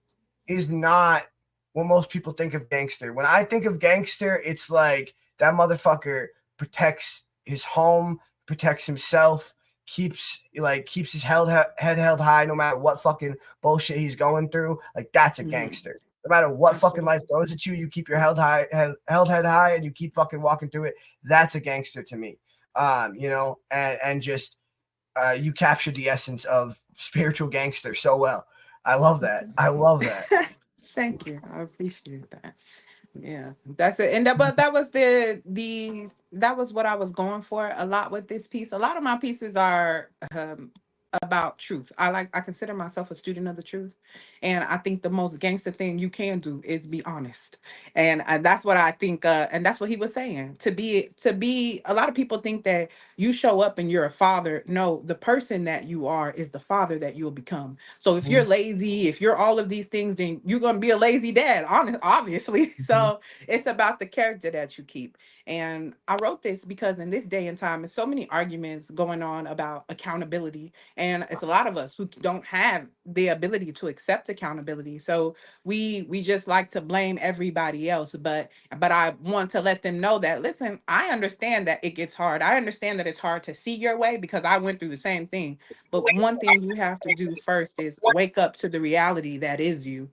is not what most people think of gangster. When I think of gangster, it's like that motherfucker protects his home, protects himself, keeps his head held high no matter what fucking bullshit he's going through. Like, that's a gangster. No matter what fucking life throws at you, you keep your held head high, and you keep fucking walking through it. That's a gangster to me. You know, and just you captured the essence of spiritual gangster so well. I love that. I love that. Thank you. I appreciate that. Yeah, that's it. And that, but that was that was what I was going for a lot with this piece. A lot of my pieces are about truth. I consider myself a student of the truth, and I think the most gangster thing you can do is be honest, and that's what I think. And that's what he was saying. To be. A lot of people think that you show up and you're a father. No, the person that you are is the father that you'll become. So if you're lazy, if you're all of these things, then you're gonna be a lazy dad. Obviously. So it's about the character that you keep. And I wrote this because in this day and time, there's so many arguments going on about accountability, and it's a lot of us who don't have the ability to accept accountability. So we just like to blame everybody else. But I want to let them know that, listen, I understand that it gets hard. I understand that it's hard to see your way because I went through the same thing. But one thing you have to do first is wake up to the reality that is you,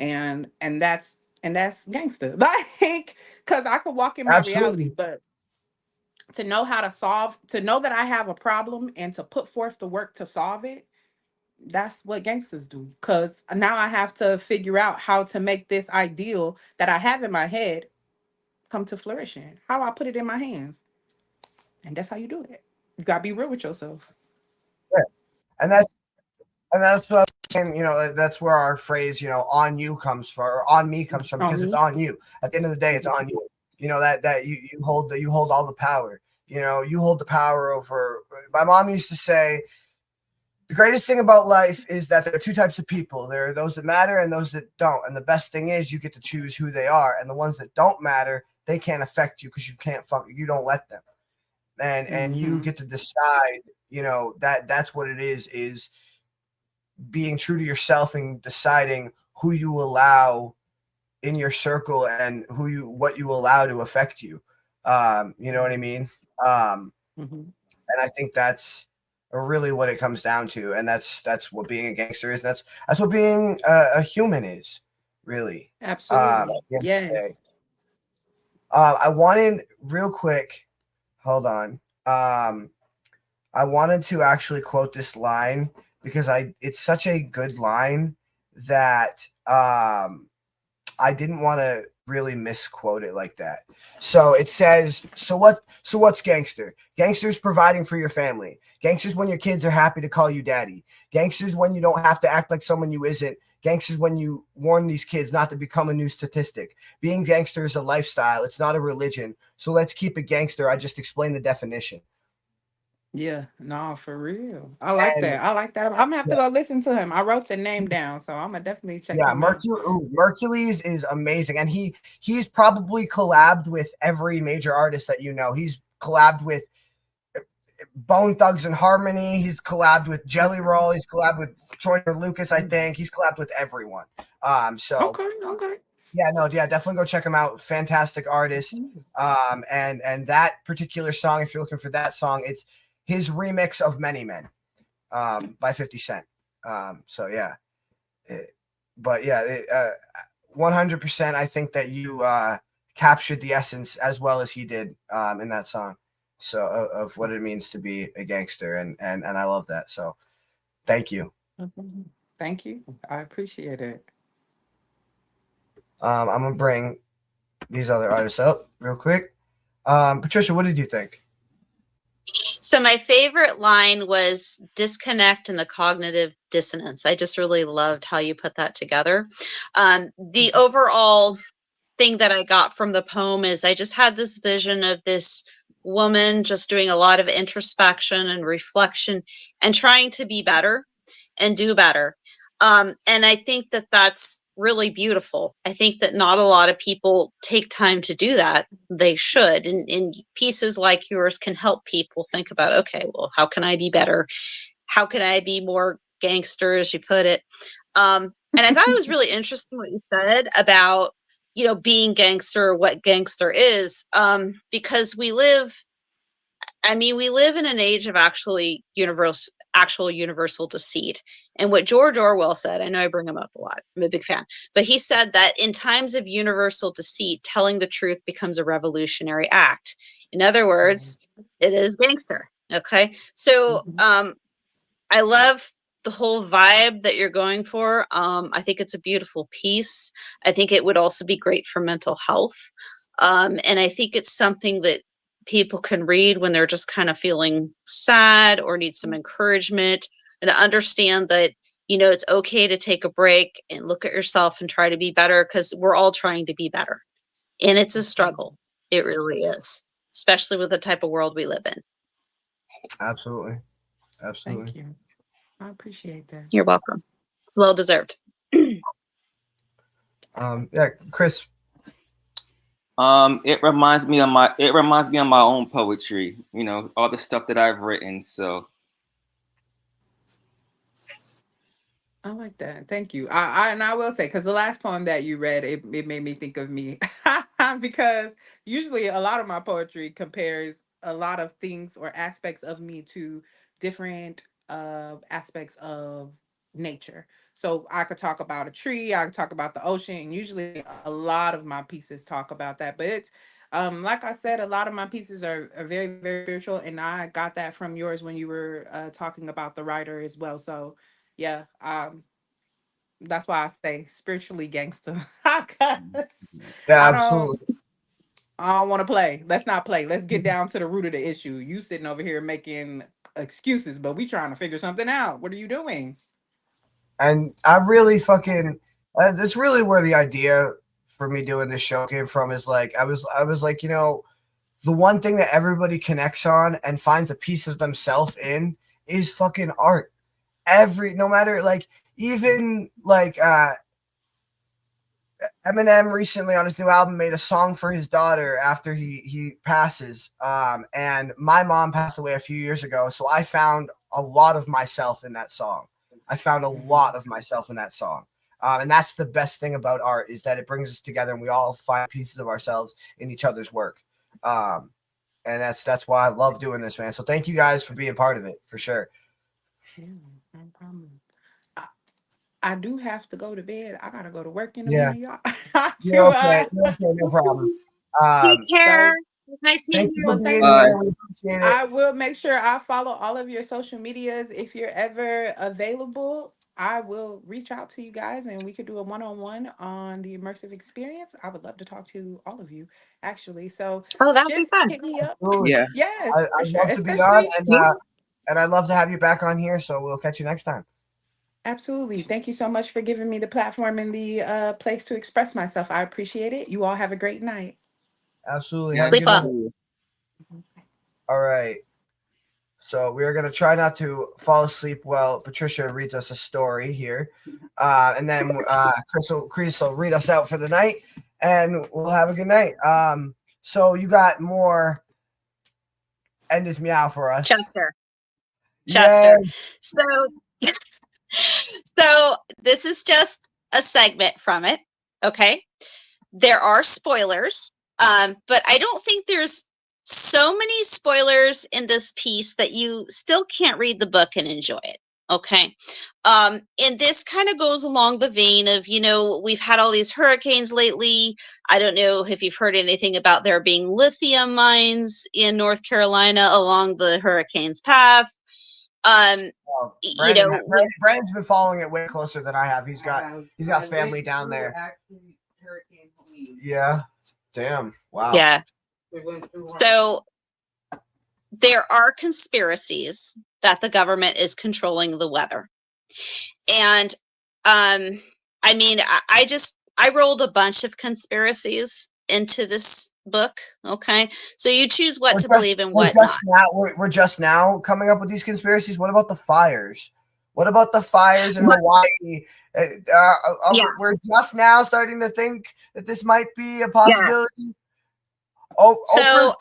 and that's gangster. Like, because I could walk in my reality, Absolutely. but to know how to solve, to know that I have a problem and to put forth the work to solve it, that's what gangsters do. Because now I have to figure out how to make this ideal that I have in my head come to fruition. How I put it in my hands. And that's how you do it. You gotta be real with yourself. Yeah. And that's what I'm saying, you know, that's where our phrase, you know, on you comes from, or on me comes from, because it's on you. At the end of the day, it's on you. You know, that you hold all the power. You know, you hold the power over. My mom used to say, the greatest thing about life is that there are two types of people. There are those that matter and those that don't. And the best thing is you get to choose who they are. And the ones that don't matter, they can't affect you because you don't let them. And you get to decide, you know, that's what it is being true to yourself and deciding who you allow in your circle and what you allow to affect you. You know what I mean? And I think that's really what it comes down to. And that's what being a gangster is. That's what being a human is, really. Absolutely. Yes. I wanted real quick. Hold on. I wanted to actually quote this line because it's such a good line that I didn't want to really misquote it like that. So it says, so what's gangster? Gangster's providing for your family. Gangster's when your kids are happy to call you daddy. Gangster's when you don't have to act like someone you isn't. Gangster's when you warn these kids not to become a new statistic. Being gangster is a lifestyle. It's not a religion. So let's keep it gangster. I just explained the definition. Yeah, no, for real. I like that. I like that. I'm gonna have to go listen to him. I wrote the name down, so I'm gonna definitely check him out. Mercules is amazing, and he's probably collabed with every major artist that you know. He's collabed with Bone Thugs and Harmony. He's collabed with Jelly Roll. He's collabed with Troy Lucas. I think he's collabed with everyone. So okay. Yeah, definitely go check him out. Fantastic artist. And that particular song, if you're looking for that song, it's his remix of Many Men, by 50 Cent. So yeah, 100%. I think that you captured the essence as well as he did in that song. So of what it means to be a gangster, and I love that. So thank you. Thank you. I appreciate it. I'm gonna bring these other artists up real quick. Patricia, what did you think? So my favorite line was disconnect and the cognitive dissonance. I just really loved how you put that together. The overall thing that I got from the poem is I just had this vision of this woman just doing a lot of introspection and reflection and trying to be better and do better. And I think that that's really beautiful. I think that not a lot of people take time to do that. They should. And pieces like yours can help people think about, okay, well, how can I be better? How can I be more gangster, as you put it? And I thought it was really interesting what you said about being gangster, or what gangster is, because we live in an age of actual universal deceit. And what George Orwell said, I know I bring him up a lot, I'm a big fan, but he said that in times of universal deceit, telling the truth becomes a revolutionary act. In other words, it is gangster. Okay. So, I love the whole vibe that you're going for. I think it's a beautiful piece. I think it would also be great for mental health. And I think it's something that people can read when they're just kind of feeling sad or need some encouragement, and to understand that, it's okay to take a break and look at yourself and try to be better, because we're all trying to be better. And it's a struggle. It really is, especially with the type of world we live in. Absolutely. Absolutely. Thank you. I appreciate that. You're welcome. It's well deserved. Yeah, Chris. It reminds me of my own poetry, all the stuff that I've written. So I like that. Thank you. I will say, because the last poem that you read, it made me think of me because usually a lot of my poetry compares a lot of things or aspects of me to different aspects of nature. So I could talk about a tree, I could talk about the ocean, and usually a lot of my pieces talk about that. But it's like I said, a lot of my pieces are very, very spiritual, and I got that from yours when you were talking about the writer as well. So yeah, that's why I say spiritually gangster. 'Cause Yeah, I don't absolutely. I don't want to play. Let's not play. Let's get down to the root of the issue. You sitting over here making excuses, but we trying to figure something out. What are you doing? And I really fucking that's really where the idea for me doing this show came from. Is like I was like, the one thing that everybody connects on and finds a piece of themselves in is fucking art. No matter, like, even like Eminem recently on his new album made a song for his daughter after he passes. And my mom passed away a few years ago, so I found a lot of myself in that song. I found a lot of myself in that song. And that's the best thing about art, is that it brings us together and we all find pieces of ourselves in each other's work. And that's why I love doing this, man. So thank you guys for being part of it, for sure. Yeah, no problem. I do have to go to bed. I gotta go to work in a Yeah, minute, y'all. I you're do. okay. You're okay, no problem. Take care. So, It was nice Thank meeting you for well, you. being thank you. here. We appreciate it. I will make sure I follow all of your social medias. If you're ever available, I will reach out to you guys and we could do a one-on-one on the immersive experience. I would love to talk to all of you, actually. So Oh, that would be just fun. hit me up. Absolutely. yeah, Yes, for I'd sure. love to be on, Especially, and I'd love to have you back on here. So we'll catch you next time. absolutely. Thank you so much for giving me the platform and the place to express myself. I appreciate it. You all have a great night. Absolutely. yeah. Have a Sleep good well. night. All right. So we are going to try not to fall asleep while Patricia reads us a story here. And then Chris will read us out for the night, and we'll have a good night. So you got more End This Meow for us. Chester. Yeah. So this is just a segment from it. Okay. There are spoilers, but I don't think there's so many spoilers in this piece that you still can't read the book and enjoy it. Okay. And this kind of goes along the vein of, we've had all these hurricanes lately. I don't know if you've heard anything about there being lithium mines in North Carolina along the hurricane's path. Brandon's been following it way closer than I have. He's got family down there. Yeah. Damn. Wow. Yeah. So there are conspiracies that the government is controlling the weather. And I rolled a bunch of conspiracies into this book. Okay. So you choose what to believe and what not. We're just now coming up with these conspiracies. What about the fires? What about the fires in Hawaii? We're just now starting to think that this might be a possibility. So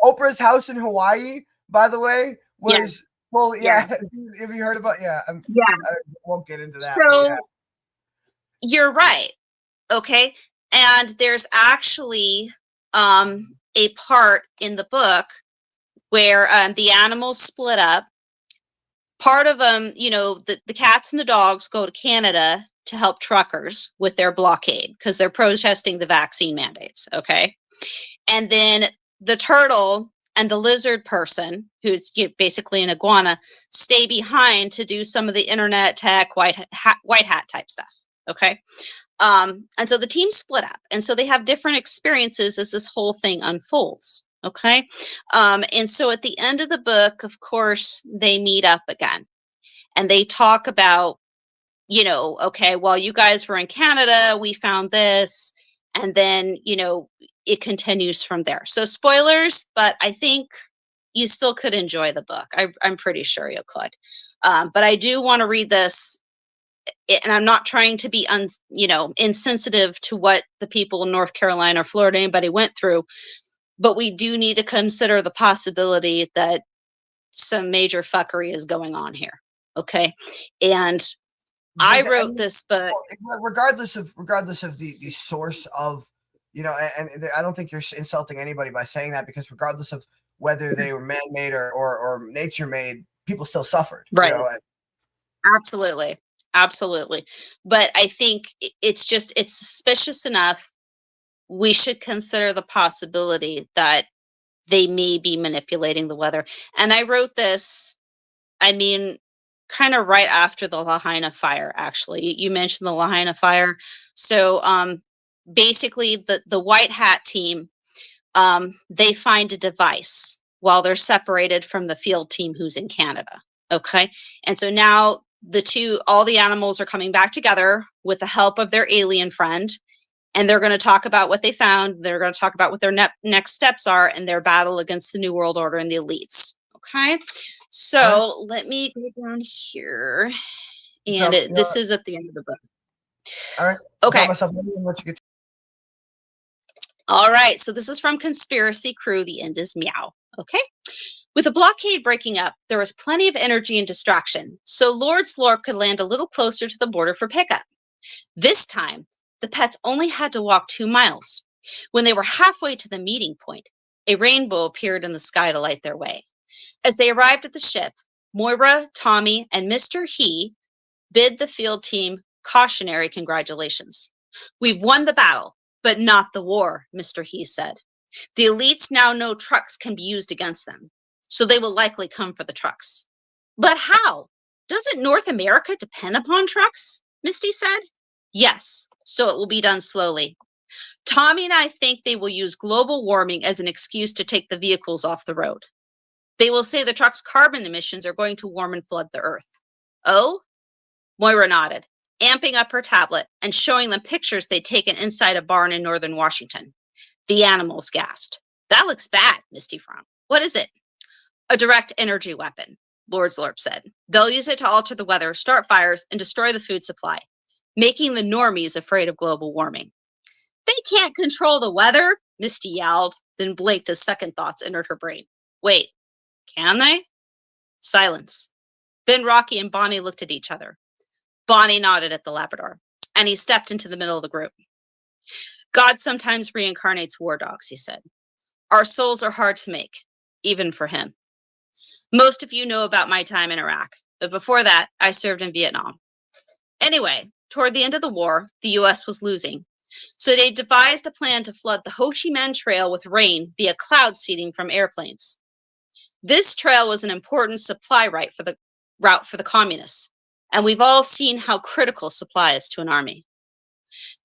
Oprah's house in Hawaii, by the way, was full. Yeah. Have you heard about? Yeah. I won't get into that. So you're right. Okay. And there's actually a part in the book where the animals split up. Part of them, the cats and the dogs go to Canada to help truckers with their blockade because they're protesting the vaccine mandates. Okay. And then the turtle and the lizard person, who's basically an iguana, stay behind to do some of the internet tech, white hat type stuff. Okay. And so the team split up. And so they have different experiences as this whole thing unfolds. Okay. And so at the end of the book, of course, they meet up again and they talk about, okay, while you guys were in Canada, we found this. And then, it continues from there. So spoilers, but I think you still could enjoy the book. I'm pretty sure you could. But I do want to read this, and I'm not trying to be insensitive to what the people in North Carolina or Florida, anybody went through, but we do need to consider the possibility that some major fuckery is going on here. Okay. And I wrote this book. Regardless of the source of, and I don't think you're insulting anybody by saying that, because regardless of whether they were man-made or nature-made, people still suffered. Right. Absolutely. But I think it's suspicious enough. We should consider the possibility that they may be manipulating the weather. And I wrote this, kind of right after the Lahaina fire, actually. You mentioned the Lahaina fire. So basically the white hat team, they find a device while they're separated from the field team who's in Canada. Okay. And so now all the animals are coming back together with the help of their alien friend. And they're going to talk about what they found. They're going to talk about what their next steps are in their battle against the New World Order and the elites. Okay. So let me go down here. And this is at the end of the book. All right. Okay. All right. So this is from Conspiracy Crew. The end is meow. Okay. With the blockade breaking up, there was plenty of energy and distraction, so Lord Slorp could land a little closer to the border for pickup. This time, the pets only had to walk 2 miles. When they were halfway to the meeting point, a rainbow appeared in the sky to light their way. As they arrived at the ship, Moira, Tommy, and Mr. He bid the field team cautionary congratulations. We've won the battle, but not the war, Mr. He said. The elites now know trucks can be used against them, so they will likely come for the trucks. But how? Doesn't North America depend upon trucks? Misty said. Yes, so it will be done slowly. Tommy and I think they will use global warming as an excuse to take the vehicles off the road. They will say the truck's carbon emissions are going to warm and flood the earth. Oh? Moira nodded, amping up her tablet and showing them pictures they'd taken inside a barn in northern Washington. The animals gasped. That looks bad, Misty frowned. What is it? A direct energy weapon, Lord Slorp said. They'll use it to alter the weather, start fires, and destroy the food supply, making the normies afraid of global warming. They can't control the weather, Misty yowled, then blinked as second thoughts entered her brain. Wait, can they? Silence. Then Rocky and Bonnie looked at each other. Bonnie nodded at the Labrador, and he stepped into the middle of the group. God sometimes reincarnates war dogs, he said. Our souls are hard to make, even for him. Most of you know about my time in Iraq, but before that, I served in Vietnam. Anyway, toward the end of the war, the U.S. was losing, so they devised a plan to flood the Ho Chi Minh Trail with rain via cloud seeding from airplanes. This trail was an important supply route for the communists, and we've all seen how critical supply is to an army.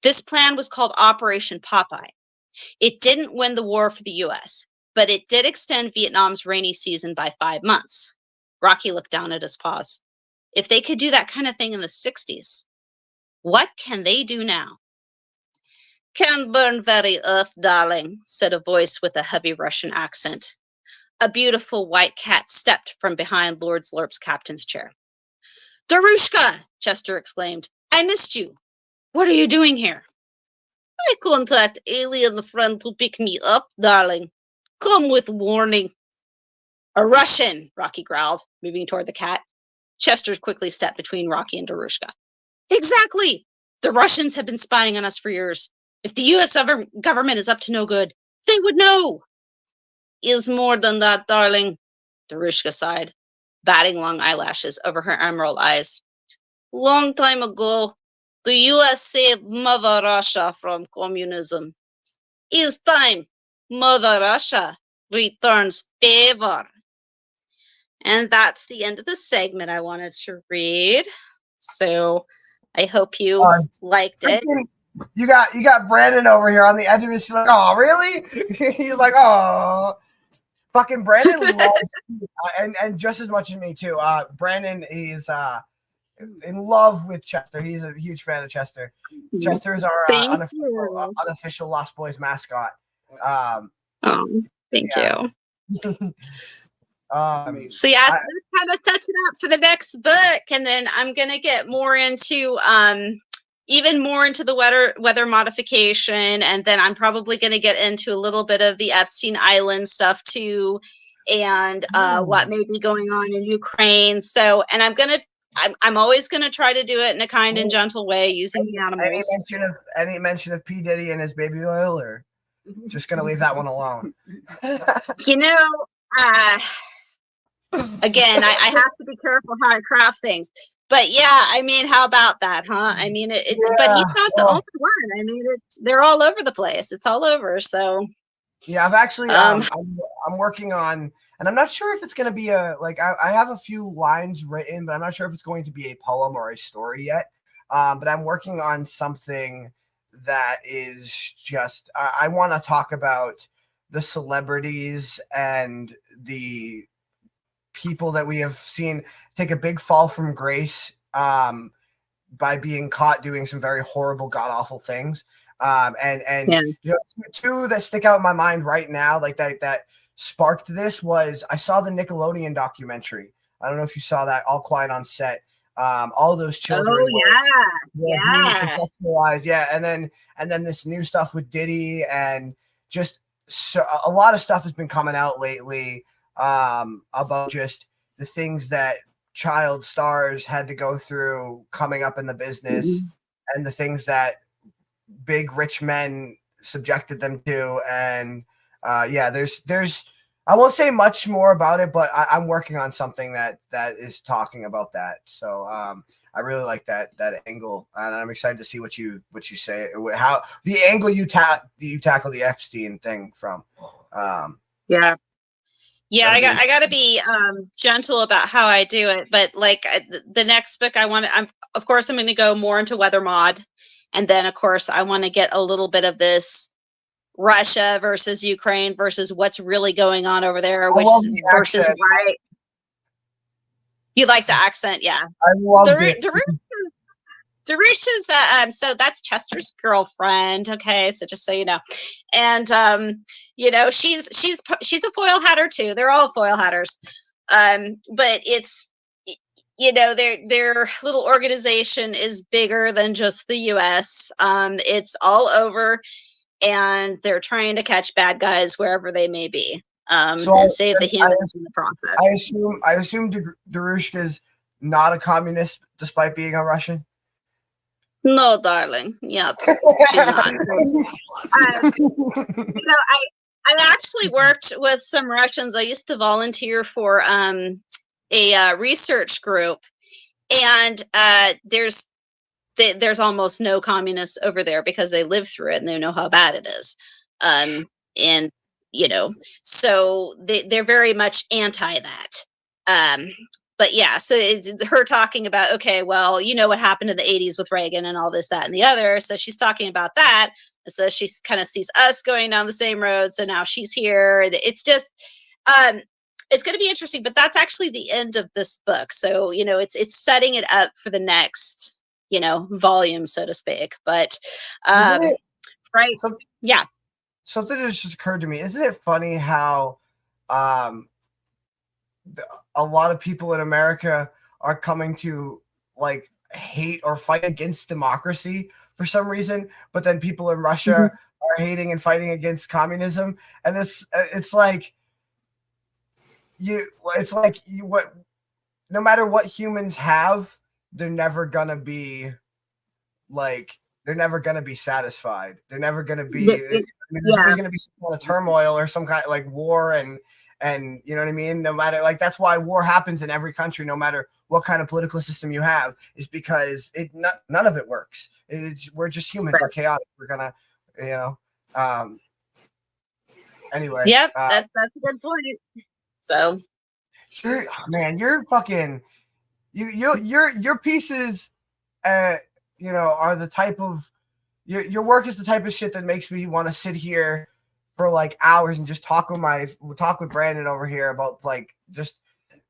This plan was called Operation Popeye. It didn't win the war for the U.S., but it did extend Vietnam's rainy season by 5 months. Rocky looked down at his paws. If they could do that kind of thing in the 60s, what can they do now? Can burn very earth, darling, said a voice with a heavy Russian accent. A beautiful white cat stepped from behind Lord Slorp's captain's chair. Darushka, Chester exclaimed. I missed you. What are you doing here? I contact alien friend to pick me up, darling. Come with warning. A Russian, Rocky growled, moving toward the cat. Chester quickly stepped between Rocky and Darushka. Exactly. The Russians have been spying on us for years. If the U.S. government is up to no good, they would know. Is more than that, darling, Darushka sighed, batting long eyelashes over her emerald eyes. Long time ago, the U.S. saved Mother Russia from communism. It's time Mother Russia returns favor. And that's the end of the segment I wanted to read. So I hope you liked it. You got Brandon over here on the edge of his seat, like, oh, really? He's like, oh, fucking Brandon loves and just as much as me too. Brandon is in love with Chester. He's a huge fan of Chester. Chester is our unofficial Lost Boys mascot. Thank you. So yeah, let's kind of touch it up for the next book, and then I'm gonna get more into even more into the weather modification, and then I'm probably gonna get into a little bit of the Epstein Island stuff too, and what may be going on in Ukraine. So, and I'm always gonna try to do it in a kind and gentle way using the animals. Any mention of P. Diddy and his baby oil, or just gonna leave that one alone? You know, again, I have to be careful how I craft things. But yeah, I mean, how about that, huh? I mean, but he's not the only one. I mean, they're all over the place. It's all over. So yeah, I've actually I'm working on, and I'm not sure if it's going to be I have a few lines written, but I'm not sure if it's going to be a poem or a story yet. But I'm working on something that is just I want to talk about the celebrities and the people that we have seen take a big fall from grace by being caught doing some very horrible, god awful things. You know, two that stick out in my mind right now, like that sparked this was I saw the Nickelodeon documentary. I don't know if you saw that, All Quiet on Set. All those children. Sexualized, and then this new stuff with Diddy, and just a lot of stuff has been coming out lately about just the things that child stars had to go through coming up in the business, and the things that big rich men subjected them to. And there's I won't say much more about it, but I'm working on something that is talking about that. So I really like that angle, and I'm excited to see what you say, how the angle you tackle the Epstein thing from. I got to be gentle about how I do it, but like the next book I'm going to go more into weather mod, and then of course I want to get a little bit of this Russia versus Ukraine versus what's really going on over there, versus why. You like the accent, yeah. I love it. Darush is so that's Chester's girlfriend. Okay, so just so you know, and you know she's a foil hatter too. They're all foil hatters, but it's, you know, their little organization is bigger than just the U.S. It's all over, and they're trying to catch bad guys wherever they may be, and save the humans in the process. I assume Darushka's not a communist despite being a Russian. No, darling. Yeah, she's not. You know, I actually worked with some Russians. I used to volunteer for a research group, and there's almost no communists over there because they live through it and they know how bad it is. And you know, so they're very much anti that. But yeah, so it's her talking about, okay, well, you know what happened in the 80s with Reagan and all this, that, and the other. So she's talking about that. And so she kind of sees us going down the same road. So now she's here. It's just, it's going to be interesting, but that's actually the end of this book. So, you know, it's setting it up for the next, you know, volume, so to speak. But, right. Yeah. Something has just occurred to me. Isn't it funny how, a lot of people in America are coming to like hate or fight against democracy for some reason, but then people in Russia are hating and fighting against communism, and it's like what, no matter what humans have, they're never gonna be like they're never gonna be satisfied. They're never gonna be. There's Yeah. always gonna be some kind of turmoil or some kind of like war and you know what I mean. No matter like that's why war happens in every country, no matter what kind of political system you have, is because none of it works. We're just humans. We're chaotic. We're gonna, you know. Anyway. Yep, that's a good point. So, you're fucking your pieces, you know, are the type of your work is the type of shit that makes me want to sit here for like hours and just talk with Brandon over here about like just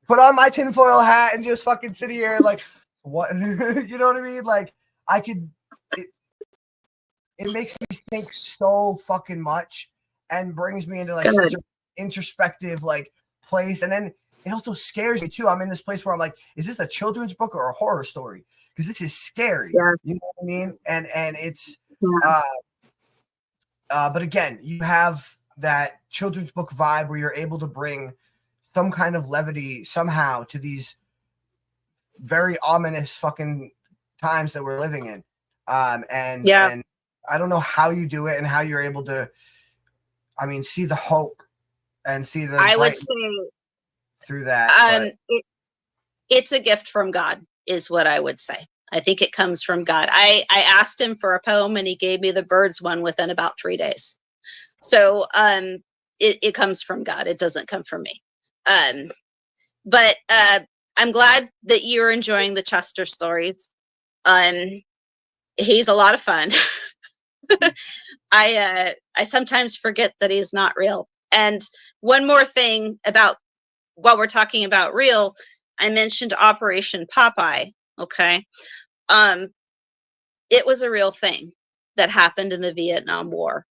put on my tinfoil hat and just fucking sit here like what you know what I mean? Like I could it makes me think so fucking much and brings me into like such an introspective like place, and then it also scares me too. I'm in this place where I'm like, is this a children's book or a horror story? Because this is scary. Yeah. You know what I mean? And it's but again, you have that children's book vibe where you're able to bring some kind of levity somehow to these very ominous fucking times that we're living in. And I don't know how you do it and how you're able to, I mean, see the hope and see the I would say through that. It's a gift from God is what I would say. I think it comes from God. I asked him for a poem and he gave me the birds one within about 3 days. So it comes from God. It doesn't come from me. But I'm glad that you're enjoying the Chester stories. He's a lot of fun. I sometimes forget that he's not real. And one more thing about while we're talking about real, I mentioned Operation Popeye. Okay. It was a real thing that happened in the Vietnam War.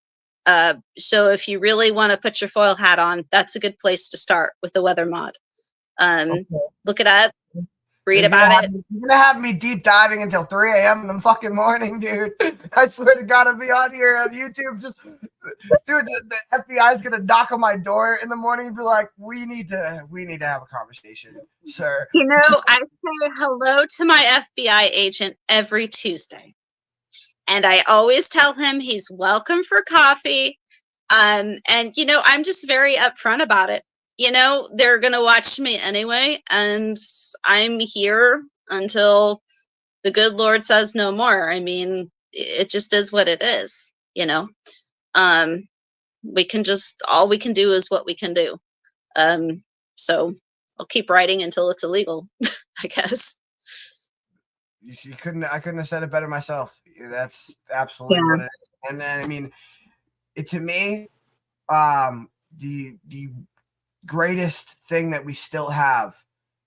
So if you really want to put your foil hat on, that's a good place to start with the weather mod. Look it up, read about it. You're gonna have me deep diving until 3 a.m. in the fucking morning, dude. I swear to God, I'll be on here on YouTube. Just, dude, the FBI is gonna knock on my door in the morning and be like, "We need to have a conversation, sir." You know, I say hello to my FBI agent every Tuesday, and I always tell him he's welcome for coffee. And you know, I'm just very upfront about it. You know, they're going to watch me anyway, and I'm here until the good Lord says no more. I mean, it just is what it is, you know. All we can do is what we can do. So I'll keep writing until it's illegal, I guess. I couldn't have said it better myself. That's absolutely what it is. And then, I mean, to me, the greatest thing that we still have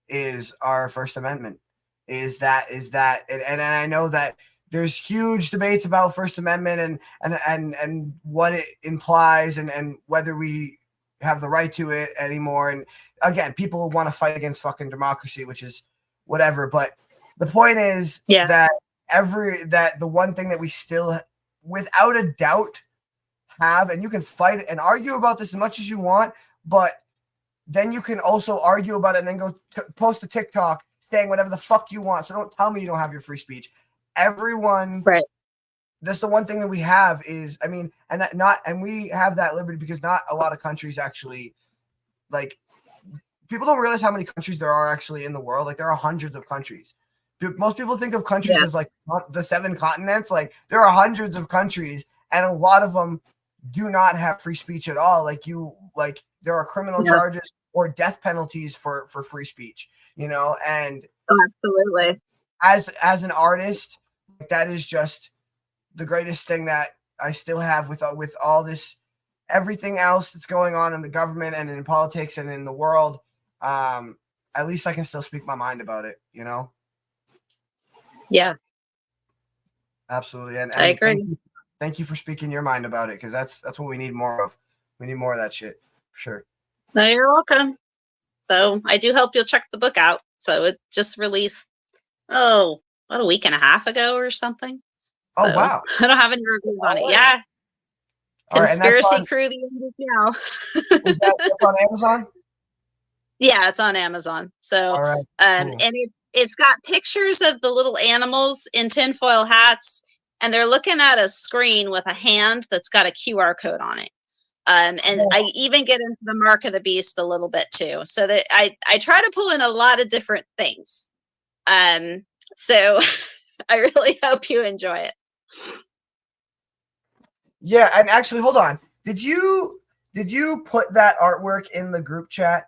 is our First Amendment. Is that and I know that there's huge debates about First Amendment and what it implies and whether we have the right to it anymore. And again, people want to fight against fucking democracy, which is whatever. But the point is that the one thing that we still, without a doubt, have, and you can fight and argue about this as much as you want, but then you can also argue about it and then go post a TikTok saying whatever the fuck you want. So don't tell me you don't have your free speech. Everyone, right? That's the one thing that we have is, I mean, and we have that liberty because not a lot of countries actually, like, people don't realize how many countries there are actually in the world. Like, there are hundreds of countries. Most people think of countries as like the 7 continents. Like, there are hundreds of countries, and a lot of them do not have free speech at all. Like there are criminal charges or death penalties for free speech, you know. And absolutely, as an artist, that is just the greatest thing that I still have with all this, everything else that's going on in the government and in politics and in the world. At least I can still speak my mind about it, you know. Yeah, absolutely. And I agree. Thank you for speaking your mind about it, because that's what we need more of. We need more of that shit, for sure. No, you're welcome. So I do hope you'll check the book out. So it just released, about a week and a half ago or something. So oh, wow. I don't have any reviews on it. Yeah. Conspiracy Crew, the end is now. Is that on Amazon? Yeah, it's on Amazon. So, all right, cool. And it's got pictures of the little animals in tinfoil hats. and they're looking at a screen with a hand that's got a QR code on it. And I even get into the mark of the beast a little bit too. So that I try to pull in a lot of different things. So I really hope you enjoy it. Yeah, and actually, hold on. Did you put that artwork in the group chat?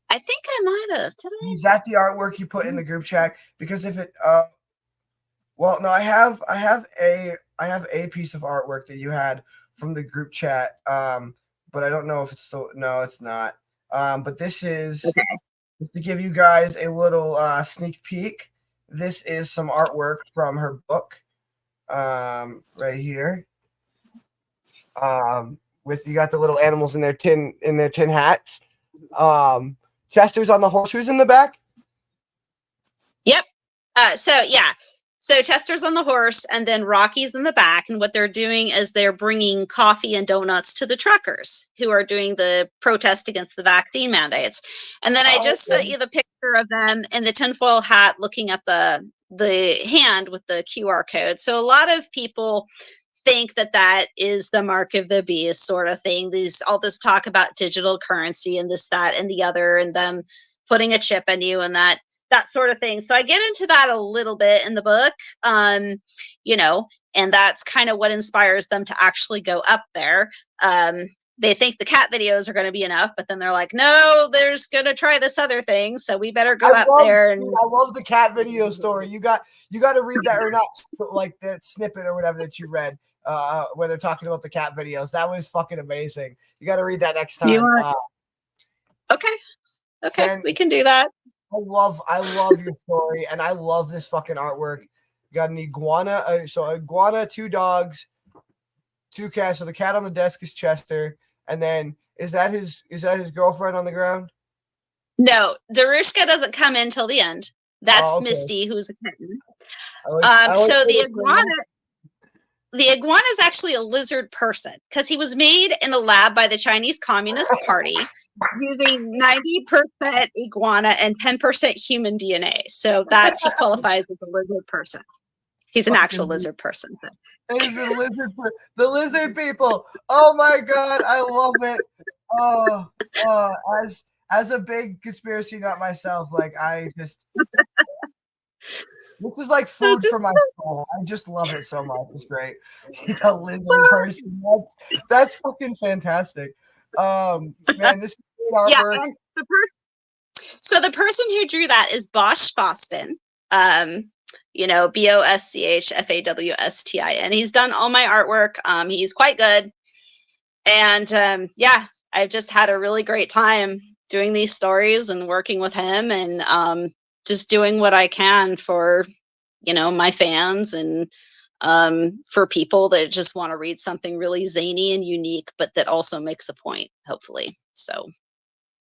I think I might have. Did I? Is that the artwork you put in the group chat? Because if it, well, no, I have a piece of artwork that you had from the group chat, but I don't know if it's still. No, it's not. But this is to give you guys a little sneak peek. This is some artwork from her book, right here. With you got the little animals in their tin hats. Chester's on the horse. Who's in the back? Yep. So Chester's on the horse, and then Rocky's in the back. And what they're doing is they're bringing coffee and donuts to the truckers who are doing the protest against the vaccine mandates. And then I just sent you the picture of them in the tinfoil hat, looking at the hand with the QR code. So a lot of people think that is the mark of the beast sort of thing. All this talk about digital currency and this, that, and the other, and them putting a chip in you and that sort of thing. So I get into that a little bit in the book, and that's kind of what inspires them to actually go up there. They think the cat videos are going to be enough, but then they're like, no, there's going to try this other thing. So we better go there. And I love the cat video story. You got to read that, or not, like that snippet or whatever that you read, where they're talking about the cat videos. That was fucking amazing. You got to read that next time. Okay, we can do that. I love your story, and I love this fucking artwork. You got an iguana, so iguana, 2 dogs, 2 cats. So the cat on the desk is Chester, and then is that his girlfriend on the ground? No, Darushka doesn't come in till the end. That's Misty, who's a kitten. So the iguana is actually a lizard person because he was made in a lab by the Chinese Communist Party using 90% iguana and 10% human DNA. So he qualifies as a lizard person. He's an actual lizard person. He's a lizard the lizard people. Oh my god, I love it. As a big conspiracy nut myself, like this is like food for my soul. I just love it so much. It's great. He's a lizard person. That's fucking fantastic. Man, this is great artwork. And so the person who drew that is Bosch Fostin. BOSCHFAWSTIN. He's done all my artwork. He's quite good. And I've just had a really great time doing these stories and working with him, and just doing what I can for, my fans, and for people that just want to read something really zany and unique, but that also makes a point, hopefully. So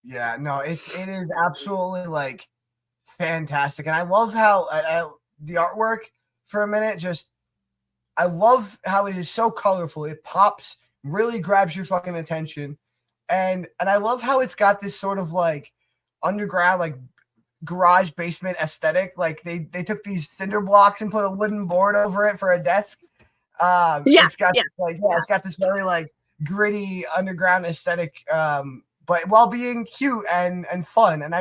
yeah, no, it is absolutely like fantastic. And I love how the artwork, for a minute, I love how it is so colorful. It pops, really grabs your fucking attention. And I love how it's got this sort of like underground, like garage basement aesthetic. Like they took these cinder blocks and put a wooden board over it for a desk. It's got it's got this very like gritty underground aesthetic, but while being cute and fun. And I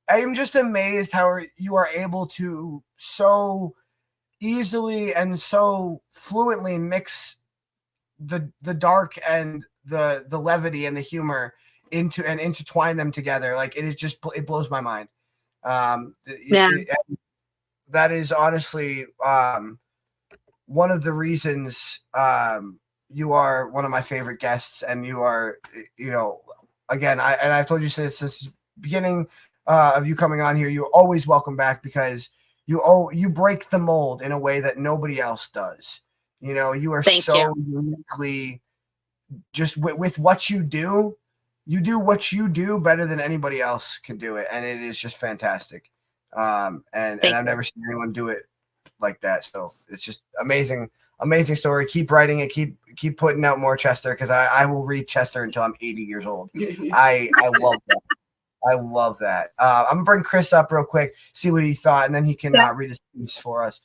am just amazed how you are able to so easily and so fluently mix the dark and the levity and the humor into and intertwine them together. Like it blows my mind. That is honestly one of the reasons you are one of my favorite guests, and you are, again, I've told you since the beginning of you coming on here, you're always welcome back, because you break the mold in a way that nobody else does. You are uniquely, just with what you do. You do what you do better than anybody else can do it, and it is just fantastic. And I've never seen anyone do it like that. So it's just amazing story. Keep writing it. Keep putting out more Chester, because I will read Chester until I'm 80 years old. I love that. I love that. I'm gonna bring Chris up real quick, see what he thought, and then he can read his piece for us.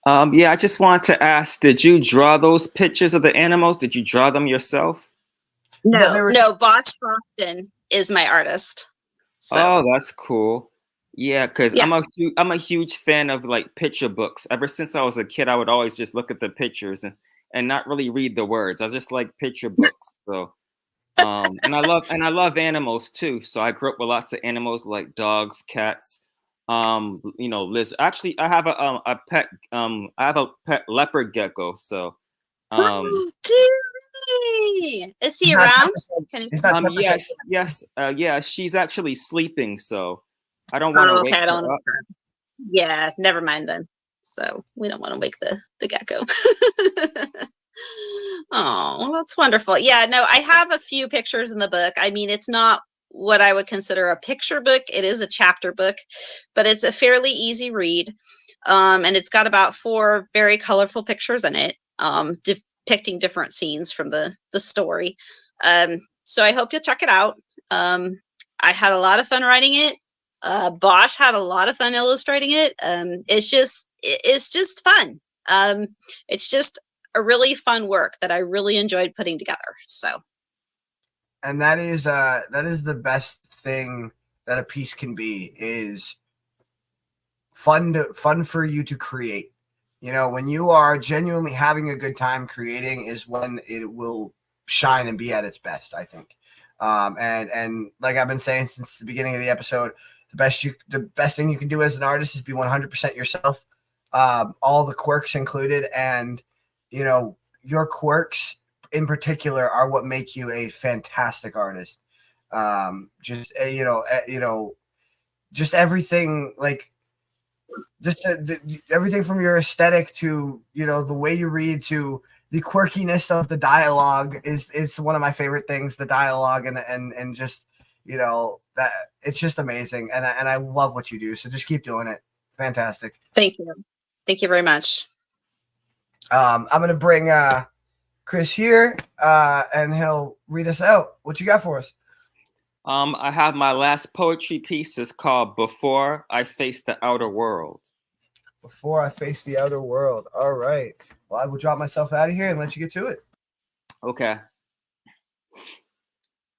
Yeah, I just wanted to ask, did you draw those pictures of the animals? Did you draw them yourself? No, They were no, Bosch Boston is my artist. So Oh, that's cool. Yeah, because yeah. I'm a huge fan of like picture books. Ever since I was a kid, I would always just look at the pictures and not really read the words. I just like picture books. So and I love animals too. So I grew up with lots of animals like dogs, cats, lizards. Actually, I have a pet leopard gecko. So um Dude, is he's he not around? 10%. Can you? He's not 10%. yeah, she's actually sleeping, so I don't want to Oh, wake okay, I don't. her up. Yeah, never mind then. So we don't want to wake the gecko. Oh, that's wonderful. Yeah, no, I have a few pictures in the book. I mean, it's not what I would consider a picture book. It is a chapter book, but it's a fairly easy read. And it's got about 4 very colorful pictures in it, depicting different scenes from the story. So I hope you'll check it out. I had a lot of fun writing it. Bosch had a lot of fun illustrating it. It's just fun. It's just a really fun work that I really enjoyed putting together. So, And that is the best thing that a piece can be, is fun for you to create. You know, when you are genuinely having a good time creating is when it will shine and be at its best, I think. And like I've been saying since the beginning of the episode, the best thing you can do as an artist is be 100% yourself, all the quirks included. And you know, your quirks in particular are what make you a fantastic artist. Just everything, like just everything from your aesthetic to, you know, the way you read to the quirkiness of the dialogue is one of my favorite things. The dialogue and just, you know, that it's just amazing, and I love what you do. So just keep doing it. Fantastic. thank you. Thank you very much. I'm gonna bring Chris here, and he'll read us out. What you got for us? I have my last poetry piece. Is called "Before I Face the Outer World." Before I face the outer world. All right. Well, I will drop myself out of here and let you get to it. Okay.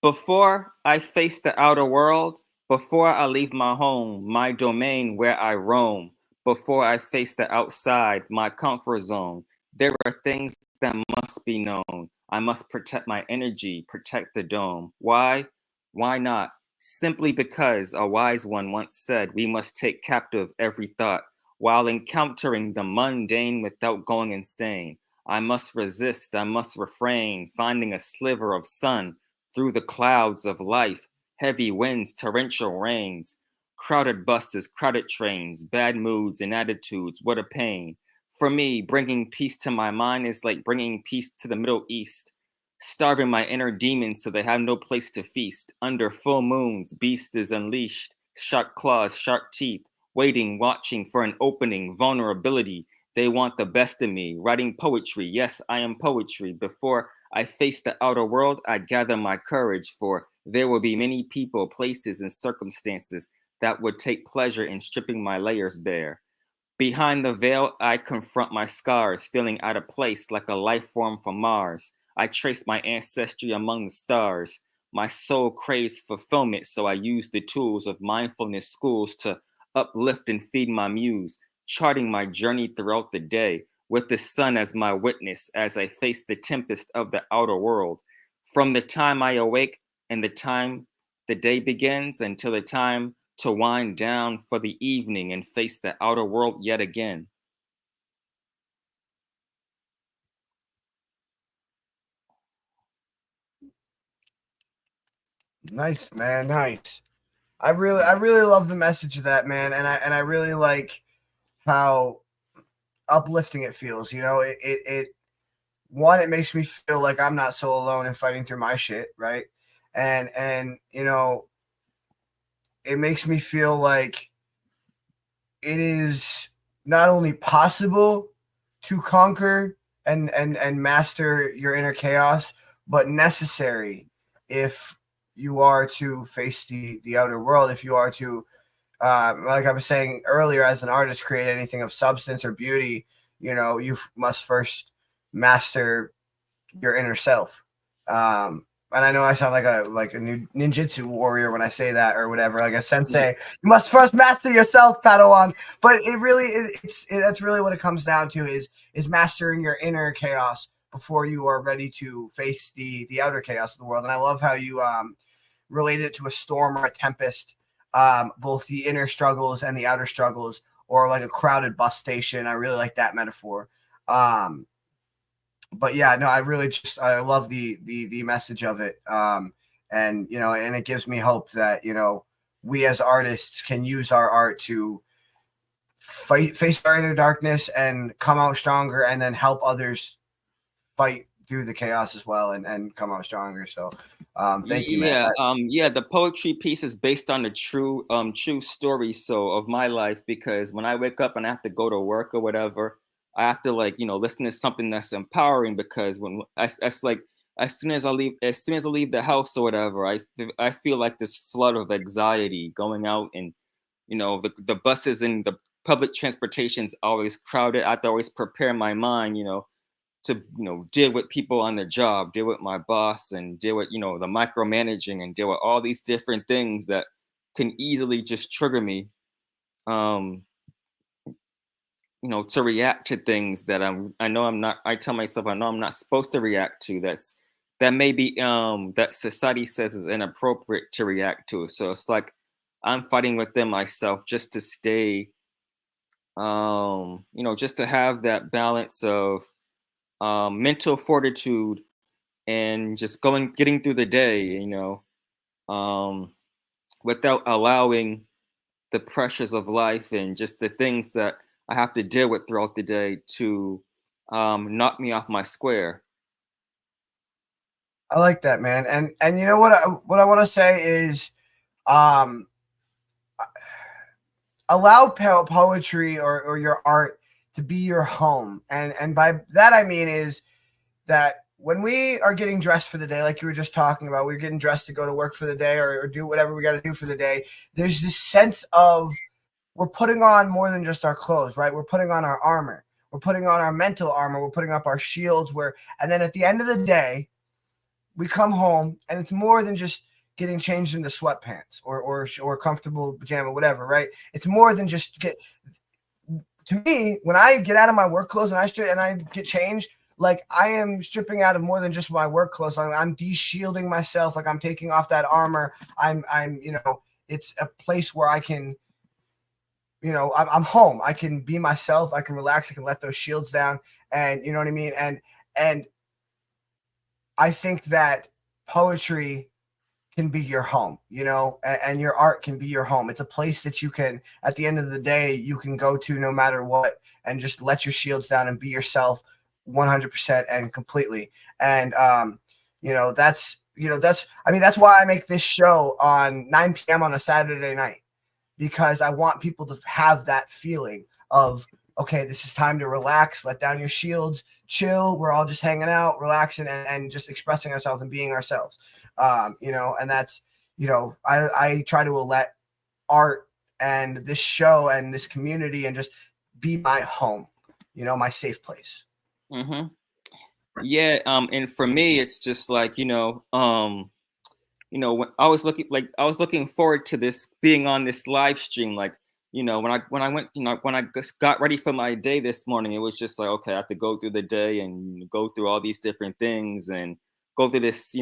Before I face the outer world, before I leave my home, my domain where I roam, before I face the outside, my comfort zone, there are things that must be known. I must protect my energy, protect the dome. Why? Why not? Simply because a wise one once said we must take captive every thought while encountering the mundane without going insane. I must resist, I must refrain, finding a sliver of sun through the clouds of life, heavy winds, torrential rains, crowded buses, crowded trains, bad moods and attitudes, what a pain. For me, bringing peace to my mind is like bringing peace to the Middle East, starving my inner demons so they have no place to feast. Under full moons, beast is unleashed, sharp claws, sharp teeth, waiting, watching for an opening, vulnerability. They want the best of me, writing poetry. Yes, I am poetry. Before I face the outer world, I gather my courage, for there will be many people, places, and circumstances that would take pleasure in stripping my layers bare. Behind the veil, I confront my scars, feeling out of place like a life form from Mars. I trace my ancestry among the stars. My soul craves fulfillment, so I use the tools of mindfulness schools to uplift and feed my muse, charting my journey throughout the day, with the sun as my witness as I face the tempest of the outer world. From the time I awake and the time the day begins until the time to wind down for the evening and face the outer world yet again. Nice, man. Nice. I really love the message of that, man, and I really like how uplifting it feels. You know, it one, it makes me feel like I'm not so alone in fighting through my shit, right? And you know, it makes me feel like it is not only possible to conquer and master your inner chaos, but necessary if you are to face the outer world, if you are to like I was saying earlier, as an artist, create anything of substance or beauty. you must first master your inner self. And I know I sound like a new ninjutsu warrior when I say that or whatever, like a sensei. You must first master yourself, Padawan. But it really that's really what it comes down to is mastering your inner chaos before you are ready to face the outer chaos of the world. And I love how you related it to a storm or a tempest, both the inner struggles and the outer struggles, or like a crowded bus station. I really like that metaphor. But yeah, no, I love the message of it. And and it gives me hope that we as artists can use our art to face our inner darkness and come out stronger, and then help others fight through the chaos as well, and come out stronger. So thank you, man. Yeah, the poetry piece is based on a true story of my life, because when I wake up and I have to go to work or whatever, I have to listen to something that's empowering, because that's like as soon as I leave the house or whatever, I feel like this flood of anxiety going out, and the buses and the public transportation's always crowded. I have to always prepare my mind, to deal with people on the job, deal with my boss, and deal with the micromanaging, and deal with all these different things that can easily just trigger me, to react to things that I know I'm not. I tell myself I know I'm not supposed to react to. That maybe that society says is inappropriate to react to. So it's like I'm fighting within myself just to stay, just to have that balance of mental fortitude, and just getting through the day, um, without allowing the pressures of life and just the things that I have to deal with throughout the day to knock me off my square. I like that, man. And you know what I want to say is, um, allow poetry or your art to be your home. And by that I mean is that when we are getting dressed for the day, like you were just talking about, we're getting dressed to go to work for the day, or do whatever we got to do for the day. There's this sense of we're putting on more than just our clothes, right? We're putting on our armor. We're putting on our mental armor. We're putting up our shields. And then at the end of the day, we come home, and it's more than just getting changed into sweatpants or comfortable pajama, whatever, right? It's more than just to me, when I get out of my work clothes and I get changed, like I am stripping out of more than just my work clothes. I'm de-shielding myself. Like I'm taking off that armor. I'm it's a place where I can, I'm home. I can be myself. I can relax. I can let those shields down, and you know what I mean? And I think that poetry can be your home, and your art can be your home. It's a place that you can, at the end of the day, you can go to no matter what, and just let your shields down and be yourself 100% and completely. And, that's why I make this show on 9 p.m. on a Saturday night, because I want people to have that feeling of, okay, this is time to relax, let down your shields, chill. We're all just hanging out, relaxing, and just expressing ourselves and being ourselves. And that's, I try to let art and this show and this community and just be my home, my safe place. Mm-hmm. Yeah. And for me, it's just like, when I was looking forward to this being on this live stream, like, when I went, when I just got ready for my day this morning, it was just like, okay, I have to go through the day and go through all these different things and go through this,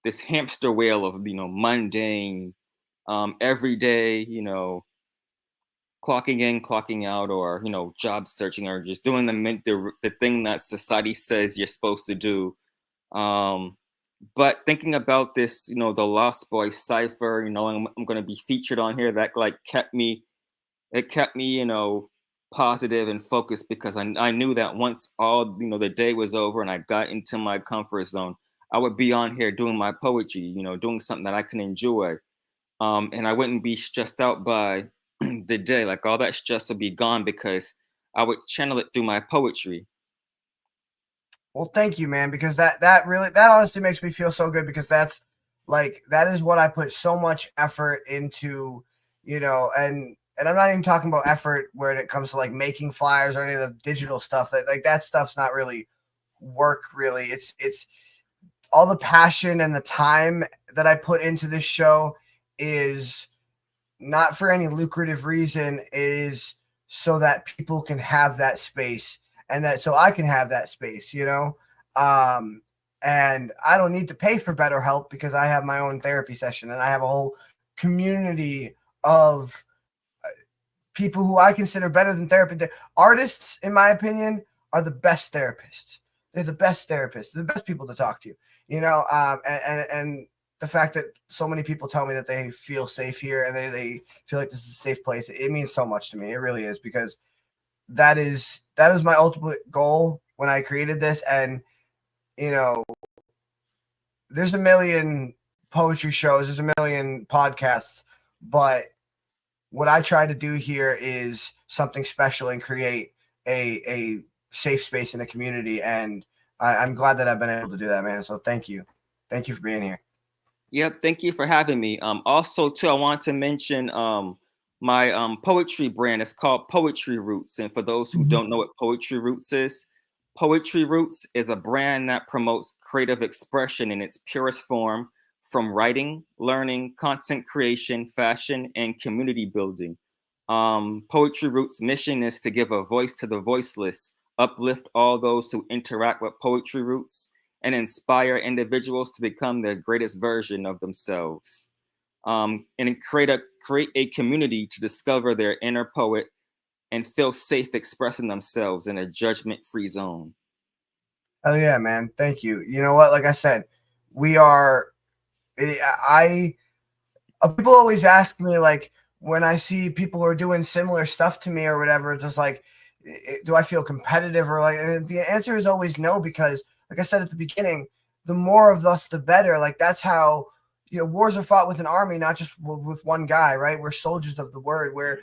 this hamster wheel of, mundane, every day, clocking in, clocking out, or, job searching, or just doing the thing that society says you're supposed to do. But thinking about this, the Lostboys Cypher, I'm going to be featured on here, that kept me, positive and focused, because I knew that once all, the day was over and I got into my comfort zone, I would be on here doing my poetry, doing something that I can enjoy. And I wouldn't be stressed out by the day. Like all that stress would be gone because I would channel it through my poetry. Well, thank you, man, because that honestly makes me feel so good, because that is what I put so much effort into, and and I'm not even talking about effort when it comes to like making flyers or any of the digital stuff. That stuff's not really work. Really, it's all the passion and the time that I put into this show is not for any lucrative reason. It is so that people can have that space, and that so I can have that space. And I don't need to pay for BetterHelp because I have my own therapy session, and I have a whole community of people who I consider better than therapists. Artists, in my opinion, are the best therapists. They're the best therapists. They're the best people to talk to. And the fact that so many people tell me that they feel safe here and they feel like this is a safe place, it means so much to me. It really is, because that is my ultimate goal when I created this. And there's a million poetry shows, there's a million podcasts, but what I try to do here is something special and create a safe space in the community. And I'm glad that I've been able to do that, man. So thank you for being here. Yep, thank you for having me. Also, too, I want to mention my poetry brand. It's called Poetry Roots. And for those who don't know what Poetry Roots is a brand that promotes creative expression in its purest form, from writing, learning, content creation, fashion, and community building. Poetry Roots' mission is to give a voice to the voiceless, uplift all those who interact with Poetry Roots, and inspire individuals to become their greatest version of themselves. And create a community to discover their inner poet and feel safe expressing themselves in a judgment-free zone. Oh yeah, man. Thank you. You know what? Like I said, people always ask me, like, when I see people who are doing similar stuff to me or whatever, just like, do I feel competitive or like, and the answer is always no, because like I said at the beginning, the more of us, the better. Like that's how, wars are fought with an army, not just with one guy, right? We're soldiers of the word, where,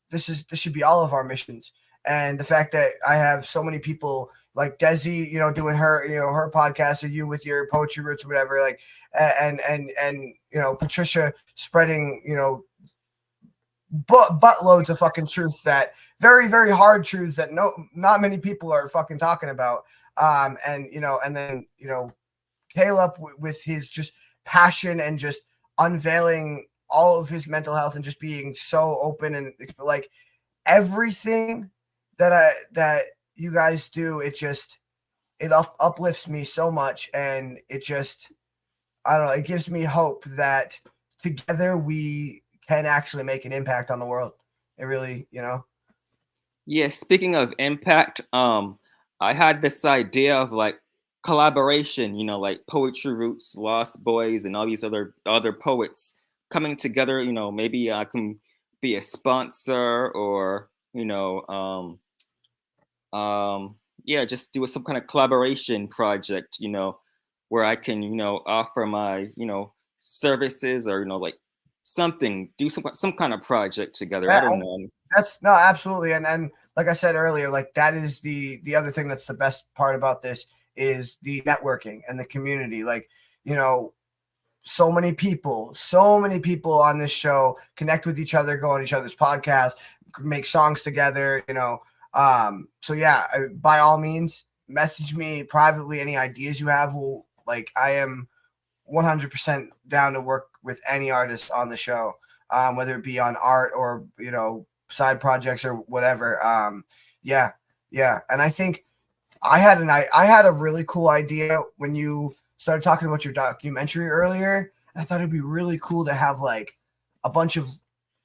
this should be all of our missions. And the fact that I have so many people like Desi, doing her podcast, or you with your Poetry Roots or whatever, like, and Patricia spreading, buttloads of fucking truth, that very, very hard truths that not many people are fucking talking about. And then Caleb with his just passion and just unveiling all of his mental health and just being so open, and like everything that you guys do, it uplifts me so much, and it just, I don't know, it gives me hope that together we can actually make an impact on the world. It really, Yeah, speaking of impact, I had this idea of like collaboration, like Poetry Roots, Lostboys, and all these other poets coming together. Maybe I can be a sponsor, or yeah, just do some kind of collaboration project, where I can, offer my, services, or, like something, do some kind of project together. I don't know. That's no, absolutely. And like I said earlier, like that is the other thing that's the best part about this, is the networking and the community. Like, so many people on this show connect with each other, go on each other's podcasts, make songs together, so yeah, by all means, message me privately any ideas you have. I am 100% down to work with any artist on the show, whether it be on art or side projects or whatever. Yeah. And I think I had a really cool idea when you started talking about your documentary earlier. I thought it'd be really cool to have like a bunch of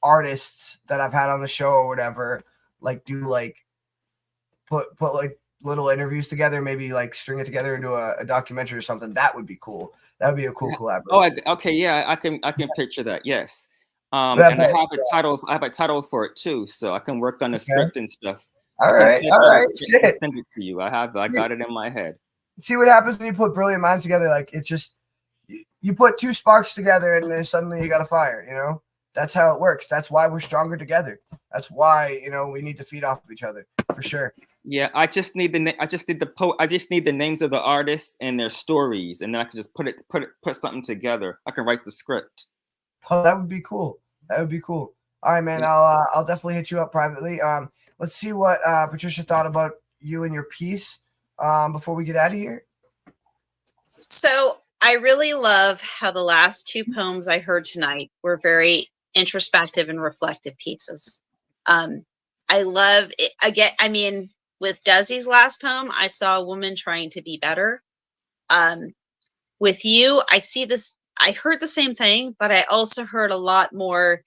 artists that I've had on the show or whatever, like do like put like little interviews together, maybe like string it together into a documentary or something. That would be cool. That would be a cool collaboration. Oh, okay, yeah, I can picture that. Yes. And I have a title. I have a title for it too, so I can work on the script and stuff. All right. Shit. Send it to you. I got it in my head. See what happens when you put brilliant minds together. Like, it's just, you put two sparks together and then suddenly you got a fire. That's how it works. That's why we're stronger together. That's why we need to feed off of each other, for sure. Yeah, I just need the names of the artists and their stories, and then I can just put something together. I can write the script. Oh, that would be cool. That would be cool. All right, man. Yeah. I'll definitely hit you up privately. Let's see what Patricia thought about you and your piece before we get out of here. So I really love how the last two poems I heard tonight were very introspective and reflective pieces. I love it. I mean, with Desi's last poem, I saw a woman trying to be better. With you, I see this. I heard the same thing, but I also heard a lot more.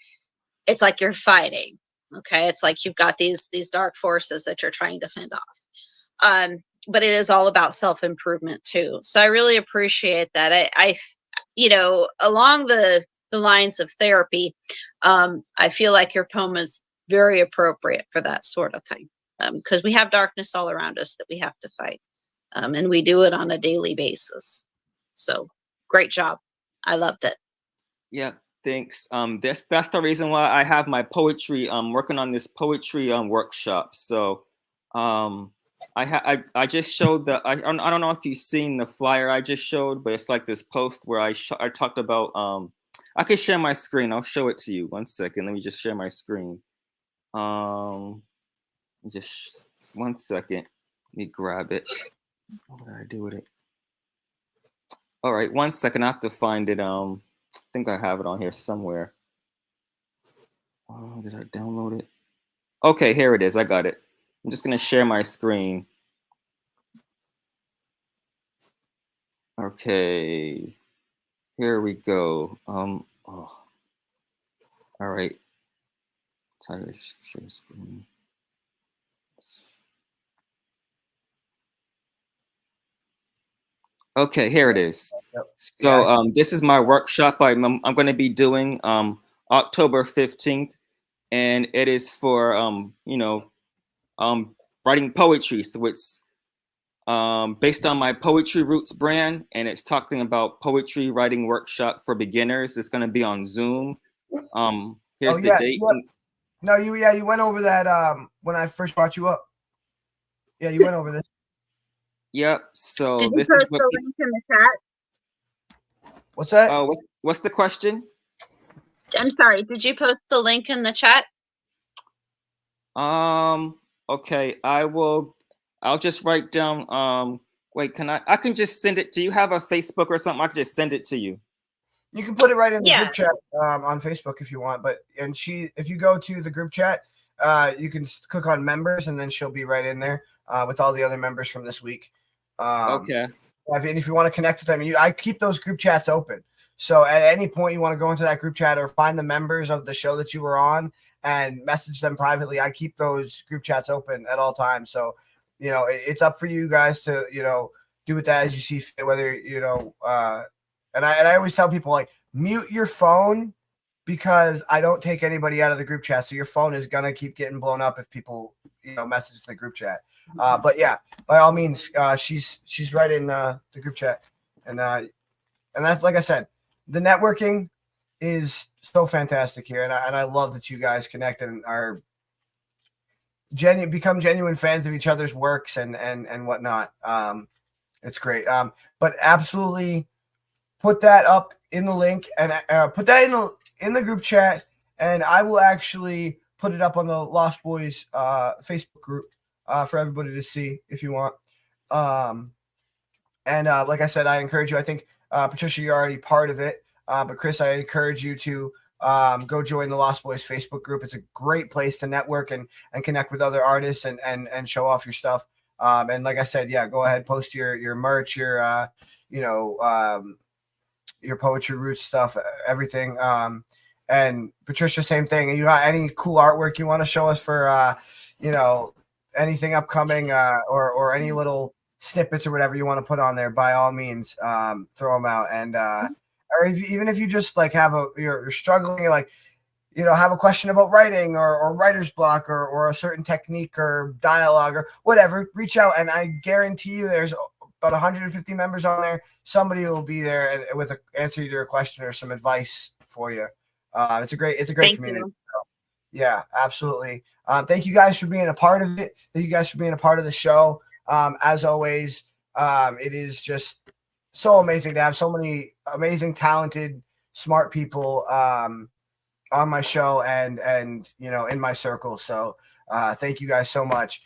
It's like you're fighting. Okay, it's like you've got these dark forces that you're trying to fend off. But it is all about self-improvement too. So I really appreciate that. I you know, along the lines of therapy, I feel like your poem is very appropriate for that sort of thing. Because we have darkness all around us that we have to fight. And we do it on a daily basis. So great job. I loved it. Yeah, thanks. That's the reason why I have my poetry. Working on this poetry workshop. So, I just showed I don't know if you've seen the flyer I just showed, but it's like this post where I talked about I could share my screen. I'll show it to you. 1 second. Let me just share my screen. Just 1 second. Let me grab it. What did I do with it? All right, 1 second. I have to find it. I think I have it on here somewhere. Oh, did I download it? Okay, here it is. I got it. I'm just gonna share my screen. Okay, here we go. Oh. All right. Share screen. Okay, here it is. Yep. So this is my workshop I'm going to be doing October 15th, and it is for writing poetry. So it's based on my Poetry Roots brand, and it's talking about poetry writing workshop for beginners. It's going to be on Zoom. Here's the date. Yep. No, you went over that when I first brought you up. Yeah, you went over this. Yep. So Did you this post is what the link in the chat? What's that? What's the question? I'm sorry. Did you post the link in the chat? Okay, I'll just write down wait, I can just send it. Do you have a Facebook or something? I can just send it to you. You can put it right in the Yeah. group chat on Facebook if you want. But if you go to the group chat, you can click on members, and then she'll be right in there with all the other members from this week. Okay. And if you want to connect with them, I keep those group chats open. So at any point you want to go into that group chat or find the members of the show that you were on and message them privately, I keep those group chats open at all times. So, it's up for you guys to, do with that as you see fit, whether, and I always tell people, like, mute your phone, because I don't take anybody out of the group chat. So your phone is going to keep getting blown up if people, message the group chat. But yeah, by all means, she's right in the group chat. And that's, like I said, the networking is so fantastic here. And I love that you guys connect and are become genuine fans of each other's works and whatnot. It's great. But absolutely put that up in the link and put that in the group chat, and I will actually put it up on the Lost Boys Facebook group for everybody to see if you want. And like I said, I encourage you. I think Patricia, you're already part of it, but Chris, I encourage you to go join the Lost Boys Facebook group. It's a great place to network and connect with other artists and show off your stuff. And like I said, yeah, go ahead, post your merch, your Poetry Roots stuff, everything. And Patricia, same thing. And you got any cool artwork you want to show us for, anything upcoming or any little snippets or whatever you want to put on there, by all means, throw them out. And or even if you just like you're struggling, you're like, have a question about writing or writer's block or a certain technique or dialogue or whatever, reach out. And I guarantee you there's about 150 members on there. Somebody will be there and with an answer to your question or some advice for you. It's a great Thank community. you. So, yeah, absolutely. Thank you guys for being a part of it. Thank you guys for being a part of the show. As always, it is just so amazing to have so many amazing, talented, smart people on on my show and you know, in my circle. So thank you guys so much.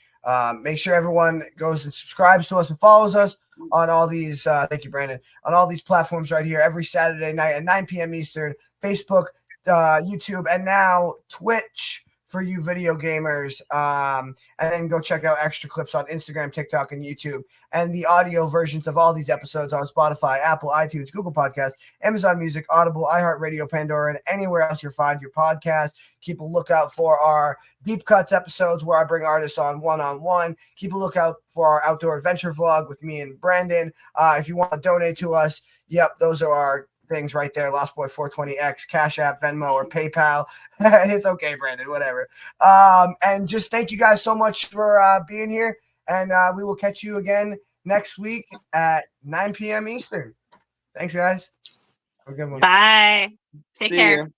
Make sure everyone goes and subscribes to us and follows us on all these. Thank you, Brandon. On all these platforms right here every Saturday night at 9 p.m. Eastern. Facebook, YouTube, and now Twitch for you video gamers. And then go check out extra clips on Instagram, TikTok, and YouTube. And the audio versions of all these episodes on Spotify, Apple, iTunes, Google Podcasts, Amazon Music, Audible, iHeartRadio, Pandora, and anywhere else you find your podcast. Keep a lookout for our Deep Cuts episodes where I bring artists on one-on-one. Keep a lookout for our outdoor adventure vlog with me and Brandon. If you want to donate to us, yep, those are our things right there. Lost Boy 420X, Cash App, Venmo, or PayPal. It's okay, Brandon, whatever. And just thank you guys so much for being here. And we will catch you again next week at 9 p.m. Eastern. Thanks, guys. Have a good one. Bye. Take See care.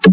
ya.